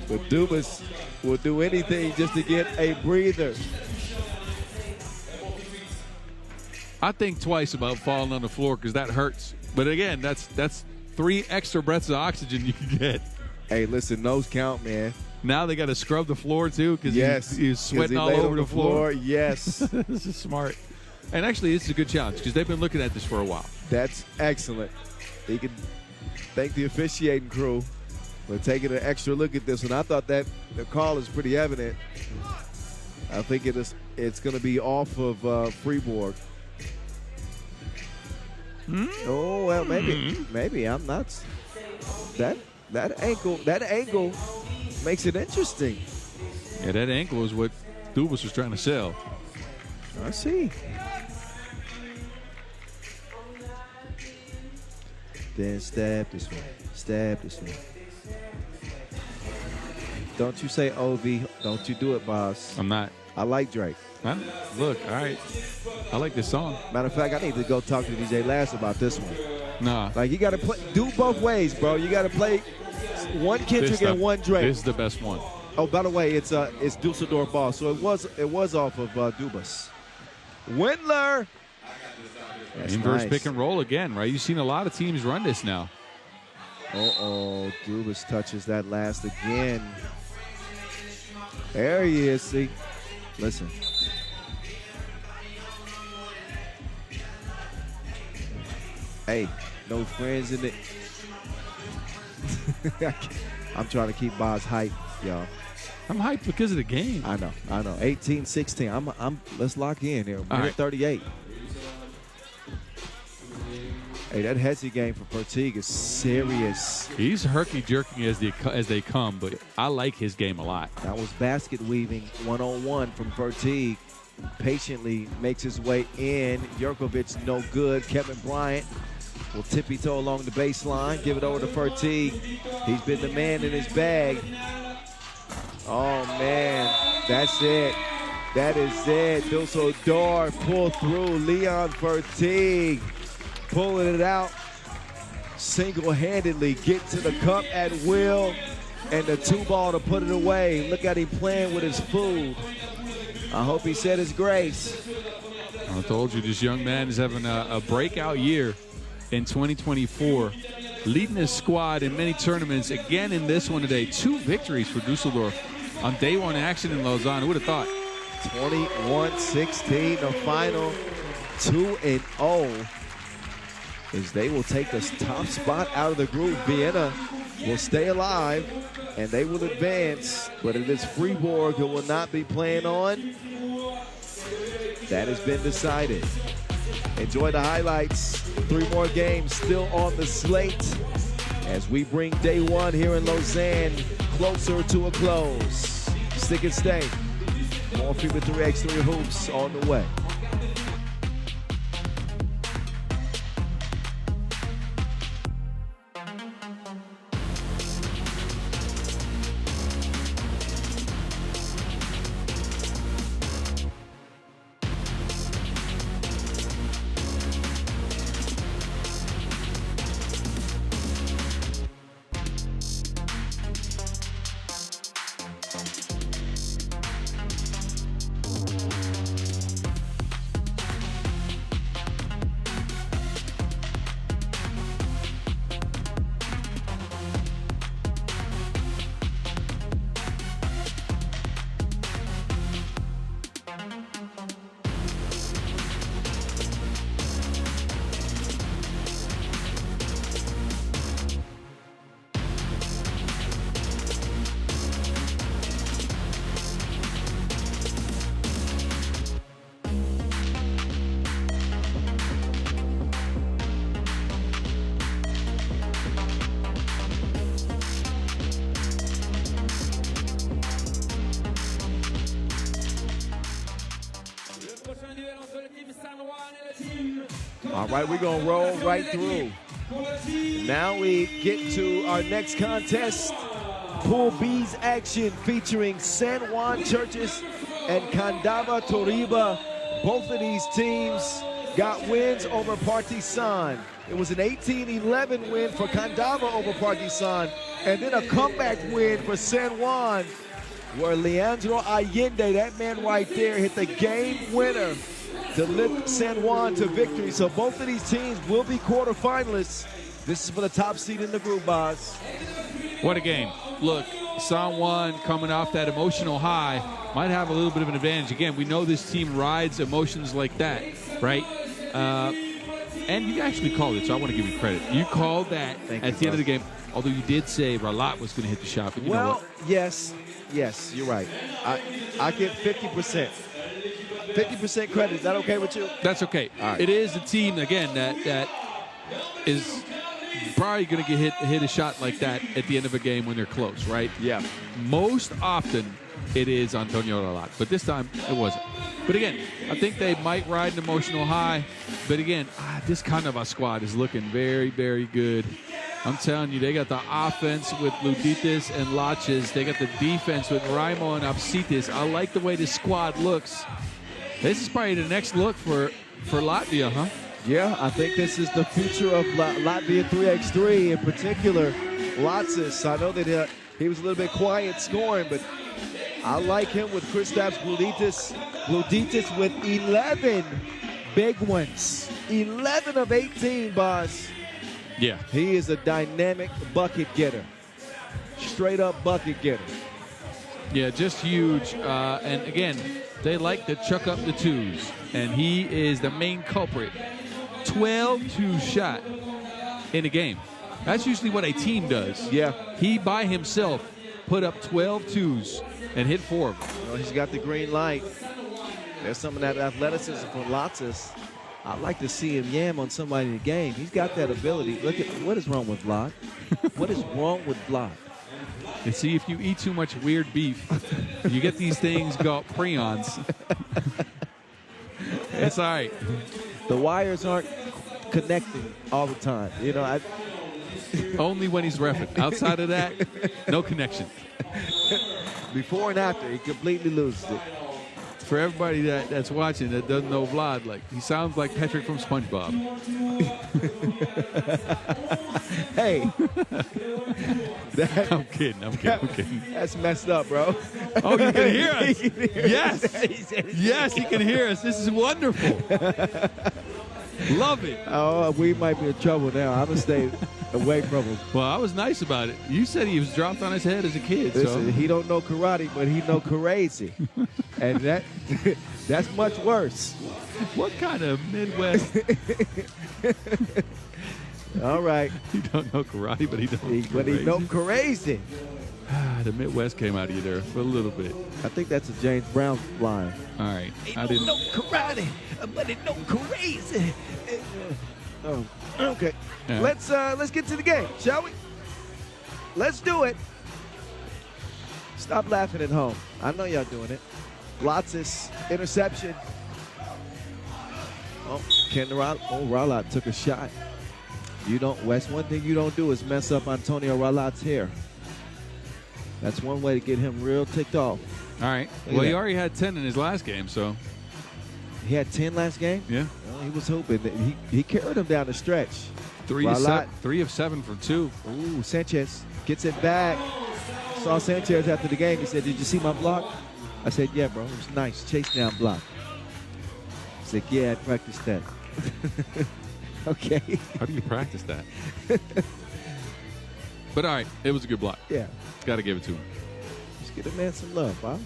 But Dubas will do anything just to get a breather. I think twice about falling on the floor because that hurts. But again, that's 3 extra breaths of oxygen you can get. Hey, listen, those count, man. Now they got to scrub the floor too because he's sweating he all over the floor. Yes. This is smart. And actually, this is a good challenge because they've been looking at this for a while. That's excellent. He can thank the officiating crew for taking an extra look at this one. I thought that the call is pretty evident. I think it's going to be off of Fribourg. Oh, well, maybe I'm not. That angle makes it interesting. Yeah, that ankle is what Dubas was trying to sell. I see. Then stab this one. Stab this one. Don't you say OV. Don't you do it, boss. I'm not. I like Drake. Huh? Look, all right. I like this song. Matter of fact, I need to go talk to DJ Last about this one. Nah. Like, you got to do both ways, bro. You got to play one Kendrick and one Drake. This is the best one. Oh, by the way, it's Dusseldorf ball, so it was off of Dubas. Windler. That's Inverse nice. pick and roll again, right? You've seen a lot of teams run this now. Uh-oh, Dubas touches that last again. There he is, see. Listen. Hey, no friends in it. I'm trying to keep Boz hype, y'all. I'm hyped because of the game. I know. 18-16. Let's lock in here. Minute right. 38. Hey, that Hezzy game for Fertig is serious. He's herky-jerking as they come, but I like his game a lot. That was basket weaving, 1-on-1 from Fertig. Patiently makes his way in. Jurkovic, no good. Kevin Bryant will tippy-toe along the baseline. Give it over to Fertig. He's been the man in his bag. Oh, man. That's it. That is it. Dusseldorf pull through. Leon Fertig pulling it out. Single-handedly get to the cup at will. And the 2-ball to put it away. Look at him playing with his food. I hope he said his grace. I told you this young man is having a breakout year in 2024. Leading his squad in many tournaments. Again in this one today. 2 victories for Dusseldorf on day 1 action in Lausanne. Who would have thought? 21-16, the final 2-0. As they will take the top spot out of the group. Vienna will stay alive, and they will advance. But it is Fribourg who will not be playing on. That has been decided. Enjoy the highlights. 3 more games still on the slate as we bring day 1 here in Lausanne closer to a close. Stick and stay. More FIBA 3x3 hoops on the way. All right, we're going to roll right through. Now we get to our next contest. Pool B's action featuring San Juan Churches and Kandava Turība. Both of these teams got wins over Partizan. It was an 18-11 win for Kandava over Partizan, and then a comeback win for San Juan, where Leandro Allende, that man right there, hit the game winner to lift San Juan to victory. So both of these teams will be quarterfinalists. This is for the top seed in the group, boss. What a game. Look, San Juan coming off that emotional high might have a little bit of an advantage. Again, we know this team rides emotions like that, right? And you actually called it, so I want to give you credit. You called that at the end of the game, although you did say Ralat was going to hit the shot. But you know what? Yes, you're right. I get 50%. 50% credit. Is that okay with you? That's okay. Right. It is a team, again, that is probably going to hit a shot like that at the end of a game when they're close, right? Yeah. Most often it is Antonio Ralat, but this time it wasn't. But again, I think they might ride an emotional high. But again, this Kandava squad is looking very, very good. I'm telling you, they got the offense with Luditis and Laches. They got the defense with Raimo and Apsitis. I like the way this squad looks. This is probably the next look for Latvia, huh? Yeah, I think this is the future of Latvia 3x3, in particular, Laches. I know that he was a little bit quiet scoring, but I like him with Kristaps Gluditis. Gluditis with 11 big ones. 11 of 18, boss. Yeah. He is a dynamic bucket getter. Straight up bucket getter. Yeah, just huge. And again, they like to chuck up the twos. And he is the main culprit. 12-2 shot in a game. That's usually what a team does. Yeah. He by himself put up 12 twos and hit 4 of them. Well, he's got the green light. There's some of that athleticism from Lattes. I'd like to see him yam on somebody in the game. He's got that ability. Look at what is wrong with Vlad. What is wrong with Vlad? And see, if you eat too much weird beef, you get these things called prions. It's all right. The wires aren't connecting all the time. You know, only when he's reffing. Outside of that, no connection. Before and after, he completely loses it. For everybody that's watching that doesn't know Vlad, like he sounds like Patrick from SpongeBob. Hey. I'm kidding. That's messed up, bro. Oh, you can hear us. Yes, he can hear us. This is wonderful. Love it. Oh, we might be in trouble now. I'm going to stay away from him. Well, I was nice about it. You said he was dropped on his head as a kid. Listen, so he don't know karate, but he know crazy. And that's much worse. What kind of Midwest? All right. He don't know karate, but he knows But he know crazy. The Midwest came out of you there for a little bit. I think that's a James Brown line. All right. He don't know karate, but he know crazy. Oh, okay. Yeah. Let's get to the game, shall we? Let's do it. Stop laughing at home. I know y'all doing it. Lotz's interception. Oh, Ralat took a shot. Wes, one thing you don't do is mess up Antonio Ralat's hair. That's one way to get him real ticked off. All right. Well, he already had 10 in his last game, so. He had 10 last game? Yeah. Well, he was hoping that he carried him down the stretch. 3 of 7 for 2. Ooh, Sanchez gets it back. Saw Sanchez after the game. He said, "Did you see my block?" I said, "Yeah, bro. It was nice. Chase down block." He said, "Yeah, I practiced that." Okay. How do you practice that? But all right, it was a good block. Yeah. Got to give it to him. Just give the man some love, boss.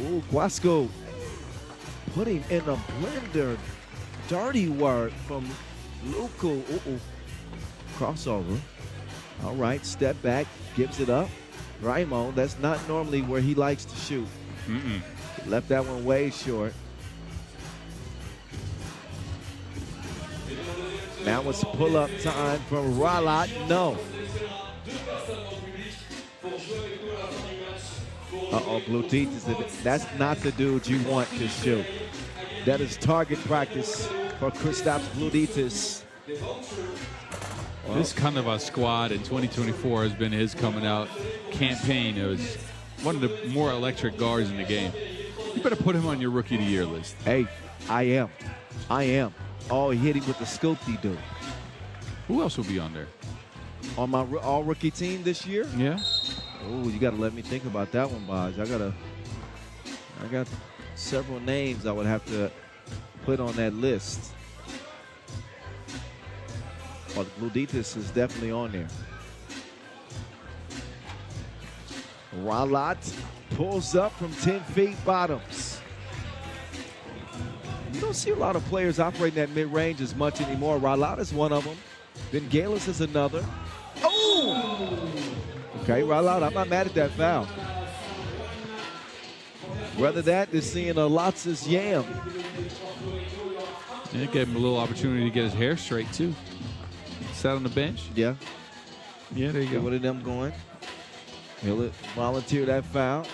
Ooh, Guasco putting in a blender. Dirty work from Luco. Crossover. All right, step back, gives it up. Raimo, that's not normally where he likes to shoot. Left that one way short. Now it's pull-up time from Ralat. No. Uh-oh, Glutit. That's not the dude you want to shoot. That is target practice for Kristaps Vludītis. This Kandava squad in 2024 has been his coming out campaign. It was one of the more electric guards in the game. You better put him on your Rookie of the Year list. Hey, I am. Oh, he hit him with the scoop he do. Who else will be on there? On my all-rookie team this year? Yeah. Oh, you got to let me think about that one, Baj. I got several names I would have to put on that list. But Vludītis is definitely on there. Ralat pulls up from 10 feet bottoms. You don't see a lot of players operating that mid-range as much anymore. Ralat is one of them. Ben Galis is another. Oh! Okay, Ralat, I'm not mad at that foul. Rather that than seeing a Lotz's yam. And it gave him a little opportunity to get his hair straight, too. Sat on the bench. Yeah. Yeah, there you go. Get one of them going. He'll volunteer that foul.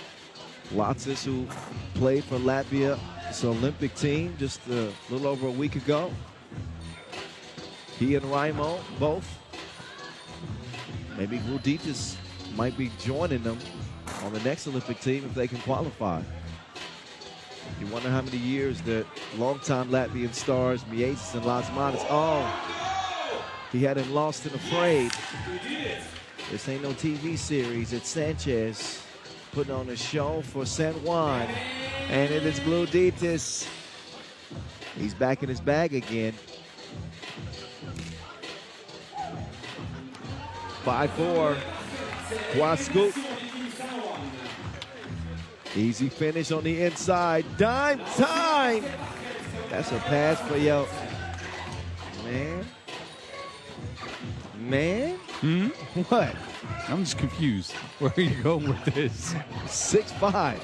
Lotz's, who played for Latvia, it's an Olympic team just a little over a week ago. He and Raimo both. Maybe Vludītis might be joining them on the next Olympic team if they can qualify. You wonder how many years that longtime Latvian stars, Miesis and Lasmanis, he had him lost and afraid. This ain't no TV series. It's Sanchez putting on a show for San Juan. And it is Vludītis. He's back in his bag again. 5-4. Quascoop. Easy finish on the inside. Dime time. That's a pass for yo. Man? What? I'm just confused. Where are you going with this? 6'5".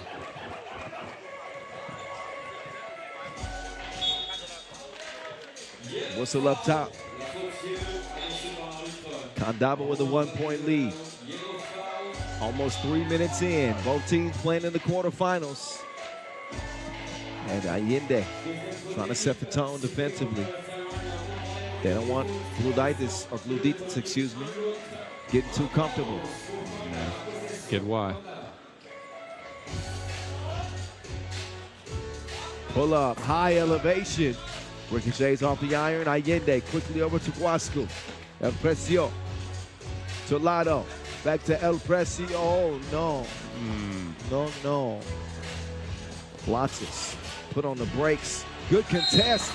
Whistle up top. Kandava with a 1-point lead. Almost 3 minutes in. Both teams playing in the quarterfinals. And Allende trying to set the tone defensively. They don't want Vludītis, excuse me, getting too comfortable. Get why. Pull up, high elevation. Ricochets off the iron. Allende quickly over to Guasco. El Precio. To Lado. Back to El Precio. Oh, no. No. Lotz's put on the brakes. Good contest.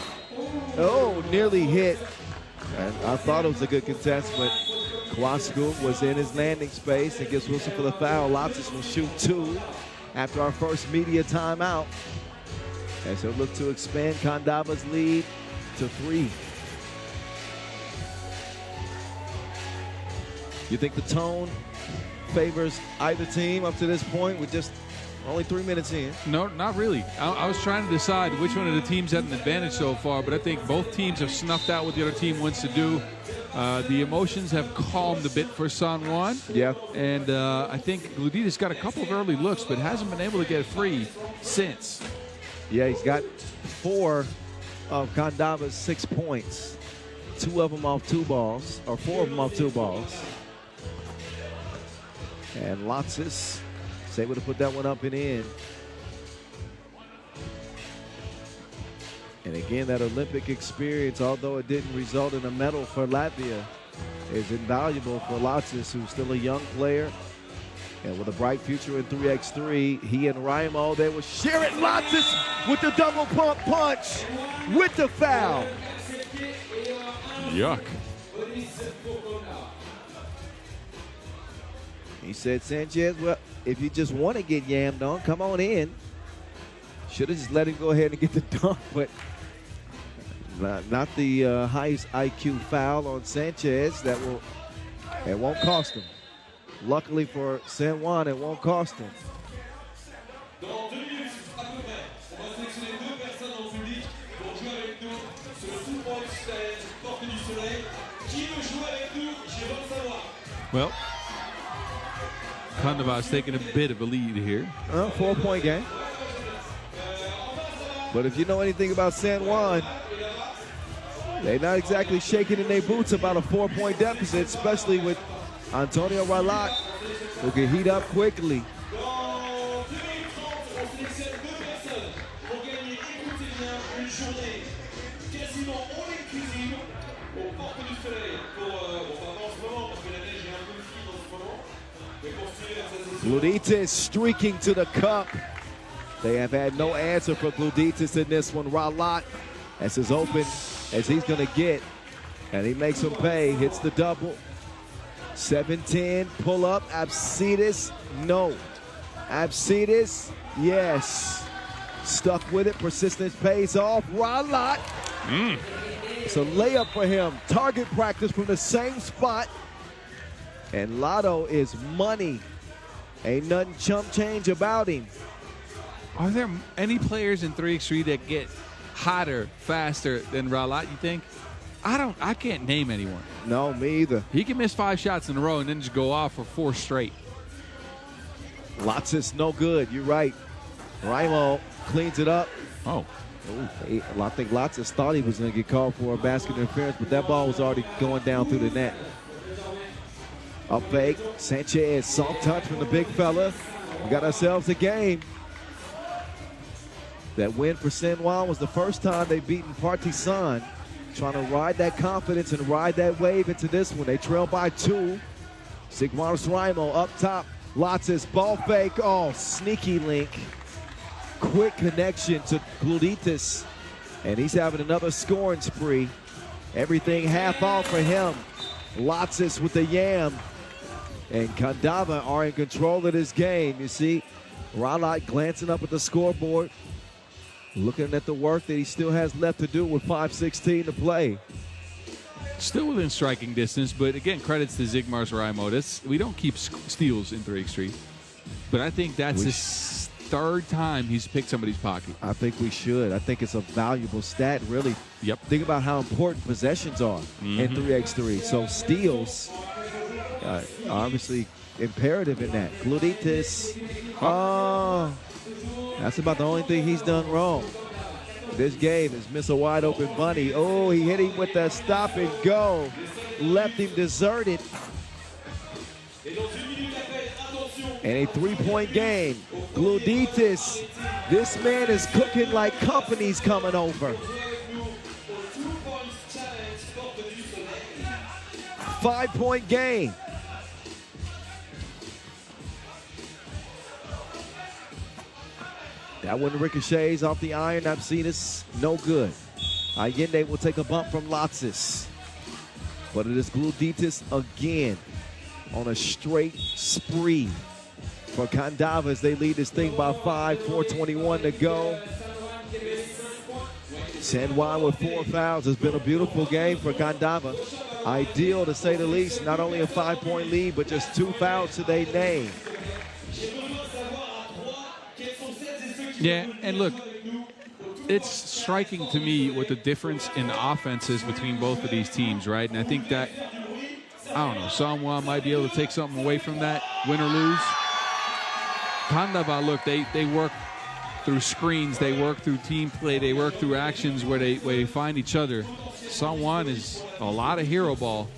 Oh, nearly hit. And I thought it was a good contest, but Guasco was in his landing space and gets whistle for the foul. Lotz's will shoot 2 after our first media timeout. And so look to expand Kandava's lead to 3. You think the tone favors either team up to this point with just only 3 minutes in? No, not really. I was trying to decide which one of the teams had an advantage so far, but I think both teams have snuffed out what the other team wants to do. The emotions have calmed a bit for San Juan. Yeah. And I think Vludītis got a couple of early looks, but hasn't been able to get free since. Yeah, he's got 4 of Kandava's 6 points. 2 of them off 2 balls, or 4 of them off 2 balls. And Lotz's is able to put that one up and in. And again, that Olympic experience, although it didn't result in a medal for Latvia, is invaluable for Lotz's, who's still a young player. And with a bright future in 3x3, he and Raimo, they will share it. Lotz's with the double pump punch with the foul. Yuck. He said, Sanchez, well, if you just want to get yammed on, come on in. Should have just let him go ahead and get the dunk, but not the highest IQ foul on Sanchez. That won't cost him. Luckily for San Juan, it won't cost him. Dans 2 minutes à peu près, on va sélectionner 2 personnes dans le public pour jouer avec nous sur le sous-poche porte du soleil. Qui veut jouer avec nous? J'ai besoin de savoir. Well, Kandava's taking a bit of a lead here. 4-point game. But if you know anything about San Juan, they're not exactly shaking in their boots about a 4-point deficit, especially with Antonio Rallat, who can heat up quickly. Dans 2 minutes 30, on sélectionne 2 personnes pour gagner, écoutez bien, une journée quasiment all inclusive aux portes du soleil. Pour, bon, pas en ce moment, parce que la neige est un peu fine en ce moment, mais pour suivre cette session. Gluditis streaking to the cup. They have had no answer for Gluditis in this one. Rallat, that's as open as he's going to get, and he makes him pay. Hits the double. 7-10, pull up. Absidis, no. Absidis, yes. Stuck with it. Persistence pays off. Rallat. It's a layup for him. Target practice from the same spot. And Lotto is money. Ain't nothing chump change about him. Are there any players in 3x3 that get hotter faster than Rallat, you think? I can't name anyone. No, me either. He can miss 5 shots in a row and then just go off for 4 straight. Lotzis no good. You're right. Raimo cleans it up. Oh. I think Lotzis thought he was going to get called for a basket interference, but that ball was already going down through the net. Up fake. Sanchez, soft touch from the big fella. We got ourselves a game. That win for San Juan was the first time they've beaten Partizan. Trying to ride that confidence and ride that wave into this one. They trail by 2. Sigmaris Raimo up top. Lotzis ball fake. Oh, sneaky link. Quick connection to Gluditis. And he's having another scoring spree. Everything half off for him. Lotzis with the yam. And Kandava are in control of this game. You see Rallat glancing up at the scoreboard, looking at the work that he still has left to do with 5:16 to play. Still within striking distance, but again, credits to Sigmaris Raimo. We don't keep steals in 3x3, but I think that's his 3rd time he's picked somebody's pocket. I think we should. I think it's a valuable stat, really. Yep. Think about how important possessions are in 3x3. So steals, obviously imperative in that. Gluditis, that's about the only thing he's done wrong. This game is miss a wide open bunny. Oh, he hit him with that stop and go. Left him deserted. And a 3-point game. Gluditis, this man is cooking like company's coming over. 5-point game. That one ricochets off the iron. Absidis, no good. Allende will take a bump from Lotzis. But it is Gluditis again on a straight spree for Kandava as they lead this thing by 5, 4:21 to go. San Juan with 4 fouls. It's been a beautiful game for Kandava. Ideal to say the least. Not only a 5-point lead, but just 2 fouls to their name. Yeah, and look, it's striking to me what the difference in the offense is between both of these teams, right? And I think that, I don't know, San Juan might be able to take something away from that, win or lose. Kandava, look, they work through screens, they work through team play, they work through actions where they find each other. San Juan is a lot of hero ball.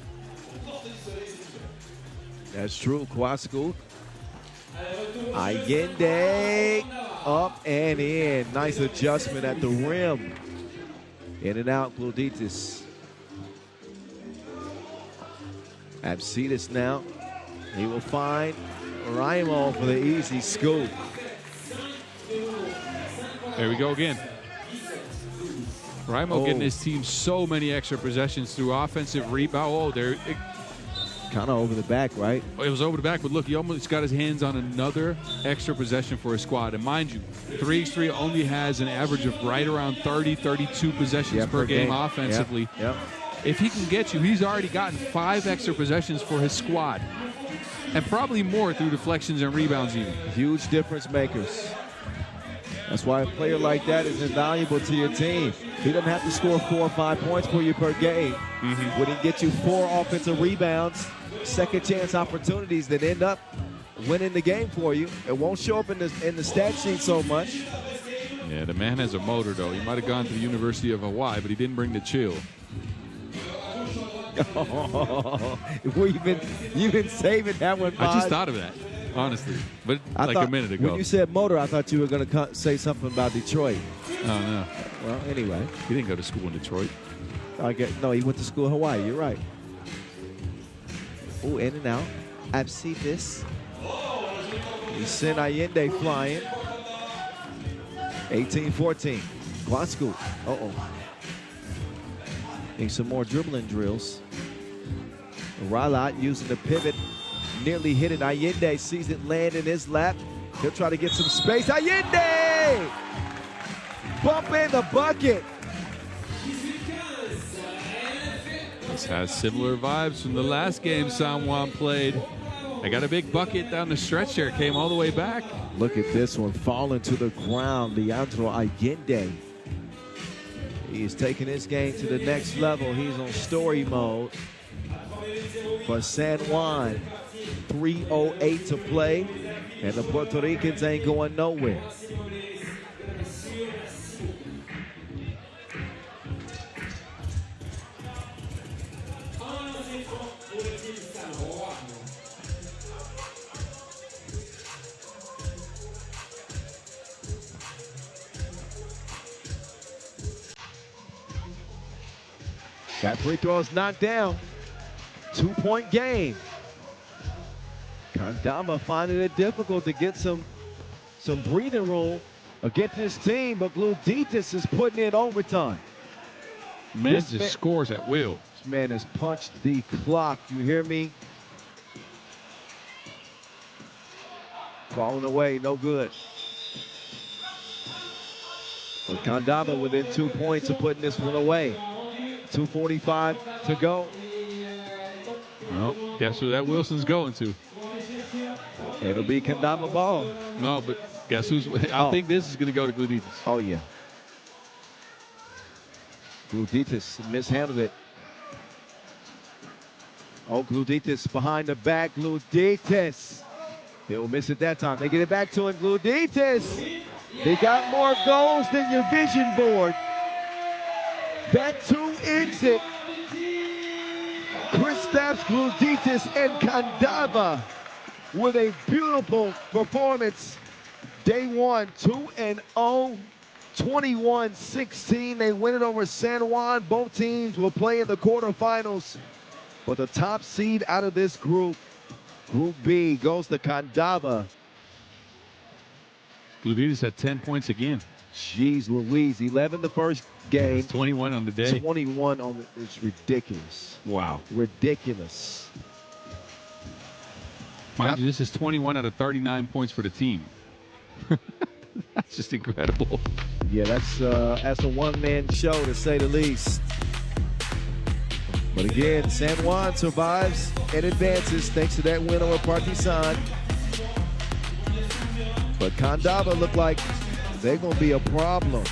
That's true, Kwasku. Allende, up and in. Nice adjustment at the rim. In and out, Gluditis. Absidis now. He will find Raimo for the easy scoop. There we go again. Raimo getting his team so many extra possessions through offensive rebound. Kind of over the back, right? It was over the back, but look, he almost got his hands on another extra possession for his squad. And mind you, 3x3 only has an average of right around 30, 32 possessions per game offensively. Yep. If he can get you, he's already gotten 5 extra possessions for his squad. And probably more through deflections and rebounds even. Huge difference makers. That's why a player like that is invaluable to your team. He doesn't have to score 4 or 5 points for you per game. When he gets you 4 offensive rebounds, second chance opportunities that end up winning the game for you. It won't show up in the stat sheet so much, Yeah, the man has a motor, though. He might have gone to the University of Hawaii, but he didn't bring the chill. Well, you've been saving that one, Bob. I just thought of that, honestly, but like a minute ago. When you said motor, I thought you were going to say something about Detroit. Oh, no. Well, anyway. He didn't go to school in Detroit. No, he went to school in Hawaii. You're right. Oh, in and out. I've seen this. We send Allende flying. 18-14. Guascu. Uh-oh. Need some more dribbling drills. Ralat using the pivot. Nearly hit it. Allende sees it land in his lap. He'll try to get some space. Allende! Bump in the bucket. This has similar vibes from the last game San Juan played. I got a big bucket down the stretch there. Came all the way back. Look at this one falling to the ground. Leandro Allende. He is taking this game to the next level. He's on story mode for San Juan. 3:08 to play, and the Puerto Ricans ain't going nowhere. Got free throws knocked down. 2-point game. Kandava finding it difficult to get some breathing room against this team, but Gluditis is putting in overtime. Man just scores at will. This man has punched the clock. You hear me? Falling away, no good. But Kandava within 2 points of putting this one away. 2:45 to go. Well, guess who that Wilson's going to? It'll be Kandava ball. No, but guess who's? I think this is going to go to Gluditis. Oh, yeah. Gluditis mishandled it. Oh, Gluditis behind the back. Gluditis. He'll miss it that time. They get it back to him. Gluditis. They got more goals than your vision board. That 2 ends it. Kristaps Gluditis and Kandava with a beautiful performance. Day 1, 2-0, 21-16. They win it over San Juan. Both teams will play in the quarterfinals. But the top seed out of this group, Group B, goes to Kandava. Gluditis had 10 points again. Jeez Louise, 11 the first game. 21 on the day. 21 on the, it's ridiculous. Wow. Ridiculous. Mind you, this is 21 out of 39 points for the team. That's just incredible. Yeah, that's a one-man show to say the least. But again, San Juan survives and advances thanks to that win over Partizan. But Kandava look like they're going to be a problem.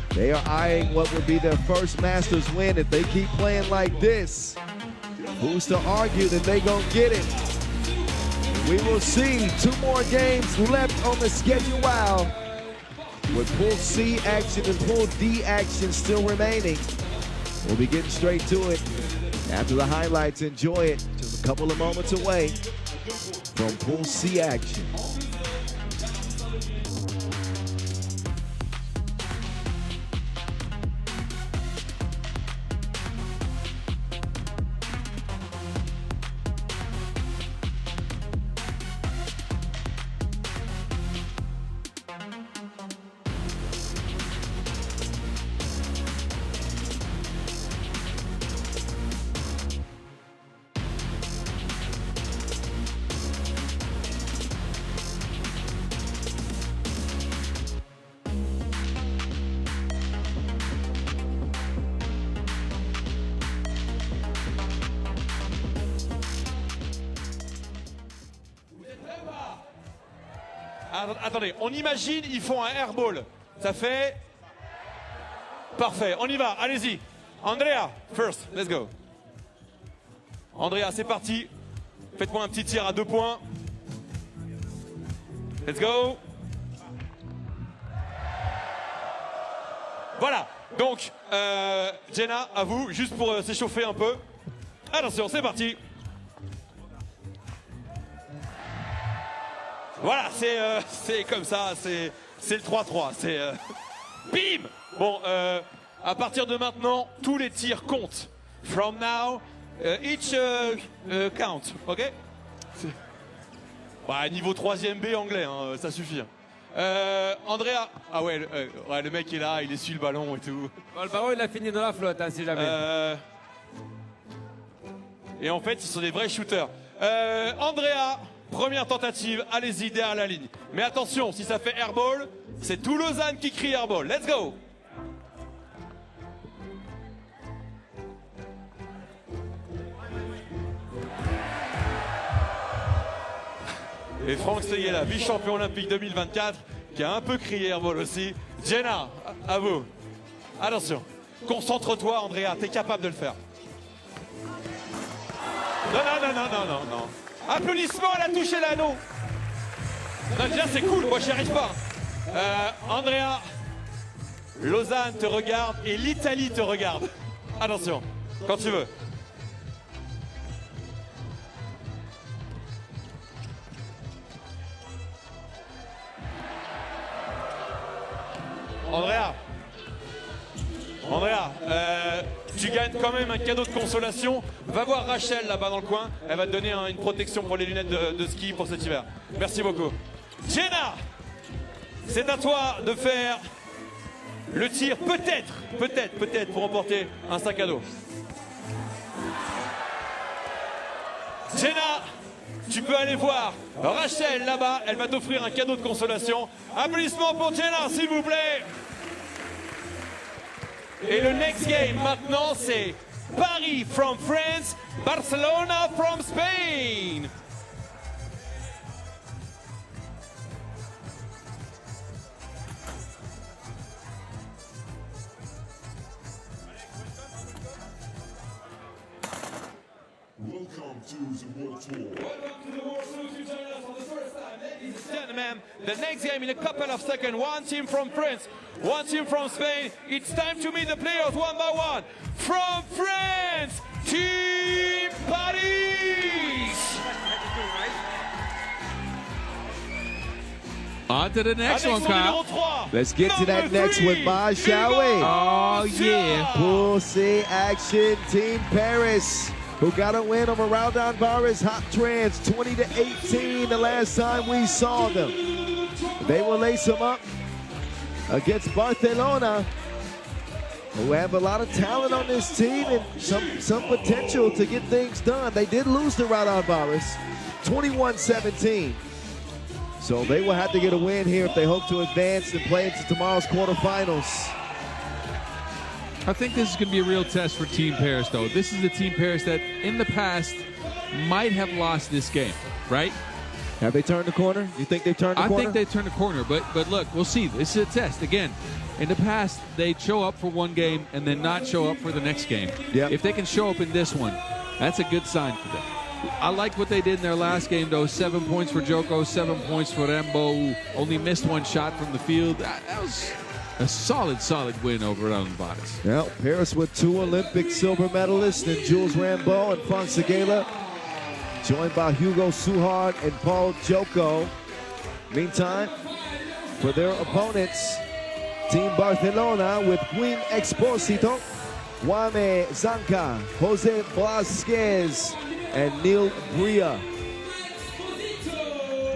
They are eyeing what would be their first Masters win if they keep playing like this. Who's to argue that they're going to get it? We will see 2 more games left on the schedule with Pool C action and Pool D action still remaining. We'll be getting straight to it after the highlights. Enjoy it. Just a couple of moments away from Pool C action. Attendez, on imagine, ils font un airball. Ça fait... Parfait, on y va, allez-y. Andrea, first, let's go. Andrea, c'est parti. Faites-moi un petit tir à 2 points. Let's go. Voilà. Donc, Jenna, à vous, juste pour s'échauffer un peu. Attention, c'est parti. Voilà, c'est comme ça, c'est le 3-3. C'est bim. Bon, à partir de maintenant, tous les tirs comptent. From now, each count, ok? Bah, niveau 3e B anglais, hein, ça suffit. Andrea, ah ouais, le mec est là, il essuie le ballon et tout. Bon, le ballon, il a fini dans la flotte, hein, si jamais. Et en fait, ils sont des vrais shooters. Andrea, première tentative, allez-y derrière la ligne. Mais attention, si ça fait airball, c'est tout Lausanne qui crie airball. Let's go! Et Franck Seguela, vice-champion olympique 2024, qui a un peu crié airball aussi. Jenna, à vous. Attention, concentre-toi Andrea, t'es capable de le faire. Non. Applaudissements, elle a touché l'anneau. Non, déjà c'est cool, moi j'y arrive pas. Andrea, Lausanne te regarde et l'Italie te regarde. Attention, quand tu veux. Andrea, tu gagnes quand même un cadeau de consolation. Va voir Rachel là-bas dans le coin. Elle va te donner une protection pour les lunettes de ski pour cet hiver. Merci beaucoup. Jenna, c'est à toi de faire le tir peut-être pour remporter un sac à dos. Jenna, tu peux aller voir Rachel là-bas. Elle va t'offrir un cadeau de consolation. Applaudissements pour Jenna, s'il vous plaît. Et le next game maintenant, c'est Paris from France, Barcelona from Spain. Welcome to the World Tour. Welcome to the World Tour to join us for the first time, ladies and Gentlemen, the next game in a couple of seconds. One team from France, one team from Spain. It's time to meet the players one by one. From France, Team Paris. On to the next one, Avec son numéro Kyle. 3. Let's get to that Number next 3, one, Boz, shall we? Oh, yeah. Pool C action, Team Paris, who got a win over Raudondvaris Hoptrans 20-18 the last time we saw them. They will lace them up against Barcelona, who have a lot of talent on this team and some potential to get things done. They did lose to Raudondvaris 21-17. So they will have to get a win here if they hope to advance and play into tomorrow's quarterfinals. I think this is going to be a real test for Team Paris, though. This is the Team Paris that, in the past, might have lost this game, right? Have they turned the corner? You think they've turned the corner? I think they turned the corner, but look, we'll see. This is a test. Again, in the past, they'd show up for one game and then not show up for the next game. Yep. If they can show up in this one, that's a good sign for them. I like what they did in their last game, though. 7 points for Joko, 7 points for Rembo, who only missed one shot from the field. That was a solid win over Raudondvaris. Well, Paris with 2 Olympic silver medalists in Jules Rambeau and Franck Seguela, joined by Hugo Suhard and Paul Joko. Meantime, for their opponents, Team Barcelona with Queen Exposito, Juan Zanca, Jose Blasquez, and Neil Bria.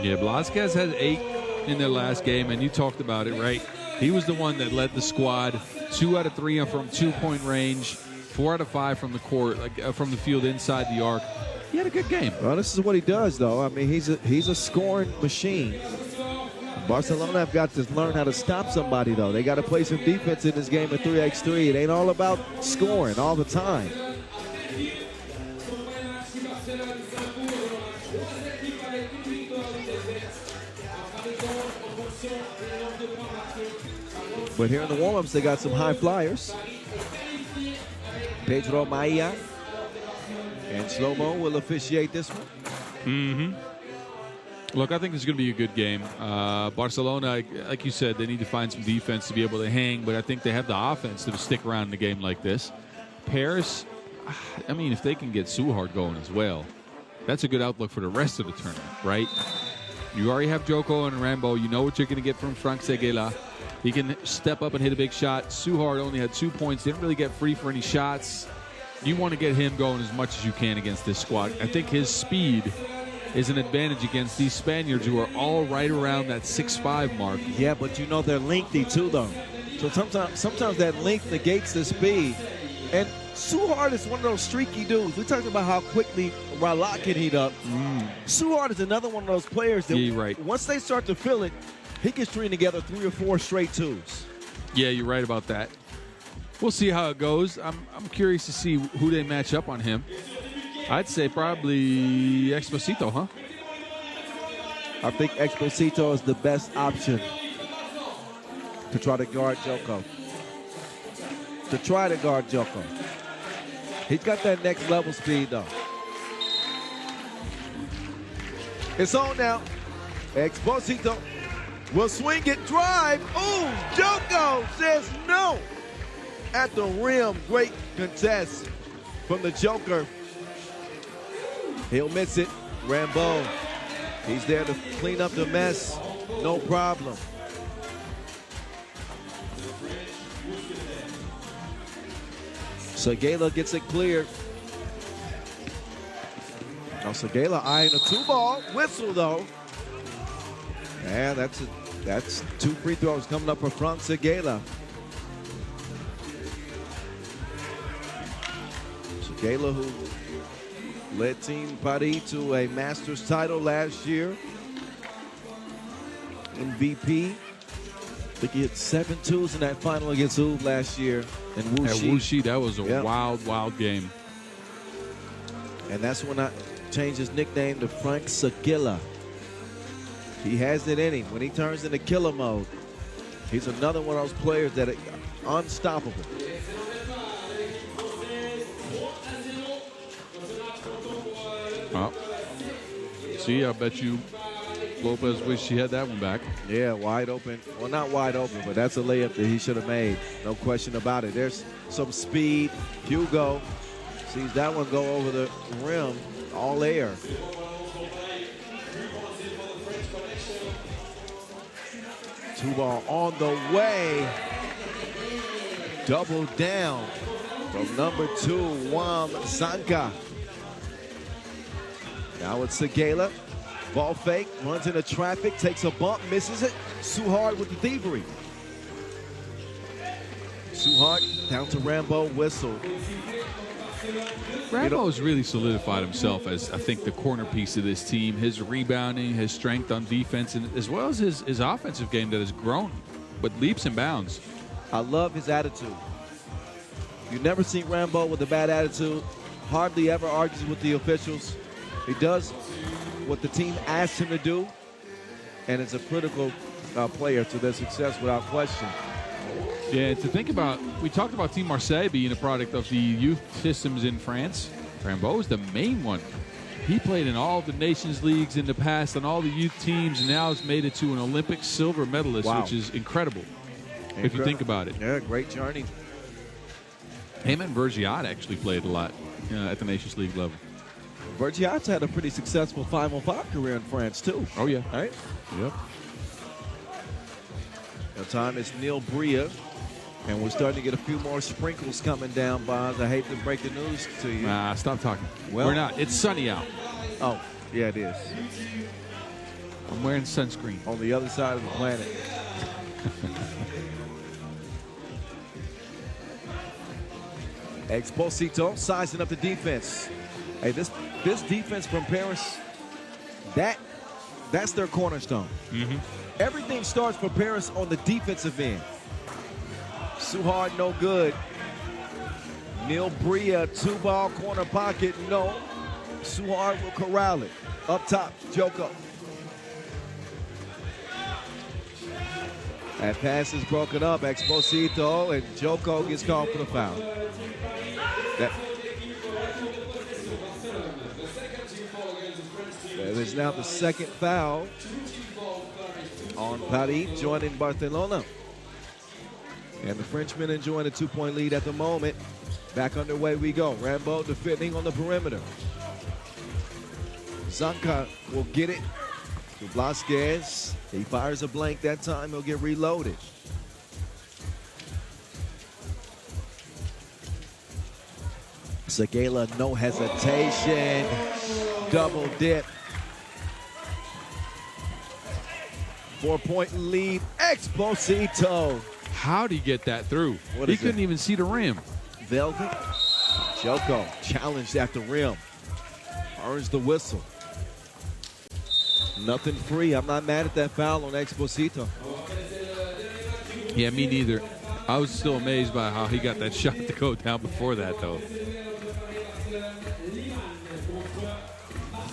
Yeah, Blasquez had 8 in their last game, and you talked about it, right? He was the one that led the squad. 2 out of 3 from 2-point range, 4 out of 5 from the court, from the field inside the arc. He had a good game. Well, this is what he does, though. I mean, he's a scoring machine. Barcelona have got to learn how to stop somebody, though. They got to play some defense in this game of 3x3. It ain't all about scoring all the time. But here in the warm-ups, they got some high flyers. Pedro Maia and Shlomo will officiate this one. Look, I think this is going to be a good game. Barcelona, like you said, they need to find some defense to be able to hang, but I think they have the offense to stick around in a game like this. Paris, I mean, if they can get Suhard going as well, that's a good outlook for the rest of the tournament, right? You already have Joko and Rambo. You know what you're going to get from Frank Seguela. He can step up and hit a big shot. Suhard only had 2 points, didn't really get free for any shots. You want to get him going as much as you can against this squad. I think his speed is an advantage against these Spaniards who are all right around that 6'5" mark. Yeah, but you know they're lengthy too, though. So sometimes that length negates the speed. And Suhard is one of those streaky dudes. We talked about how quickly Ralak can heat up. Suhard is another one of those players that Yeah, you're right. once they start to feel it, he can string together 3 or 4 straight twos. Yeah, you're right about that. We'll see how it goes. I'm curious to see who they match up on him. I'd say probably Exposito, huh? I think Exposito is the best option to try to guard Joko. He's got that next level speed, though. It's on now. Exposito will swing it, drive. Ooh, Joko says no. At the rim, great contest from the Joker. He'll miss it. Rambo, he's there to clean up the mess. No problem. Seguela gets it cleared. Now Seguela eyeing a 2-ball. Whistle, though. And that's 2 free throws coming up for Frank Seguela. Seguela, who led Team Paris to a Masters title last year. MVP. I think he hit 7 twos in that final against Uv last year. And Wuxi, that was a wild, wild game. And that's when I changed his nickname to Frank Seguela. He has it in him. When he turns into killer mode, he's another one of those players that are unstoppable. See, I bet you Lopez wished he had that one back. Yeah, wide open. Well, not wide open, but that's a layup that he should have made. No question about it. There's some speed. Hugo sees that one go over the rim. All air. Two-ball on the way. Double down from number 2, Juan Zanca. Now it's Seguela. Ball fake, runs into traffic, takes a bump, misses it. Suhard with the thievery. Suhard down to Rambo, whistle. Rambo's really solidified himself as, I think, the corner piece of this team. His rebounding, his strength on defense, and as well as his offensive game that has grown, but leaps and bounds. I love his attitude. You never see Rambo with a bad attitude. Hardly ever argues with the officials. He does what the team asks him to do, and is a critical player to their success without question. Yeah, to think about, we talked about Team Marseille being a product of the youth systems in France. Rambo is the main one. He played in all the Nations Leagues in the past on all the youth teams, and now has made it to an Olympic silver medalist, which is incredible if you think about it. Yeah, great journey. Him and Vergiat actually played a lot at the Nations League level. Vergiat's had a pretty successful 5-on-5 career in France, too. Oh, yeah. Right? Yep. The time is Neil Bria, and we're starting to get a few more sprinkles coming down, Bonds. I hate to break the news to you. Nah, stop talking. Well, we're not. It's sunny out. Oh, yeah, it is. I'm wearing sunscreen. On the other side of the planet. Exposito sizing up the defense. Hey, this defense from Paris, that's their cornerstone. Mm-hmm. Everything starts for Paris on the defensive end. Suhard, no good. Neil Bria, 2-ball corner pocket, no. Suhard will corral it. Up top, Joko. That pass is broken up. Exposito, and Joko gets called for the foul. is now the second foul on Paris, joining Barcelona. And the Frenchmen enjoying a 2-point lead at the moment. Back underway we go. Rambo defending on the perimeter. Zanka will get it to Blasquez. He fires a blank that time. He'll get reloaded. Seguela, no hesitation. Double dip. 4-point lead. Exposito. How'd he get that through? What He is couldn't it? even see the rim. Velvet. Joko challenged at the rim. Earns the whistle. Nothing free. I'm not mad at that foul on Exposito. Yeah, me neither. I was still amazed by how he got that shot to go down before that, though.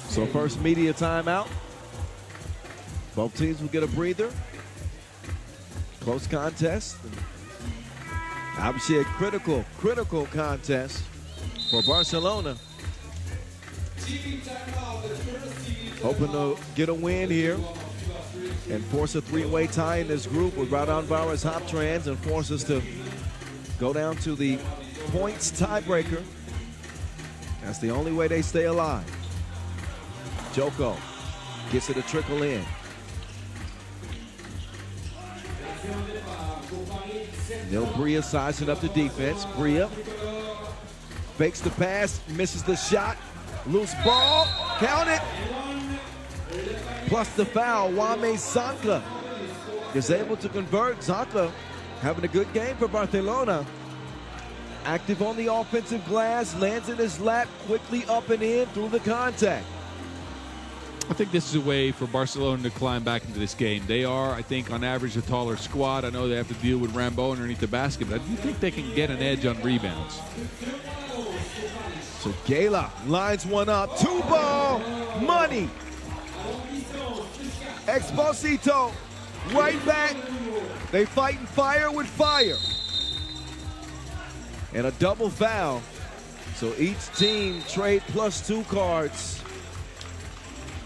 So first media timeout. Both teams will get a breather. Close contest. Obviously a critical contest for Barcelona. Hoping to get a win here and force a three-way tie in this group with Raudondvaris, Hoptrans, and force us to go down to the points tiebreaker. That's the only way they stay alive. Joko gets it to trickle in. Neil Bria sizing up the defense. Bria fakes the pass, misses the shot. Loose ball, count it. Plus the foul, Wame Zankla is able to convert. Zankla having a good game for Barcelona. Active on the offensive glass, lands in his lap, quickly up and in through the contact. I think this is a way for Barcelona to climb back into this game. They are, I think, on average, a taller squad. I know they have to deal with Rambo underneath the basket, but I do think they can get an edge on rebounds. So Gala lines one up. Two ball, money. Exposito, right back. They fighting fire with fire. And a double foul. So each team trade +2 cards.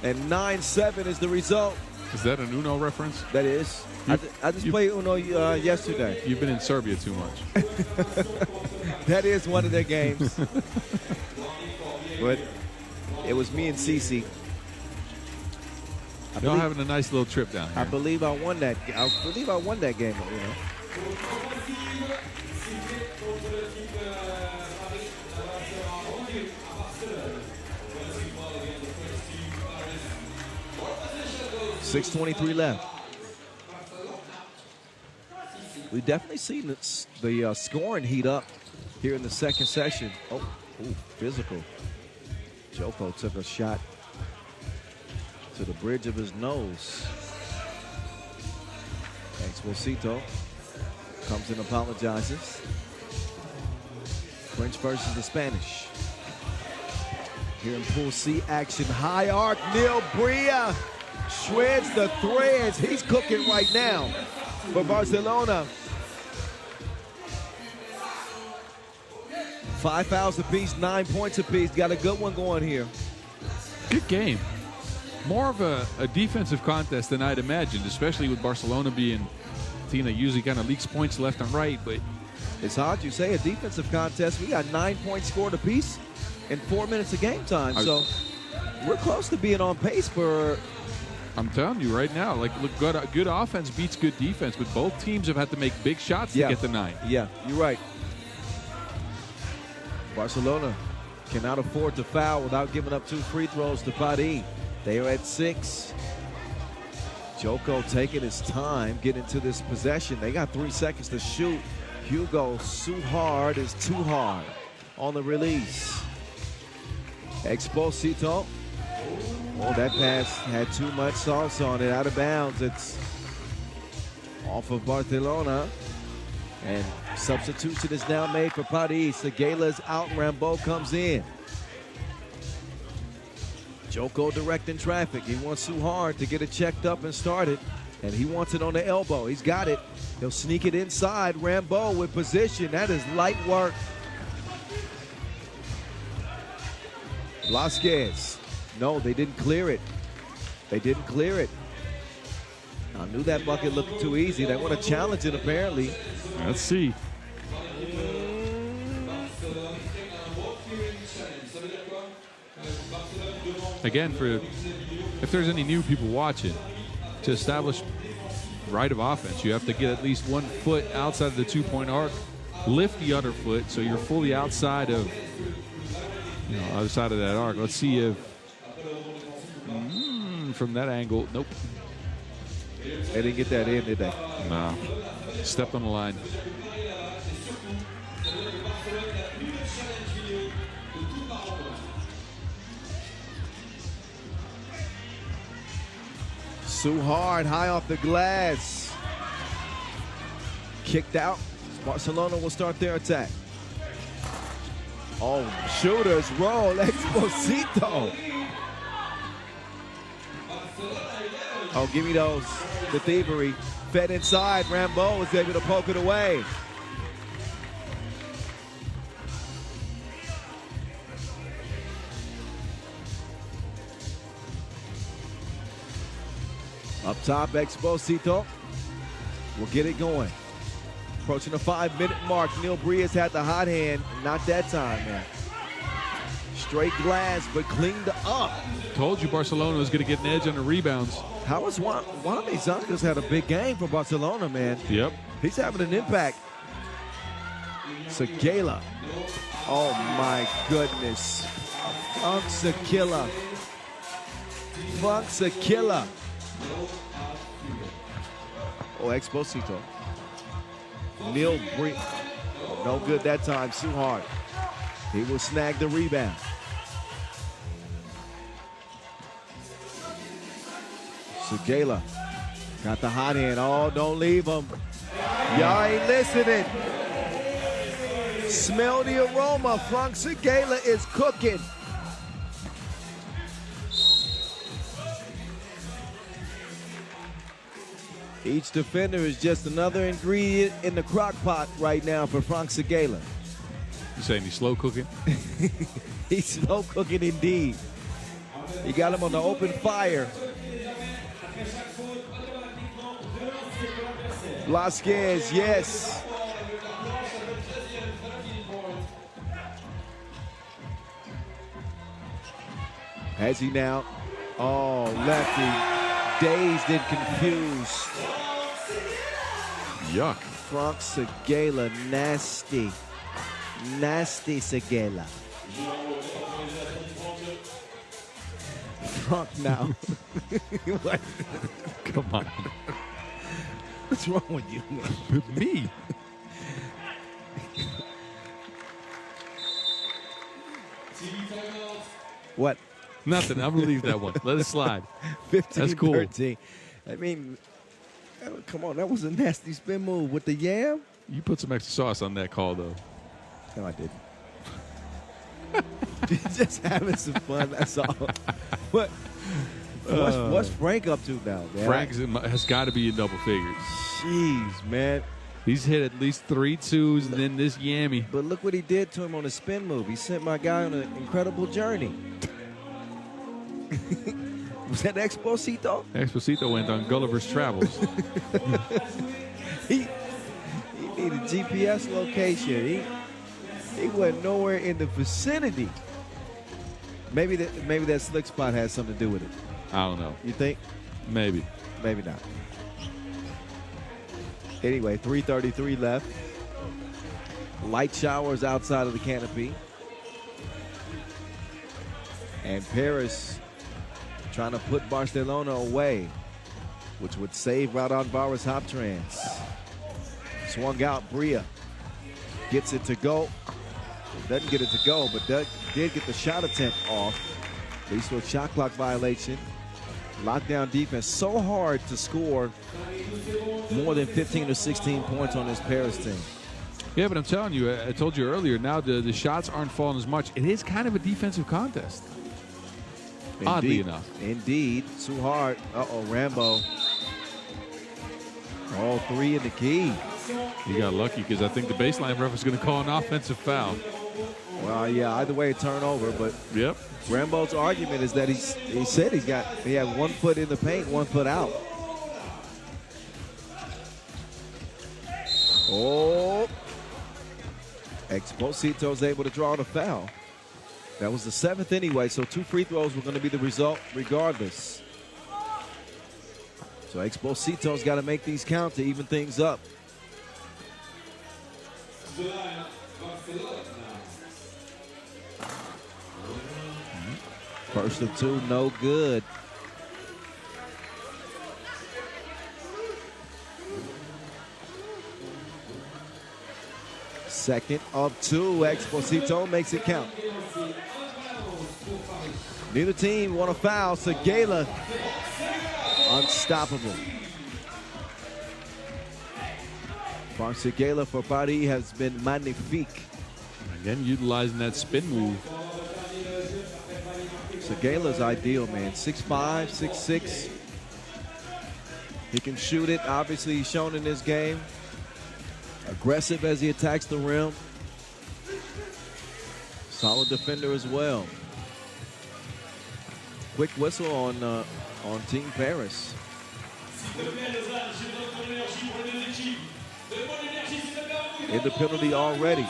And 9-7 is the result. Is that an Uno reference? That is. I just played Uno yesterday. You've been in Serbia too much. That is one of their games. But it was me and Cece. Y'all having a nice little trip down here. I believe I won that. I believe I won that game. You know. .6:23 left. We've definitely seen the scoring heat up here in the second session. Oh, physical. Joko took a shot to the bridge of his nose. Exposito comes and apologizes. French versus the Spanish. Here in Pool C action. High arc, Neil Bria shreds the threads. He's cooking right now for Barcelona. 5 fouls apiece, 9 points apiece. Got a good one going here. Good game. More of a defensive contest than I'd imagined, especially with Barcelona being a team that usually kind of leaks points left and right. But it's hard you say a defensive contest. We got 9 points scored apiece in 4 minutes of game time. So we're close to being on pace for. I'm telling you right now, like, look, good offense beats good defense, but both teams have had to make big shots to get the 9. Yeah, you're right. Barcelona cannot afford to foul without giving up 2 free throws to Paris. They are at 6. Joko taking his time getting to this possession. They got 3 seconds to shoot. Hugo Suhard is too hard on the release. Exposito. Oh, that pass had too much sauce on it. Out of bounds. It's off of Barcelona. And substitution is now made for Paris. Seguela's out. Rambo comes in. Joko directing traffic. He wants Suhard to get it checked up and started. And he wants it on the elbow. He's got it. He'll sneak it inside. Rambo with position. That is light work. Blasquez. No, they didn't clear it. They didn't clear it. I knew that bucket looked too easy. They want to challenge it, apparently. Let's see. Again, if there's any new people watching, to establish right of offense, you have to get at least 1 foot outside of the 2-point arc, lift the other foot so you're fully outside of, other side of that arc. Let's see if from that angle, nope. They didn't get that in, did they? No. Stepped on the line. Too hard, high off the glass. Kicked out. Barcelona will start their attack. Oh, shooters roll. Exposito. Oh, give me those. The thievery. Fed inside. Rambo was able to poke it away. Up top, Exposito will get it going. Approaching the 5-minute mark. Neil Brias had the hot hand. Not that time, man. Straight glass, but cleaned up. Told you Barcelona was going to get an edge on the rebounds. How is Juan Zancas had a big game for Barcelona, man. Yep. He's having an impact. Segala. Oh, my goodness. Funk's a killer. Funk's a killer. Oh, Exposito. Neil Brink. No good that time. Too hard. He will snag the rebound. Segala got the hot hand. Oh, don't leave him. Y'all ain't listening. Smell the aroma. Frank Segala is cooking. Each defender is just another ingredient in the crock pot right now for Frank Segala. You saying he's slow cooking? He's slow cooking indeed. You got him on the open fire. Blasquez, yes. Has he now? Oh, lefty. Dazed and confused. Yuck. Frank Segala, nasty. Nasty Segala. Frank now. What? Come on. What's wrong with you, man? Me? What? Nothing. I'm going to leave that one. Let it slide. 15, That's cool. 13. I mean, come on. That was a nasty spin move with the yam. You put some extra sauce on that call, though. No, I didn't. Just having some fun, that's all. What's Frank up to now, man? Frank has got to be in double figures. Jeez, man. He's hit at least 3 twos and then this yammy. But look what he did to him on the spin move. He sent my guy on an incredible journey. Was that Exposito? Exposito went on Gulliver's Travels. he needed GPS location. He wasn't nowhere in the vicinity. Maybe that slick spot has something to do with it. I don't know. You think? Maybe. Maybe not. Anyway, 3:33 left. Light showers outside of the canopy. And Paris trying to put Barcelona away, which would save Raudondvaris Hoptrans. Swung out, Bria gets it to go. Doesn't get it to go, but did get the shot attempt off. Leads to a shot clock violation. Lockdown defense, so hard to score more than 15 or 16 points on this Paris team. Yeah, but I'm telling you, I told you earlier, now the shots aren't falling as much. It is kind of a defensive contest. Indeed, oddly enough. Indeed. Too hard. Uh-oh, Rambo. All 3 in the key. You got lucky because I think the baseline ref is going to call an offensive foul. Well, yeah, either way, a turnover. But Yep. Rambo's argument is that he said he had 1 foot in the paint, 1 foot out. Oh, Exposito's able to draw the foul. That was the 7th anyway, so 2 free throws were going to be the result regardless. So Exposito's got to make these count to even things up. First of 2, no good. Second of 2, Exposito makes it count. Neither team want a foul, so Gala unstoppable. Barcelona for Paris has been magnifique. Again, utilizing that spin move. Segala's ideal, man. 6'5", 6'6". He can shoot it. Obviously, he's shown in this game. Aggressive as he attacks the rim. Solid defender as well. Quick whistle on Team Paris. In the penalty already.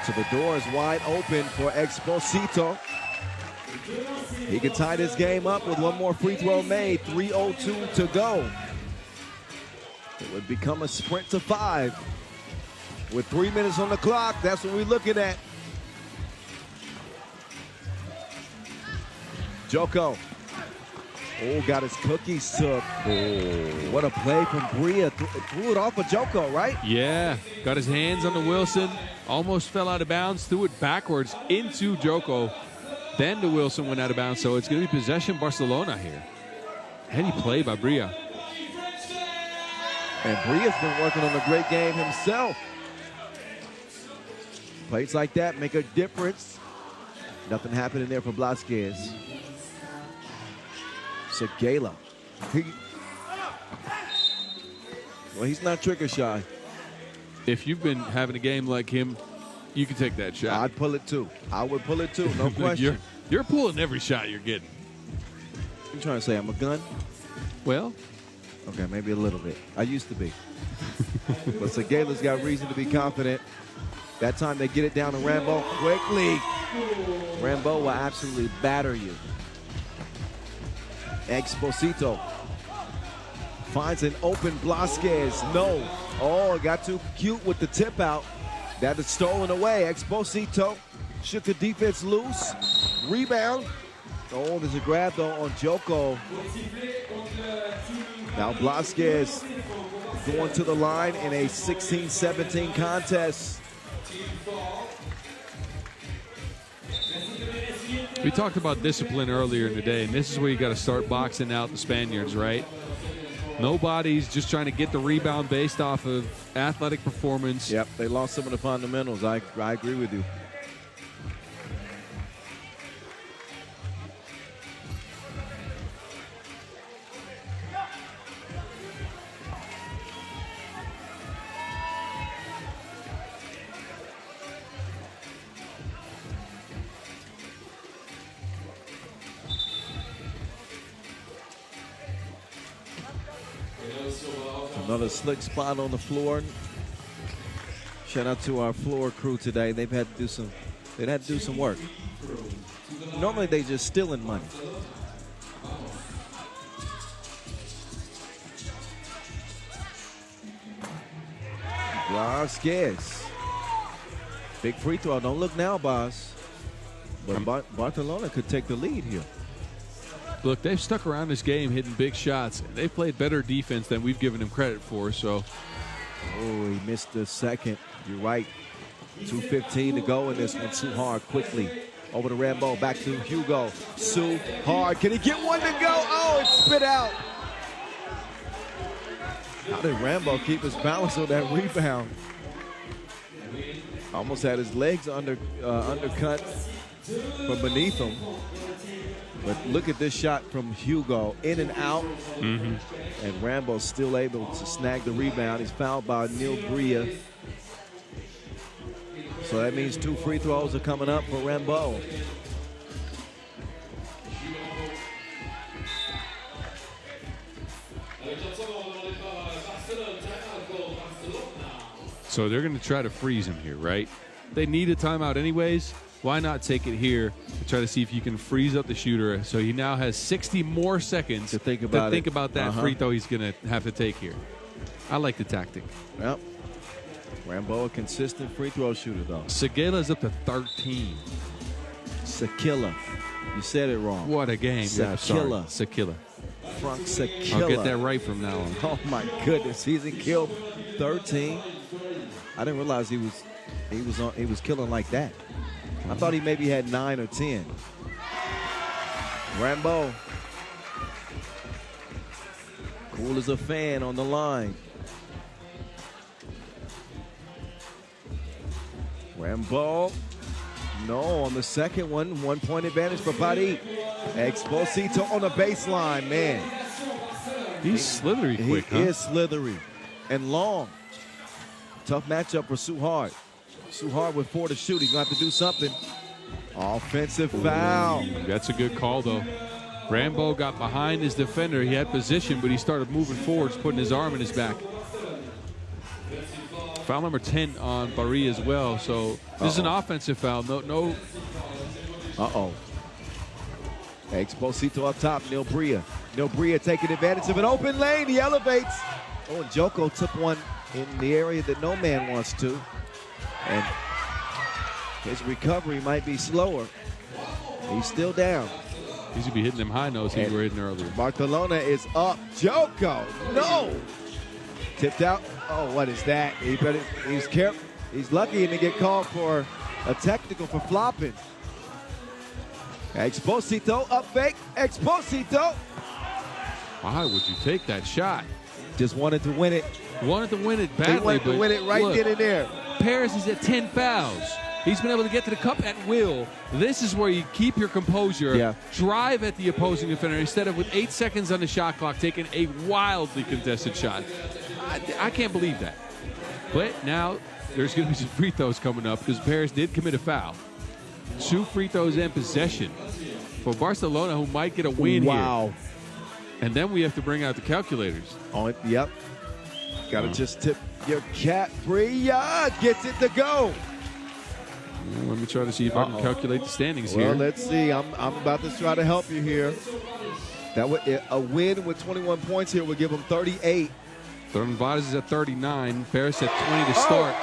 So the door is wide open for Exposito. He can tie this game up with 1 more free throw made. 3:02 to go. It would become a sprint to 5. With 3 minutes on the clock, that's what we're looking at. Joko. Oh, got his cookies took. Oh, what a play from Bria. Threw it off of Joko, right? Yeah, got his hands on the Wilson. Almost fell out of bounds, threw it backwards into Joko. Then the Wilson went out of bounds, so it's going to be possession Barcelona here. Heady play by Bria. And Bria's been working on a great game himself. Plays like that make a difference. Nothing happening there for Blasquez. Segala. Well, he's not trigger shy. If you've been having a game like him, you can take that shot. I'd pull it too. I would pull it too, no question. You're pulling every shot you're getting. You trying to say I'm a gun? Well, okay, maybe a little bit. I used to be. But Segala's got reason to be confident. That time they get it down to Rambo quickly. Rambo will absolutely batter you. Exposito finds an open Blasquez. No. Oh, it got too cute with the tip out. That is stolen away. Exposito shook the defense loose. Rebound. Oh, there's a grab though on Joko. Now Blasquez going to the line in a 16-17 contest. we talked about discipline earlier in the day, and this is where you got to start boxing out the Spaniards, right? Nobody's just trying to get the rebound based off of athletic performance. Yep, they lost some of the fundamentals. I agree with you. Another slick spot on the floor. Shout out to our floor crew today. They've had to do some work. Normally they just stealing money. Blasquez. Big free throw. Don't look now, boss. But Barcelona could take the lead here. Look, they've stuck around this game hitting big shots. They've played better defense than we've given them credit for. So, oh, he missed the second. You're right. 2:15 to go in this one. Too hard quickly. Over to Rambo. Back to Hugo. Sue hard. Can he get one to go? Oh, it's spit out. How did Rambo keep his balance on that rebound? Almost had his legs undercut from beneath him. But look at this shot from Hugo. In and out. And Rambo's still able to snag the rebound. He's fouled by Neil Bria. So that means 2 free throws are coming up for Rambo. So they're going to try to freeze him here, right? They need a timeout anyways. Why not take it here to try to see if you can freeze up the shooter so he now has 60 more seconds to think about that free throw he's going to have to take here. I like the tactic. Yep. Rambo, a consistent free throw shooter, though. Segela's up to 13. Sekila. You said it wrong. What a game. Sekila. Sekila. Frank Sekila. I'll get that right from now on. Oh, my goodness. He's in kill 13. I didn't realize he was killing like that. I thought he maybe had 9 or 10. Rambo. Cool as a fan on the line. Rambo. No, on the second one, 1 point advantage for Paris. Exposito on the baseline, man. He's slithery quick, He is slithery and long. Tough matchup for Suhard. Suhard with 4 to shoot. He's going to have to do something. Offensive foul. That's a good call, though. Rambo got behind his defender. He had position, but he started moving forwards, putting his arm in his back. Foul number 10 on Paris as well. So this is an offensive foul. No. Uh-oh. Exposito up top, Neil Bria. Neil Bria taking advantage of an open lane. He elevates. Oh, and Joko took one in the area that no man wants to. And his recovery might be slower. He's still down. He's going to be hitting them high notes he were hitting earlier. Barcelona is up. Joko, no. Tipped out. Oh, what is that? He's careful. He's lucky he didn't get called for a technical for flopping. Exposito, up fake. Exposito. Why would you take that shot? Just wanted to win it. Wanted to win it badly. He wanted to win it right then and there. Paris is at 10 fouls. He's been able to get to the cup at will. This is where you keep your composure, drive at the opposing defender instead of with 8 seconds on the shot clock taking a wildly contested shot. I can't believe that. But now there's going to be some free throws coming up because Paris did commit a foul. 2 free throws in possession for Barcelona, who might get a win here. And then we have to bring out the calculators. Oh, yep. Got to just tip your cap. Bria gets it to go. Well, let me try to see if I can calculate the standings here. Well, let's see. I'm about to try to help you here. That would a win with 21 points here would give them 38. Raudondvaris is at 39. Paris at 20 to start.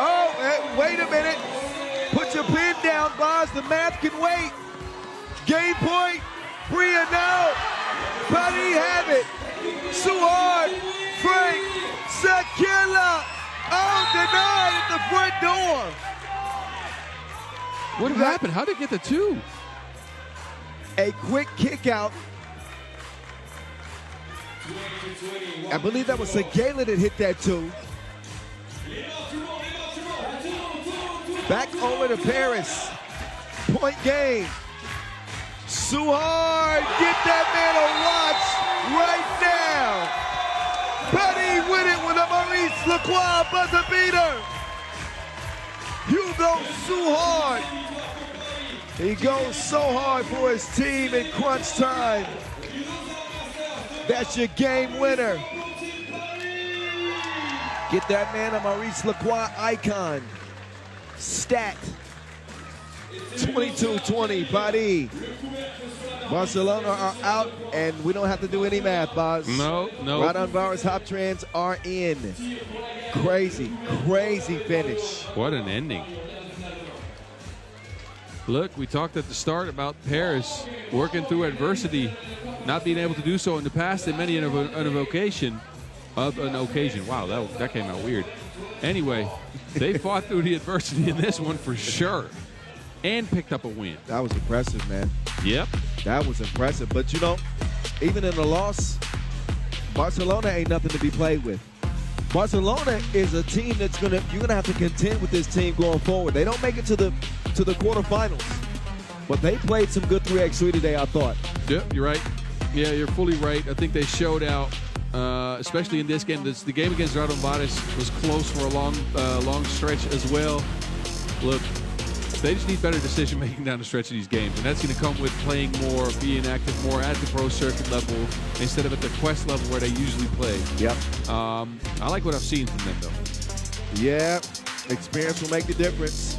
Wait a minute. Put your pen down, Boz. The math can wait. Game point. Bria now. Paris have it. Suhard. Frank. Sekila. Oh, denied at the front door. What happened? How did he get the 2? A quick kick out. I believe that was Segela that hit that 2. Back over to Paris. Point game. Suhard, get that man a watch right now. Buddy with it with a Maurice Lacroix buzzer beater. Hugo Suhard. He goes so hard for his team in crunch time. That's your game winner. Get that man a Maurice Lacroix icon. Stat. 22-20, Paris. Barcelona are out, and we don't have to do any math, Boz. No. Raudondvaris Hoptrans are in. Crazy finish. What an ending. Look, we talked at the start about Paris working through adversity, not being able to do so in the past in many an occasion. Wow, that came out weird. Anyway, they fought through the adversity in this one for sure and picked up a win. That was impressive, man. Yep. That was impressive. But, you know, even in the loss, Barcelona ain't nothing to be played with. Barcelona is a team that's you're gonna have to contend with this team going forward. They don't make it to the quarterfinals, but they played some good 3x3 today, I thought. Yep, you're right. Yeah, you're fully right. I think they showed out, especially in this game. The game against Raudondvaris was close for a long stretch as well. Look, They just need better decision making down the stretch of these games, and that's going to come with playing more, being active more at the pro circuit level instead of at the Quest level where they usually play. Yep. I like what I've seen from them though. Yeah, experience will make the difference.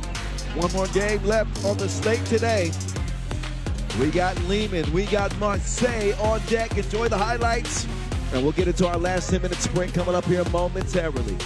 One more game left on the slate today. We got Liman, we got Marseille on deck. Enjoy the highlights, and we'll get into our last 10-minute sprint coming up here momentarily.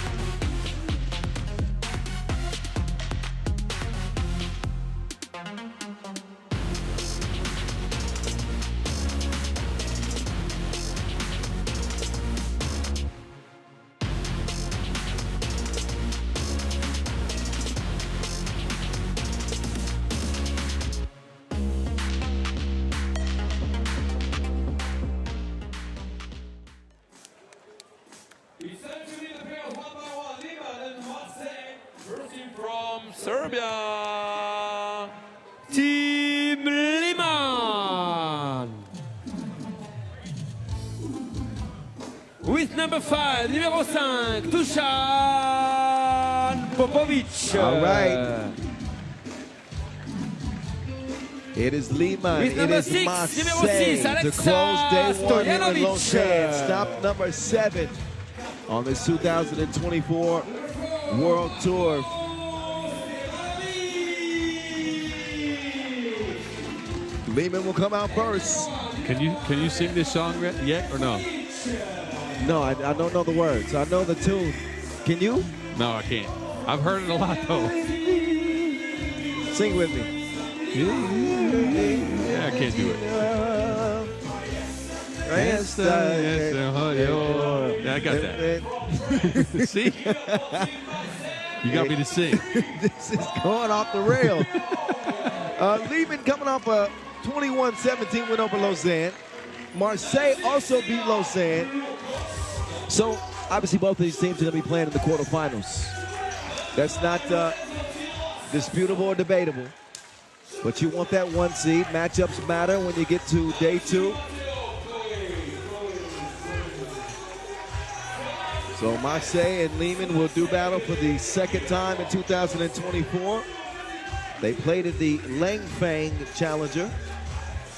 It's time to meet the pairs one by one. Liman and Marseille. First team from Serbia. Team Liman. With number 5, numéro 5, Dusan Popovic. All right. It is Liman, With it number is 6, Marseille numéro 6, to Alexa close day one here in Stojanovic. Lausanne. Stop number 7 on this 2024 World Tour. Liman will come out first. Can you sing this song yet or no? No, I don't know the words. I know the tune. Can you? No, I can't. I've heard it a lot though. Sing with me. Yeah, I can't do it. Yeah, I got that. See? You got me to sing. This is going off the rail. Liman coming off a 21-17 win over Lausanne. Marseille also beat Lausanne. So, obviously, both of these teams are going to be playing in the quarterfinals. That's not disputable or debatable. But you want that 1 seed. Matchups matter when you get to day 2. So Marseille and Liman will do battle for the second time in 2024. They played at the Langfang Challenger,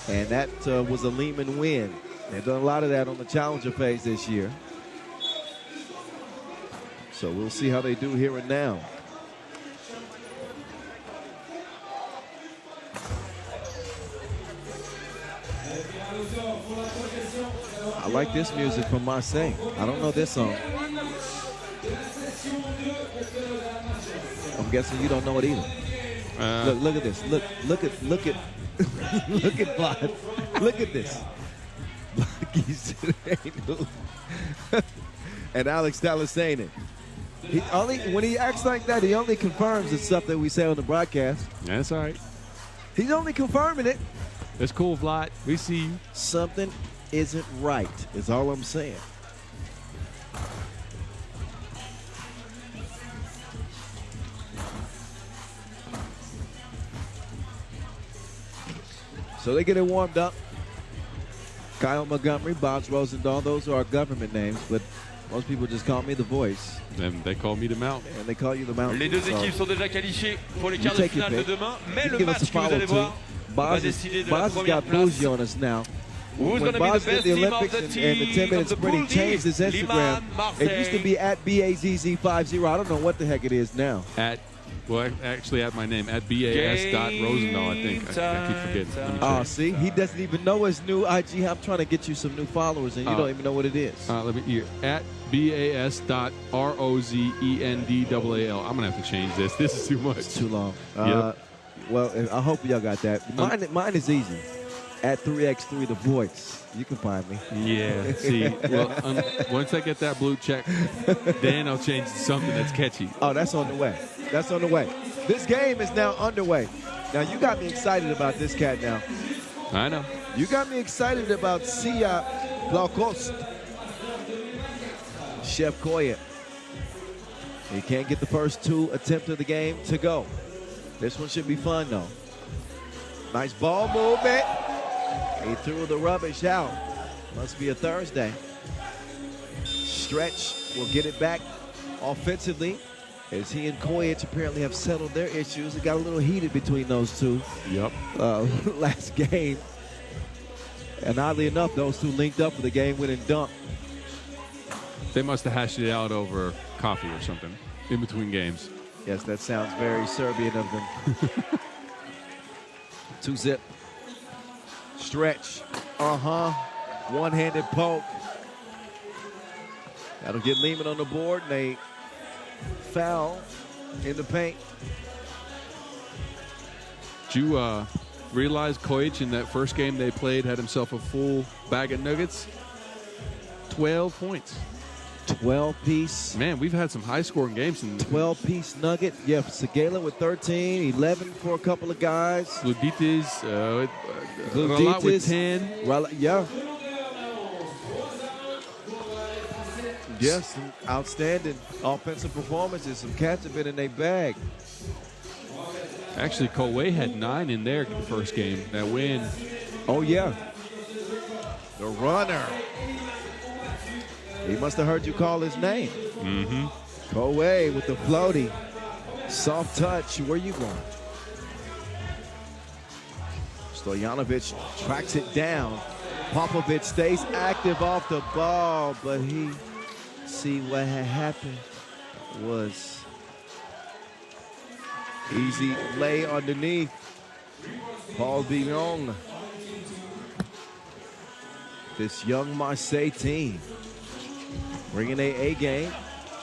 and that was a Liman win. They've done a lot of that on the Challenger phase this year. So we'll see how they do here and now. I like this music from Marseille. I don't know this song. I'm guessing you don't know it either. Look at this. Look at look at Vlad. Look at this. And Alex Dallas saying it. When he acts like that, he only confirms the stuff that we say on the broadcast. That's all right. He's only confirming it. It's cool, Vlad. We see you. Something isn't right, is all I'm saying. So they get it warmed up. Kyle Montgomery, Bob Rosendahl, those are our government names, but most people just call me the voice. And they call me the mountain. And they call you the mountain. Les deux équipes sont déjà qualifiées pour les quarts de finale de demain, mais le match que vous allez voir va décider de la première place. On us now. Who's going to be the best team of the team and the 10-minute sprint, he changed his Instagram. It used to be at BAZZ50. I don't know what the heck it is now. Actually at my name, at BAS.Rosendahl, I think. I keep forgetting. Oh, see? He doesn't even know his new IG. I'm trying to get you some new followers, and you don't even know what it is. Let me hear. At BAS.ROZENDAAL. I'm going to have to change this. This is too much. It's too long. Yep. Well, I hope y'all got that. Mine is easy. At 3x3 The Voice. You can find me. Yeah. See, well, once I get that blue check, then I'll change to something that's catchy. Oh, that's on the way. That's on the way. This game is now underway. Now, you got me excited about this cat now. I know. You got me excited about Sia Blaukost. Chef Koya. He can't get the first 2 attempts of the game to go. This one should be fun, though. Nice ball movement. He threw the rubbish out. Must be a Thursday. Stretch will get it back offensively. as he and Koyich apparently have settled their issues. It got a little heated between those two. Yep. Last game. And oddly enough, those two linked up for the game-winning dunk. They must have hashed it out over coffee or something in between games. Yes, that sounds very Serbian of them. 2-zip. Stretch. One-handed poke. That'll get Liman on the board, and they foul in the paint. Did you realize Kojic in that first game they played had himself a full bag of nuggets? 12 points. 12-piece. Man, we've had some high-scoring games. 12-piece nugget. Yeah, Segala with 13, 11 for a couple of guys. Luditis, Ralat with 10. Yeah. Yes, some outstanding offensive performances. Some cats have been in their bag. Actually, Kowe had 9 in their first game. That win. Oh, yeah. The runner. He must have heard you call his name. Mm-hmm. Kowe with the floaty. Soft touch. Where you going? Stojanovic tracks it down. Popovic stays active off the ball, but he... See what had happened was easy lay underneath. Paul Billon. This young Marseille team bringing their A game,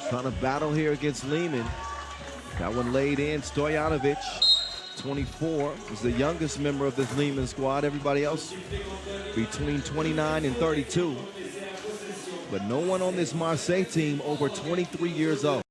trying to battle here against Liman. That one laid in. Stojanovic, 24, is the youngest member of this Liman squad. Everybody else between 29 and 32. But no one on this Marseille team over 23 years old.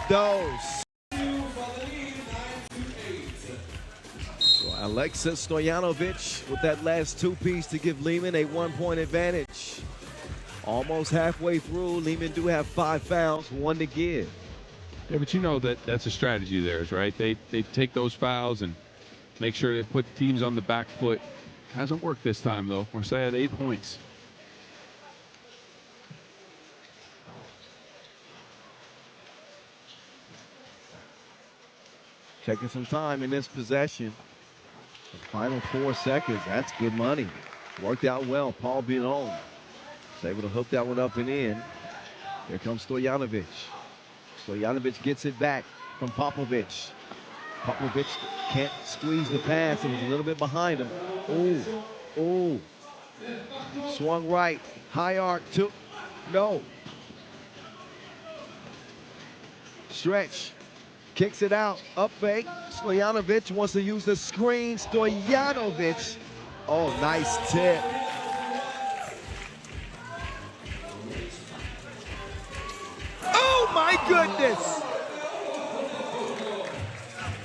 those. So Alexis Stojanovic with that last two-piece to give Liman a 1-point advantage. Almost halfway through, Liman do have 5 fouls, 1 to give. Yeah, but you know that's a strategy of theirs, right? They take those fouls and make sure they put teams on the back foot. Hasn't worked this time, though. Marseille had 8 points. Taking some time in this possession. The final 4 seconds, that's good money. Worked out well. Paul Billon is able to hook that one up and in. Here comes Stojanovic. Stojanovic gets it back from Popovic. Popovic can't squeeze the pass. It was a little bit behind him. Ooh. Swung right. High arc. No. Stretch. Kicks it out. Up fake. Stojanovic wants to use the screen. Stojanovic. Oh, nice tip. Oh, my goodness.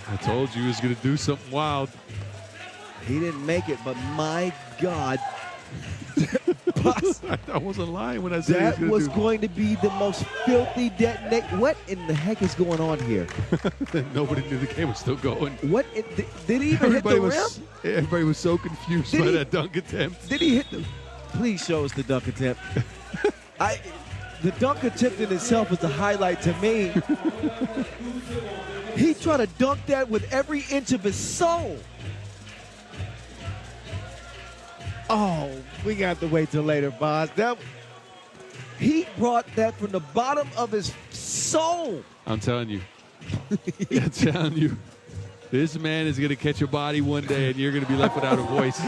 I told you he was going to do something wild. He didn't make it, but my God. I wasn't lying when I said that he was do. going to be the most filthy detonate. What in the heck is going on here? Nobody knew the game was still going. What did he even hit the rim? Everybody was so confused by that dunk attempt. Did he hit the? Please show us the dunk attempt. The dunk attempt in itself was the highlight to me. He tried to dunk that with every inch of his soul. Oh, we got to wait till later, Boz. He brought that from the bottom of his soul. I'm telling you. I'm telling you. This man is going to catch a body one day, and you're going to be left without a voice.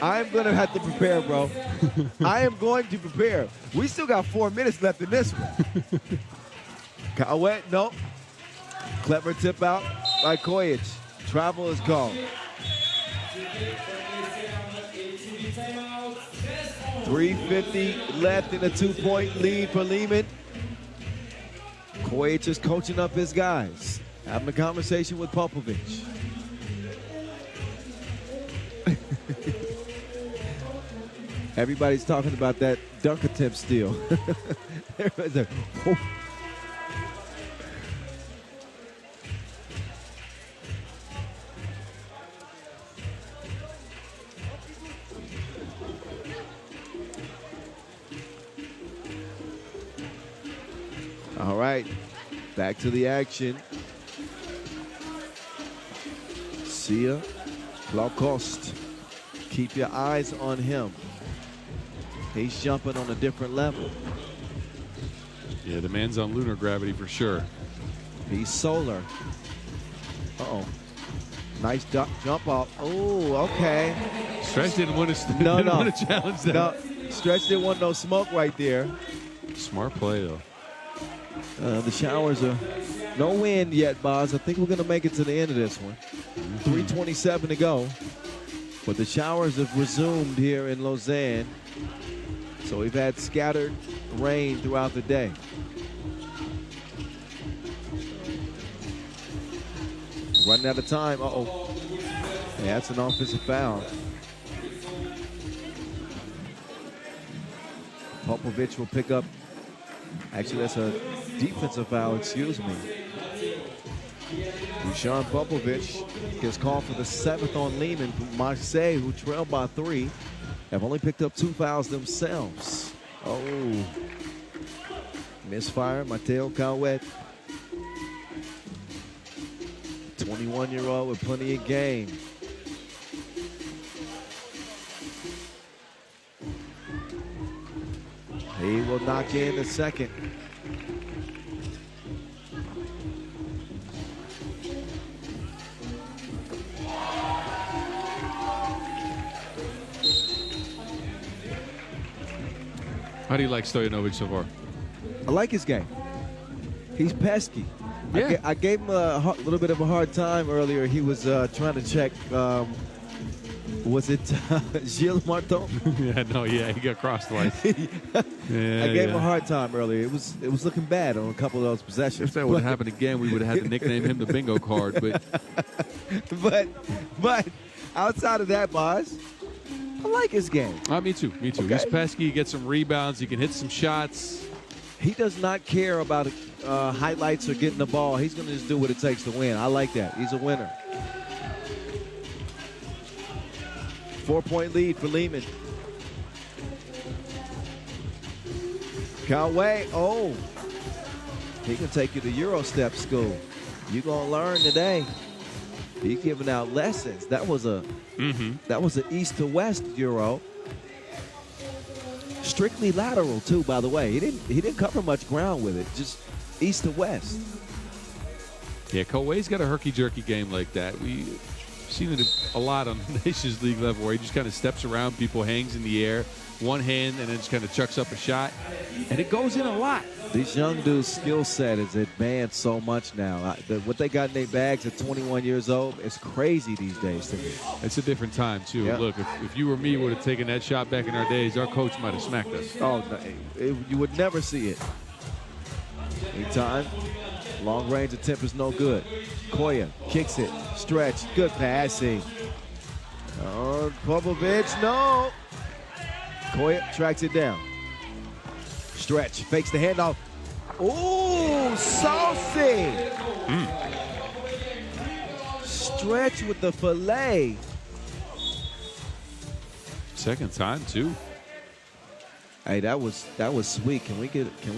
I'm going to have to prepare, bro. I am going to prepare. We still got 4 minutes left in this one. Kawet, no. Clever tip out by Kojic. Travel is called. 3:50 left in a 2-point lead for Liman. Kojic is coaching up his guys. Having a conversation with Popovic. Everybody's talking about that dunk attempt still. All right, back to the action. Sia Lacoste. Keep your eyes on him. He's jumping on a different level. Yeah, the man's on lunar gravity for sure. He's solar. Uh-oh. Nice jump off. Oh, okay. Stretch didn't want to challenge that. No, Stretch didn't want no smoke right there. Smart play, though. The showers are no wind yet, Boz. I think we're going to make it to the end of this one. 3:27 to go. But the showers have resumed here in Lausanne. So we've had scattered rain throughout the day. Running out of time. Uh-oh. Yeah, that's an offensive foul. Popovic will pick up. Actually, that's a defensive foul, excuse me. Dusan Popovic gets called for the 7th on Liman from Marseille, who trailed by 3. Have only picked up 2 fouls themselves. Oh. Misfire, Mateo Kawet. 21-year-old with plenty of game. He will knock in the second. How do you like Stojanovic so far? I like his game. He's pesky. Yeah. I gave him a little bit of a hard time earlier. He was trying to check Was it Gilles Martin? He got crossed twice. I gave him a hard time earlier. It was looking bad on a couple of those possessions. If that would have happened again, we would have had to nickname him the bingo card. But outside of that, Boz, I like his game. Me too. Okay. He's pesky. He gets some rebounds. He can hit some shots. He does not care about highlights or getting the ball. He's going to just do what it takes to win. I like that. He's a winner. 4-point lead for Liman. Can't wait. Oh, he can take you to Eurostep school. You're going to learn today. He's giving out lessons. That was a east to west Euro. Strictly lateral too, by the way. He didn't cover much ground with it. Just east to west. Yeah, Kowe's got a herky-jerky game like that. We've seen it a lot on the Nations League level where he just kind of steps around people, hangs in the air, one hand, and then just kind of chucks up a shot. And it goes in a lot. These young dudes' skill set is advanced so much now. What they got in their bags at 21 years old is crazy these days to me. It's a different time, too. Yeah. Look, if you or me would have taken that shot back in our days, our coach might have smacked us. Oh, no, you would never see it. Anytime. Long range attempt is no good. Koya kicks it. Stretch. Good passing. Oh, Popovic, no. Koya tracks it down. Stretch. Fakes the handoff. Ooh, saucy. Stretch with the fillet. Second time, too. Hey, that was sweet. Can we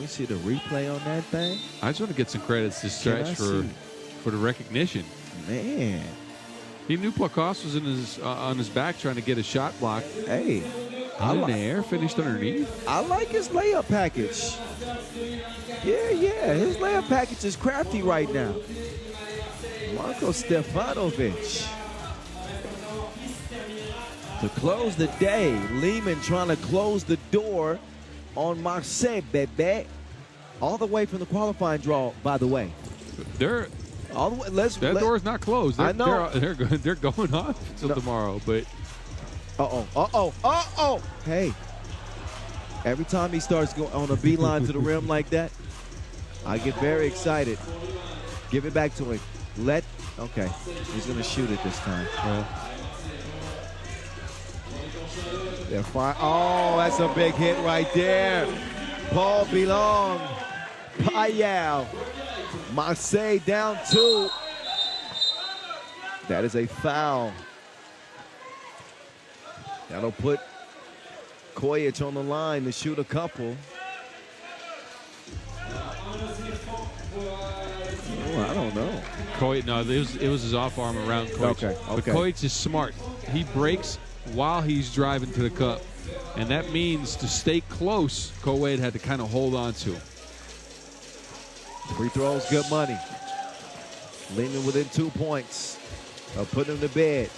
see the replay on that thing? I just want to get some credits to Stretch for the recognition. Man, he knew Placoste was in on his back trying to get a shot blocked. Hey, in the air, finished underneath. I like his layup package. Yeah, his layup package is crafty right now. Marko Stefanovic. To close the day, Liman trying to close the door on Marseille, baby. All the way from the qualifying draw, by the way. That door is not closed. I know. They're going off until tomorrow, but... Uh-oh. Hey, every time he starts going on a beeline to the rim like that, I get very excited. Give it back to him. Okay, he's going to shoot it this time. They're fine. Oh, that's a big hit right there. Paul Bilong. Payal. Marseille down 2. That is a foul. That'll put Kojic on the line to shoot a couple. Oh, I don't know. It was his off arm around Kojic. Okay. But Kojic is smart. He breaks while he's driving to the cup. And that means to stay close, Koweït had to kind of hold on to. Free throws, good money. Leaning within 2 points of putting him to bed.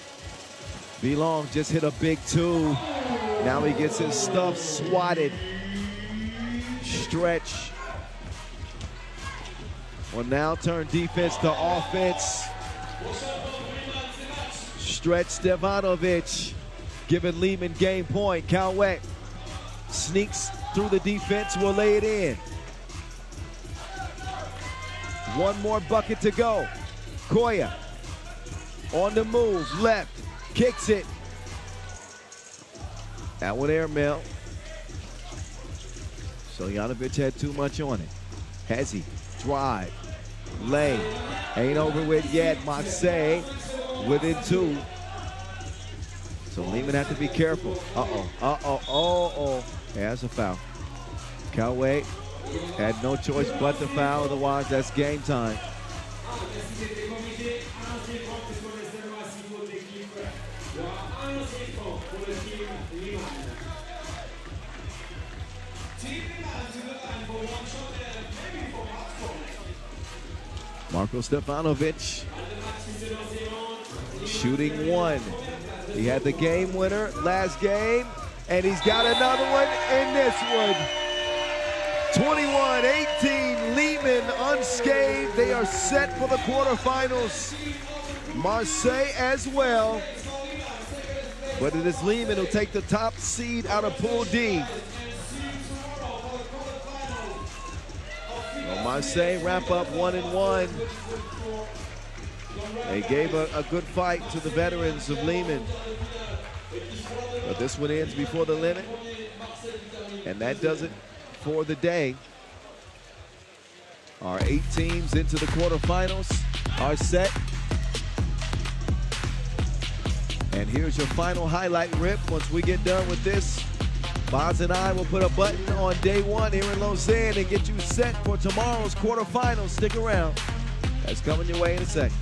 Belong just hit a big 2. Now he gets his stuff swatted. Stretch. Will now turn defense to offense. Stretch Stefanovic giving Liman game point. Calwet sneaks through the defense, will lay it in. One more bucket to go. Koya on the move, left, kicks it. That one airmail. Soljanovic had too much on it. Has he? Drive, lay, ain't over with yet. Marseille within 2. So Liman have to be careful. Yeah, that's a foul. Calway had no choice but to foul, otherwise that's game time. Marko Stefanovic shooting 1. He had the game winner last game, and he's got another one in this one. 21-18, Liman unscathed. They are set for the quarterfinals. Marseille as well. But it is Liman who'll take the top seed out of Pool D. Well, Marseille wrap up 1-1. They gave a good fight to the veterans of Liman. But this one ends before the limit. And that does it for the day. Our 8 teams into the quarterfinals are set. And here's your final highlight rip. Once we get done with this, Boz and I will put a button on day 1 here in Lausanne and get you set for tomorrow's quarterfinals. Stick around. That's coming your way in a second.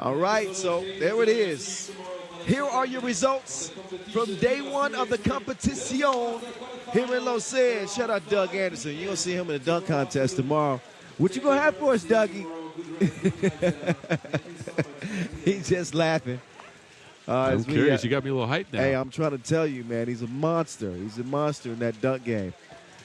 All right, so there it is. Here are your results from day 1 of the competition here in Lausanne. Shout out Doug Anderson. You're going to see him in the dunk contest tomorrow. What you going to have for us, Dougie? He's just laughing. I'm curious. You got me a little hyped now. Hey, I'm trying to tell you, man, he's a monster. He's a monster in that dunk game.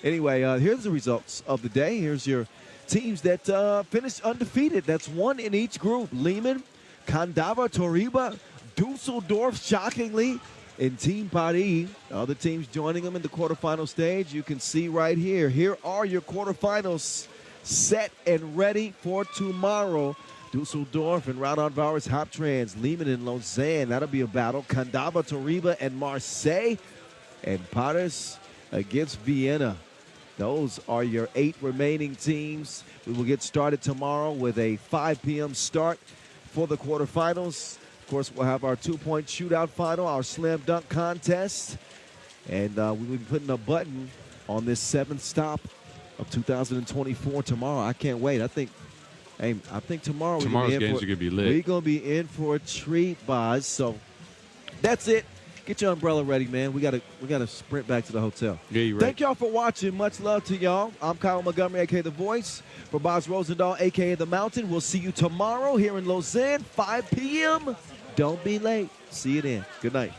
Anyway, here's the results of the day. Here's your teams that finished undefeated. That's 1 in each group. Liman, Kandava, Turība, Dusseldorf, shockingly, in Team Paris. Other teams joining them in the quarterfinal stage. You can see right here. Here are your quarterfinals set and ready for tomorrow. Dusseldorf and Raudondvaris, Hoptrans, Liman and Lausanne. That'll be a battle. Kandava, Turība, and Marseille. And Panthers against Vienna. Those are your 8 remaining teams. We will get started tomorrow with a 5 p.m. start for the quarterfinals. Of course, we'll have our 2-point shootout final, our slam dunk contest. And we'll be putting a button on this 7th stop of 2024 tomorrow. I can't wait. I think tomorrow tomorrow's games are going to be lit. We're going to be in for a treat, Boz. So that's it. Get your umbrella ready, man. We gotta sprint back to the hotel. Yeah, you're right. Thank y'all for watching. Much love to y'all. I'm Kyle Montgomery, a.k.a. The Voice. For Boz Rosendahl, a.k.a. The Mountain. We'll see you tomorrow here in Lausanne, 5 p.m. Don't be late. See you then. Good night.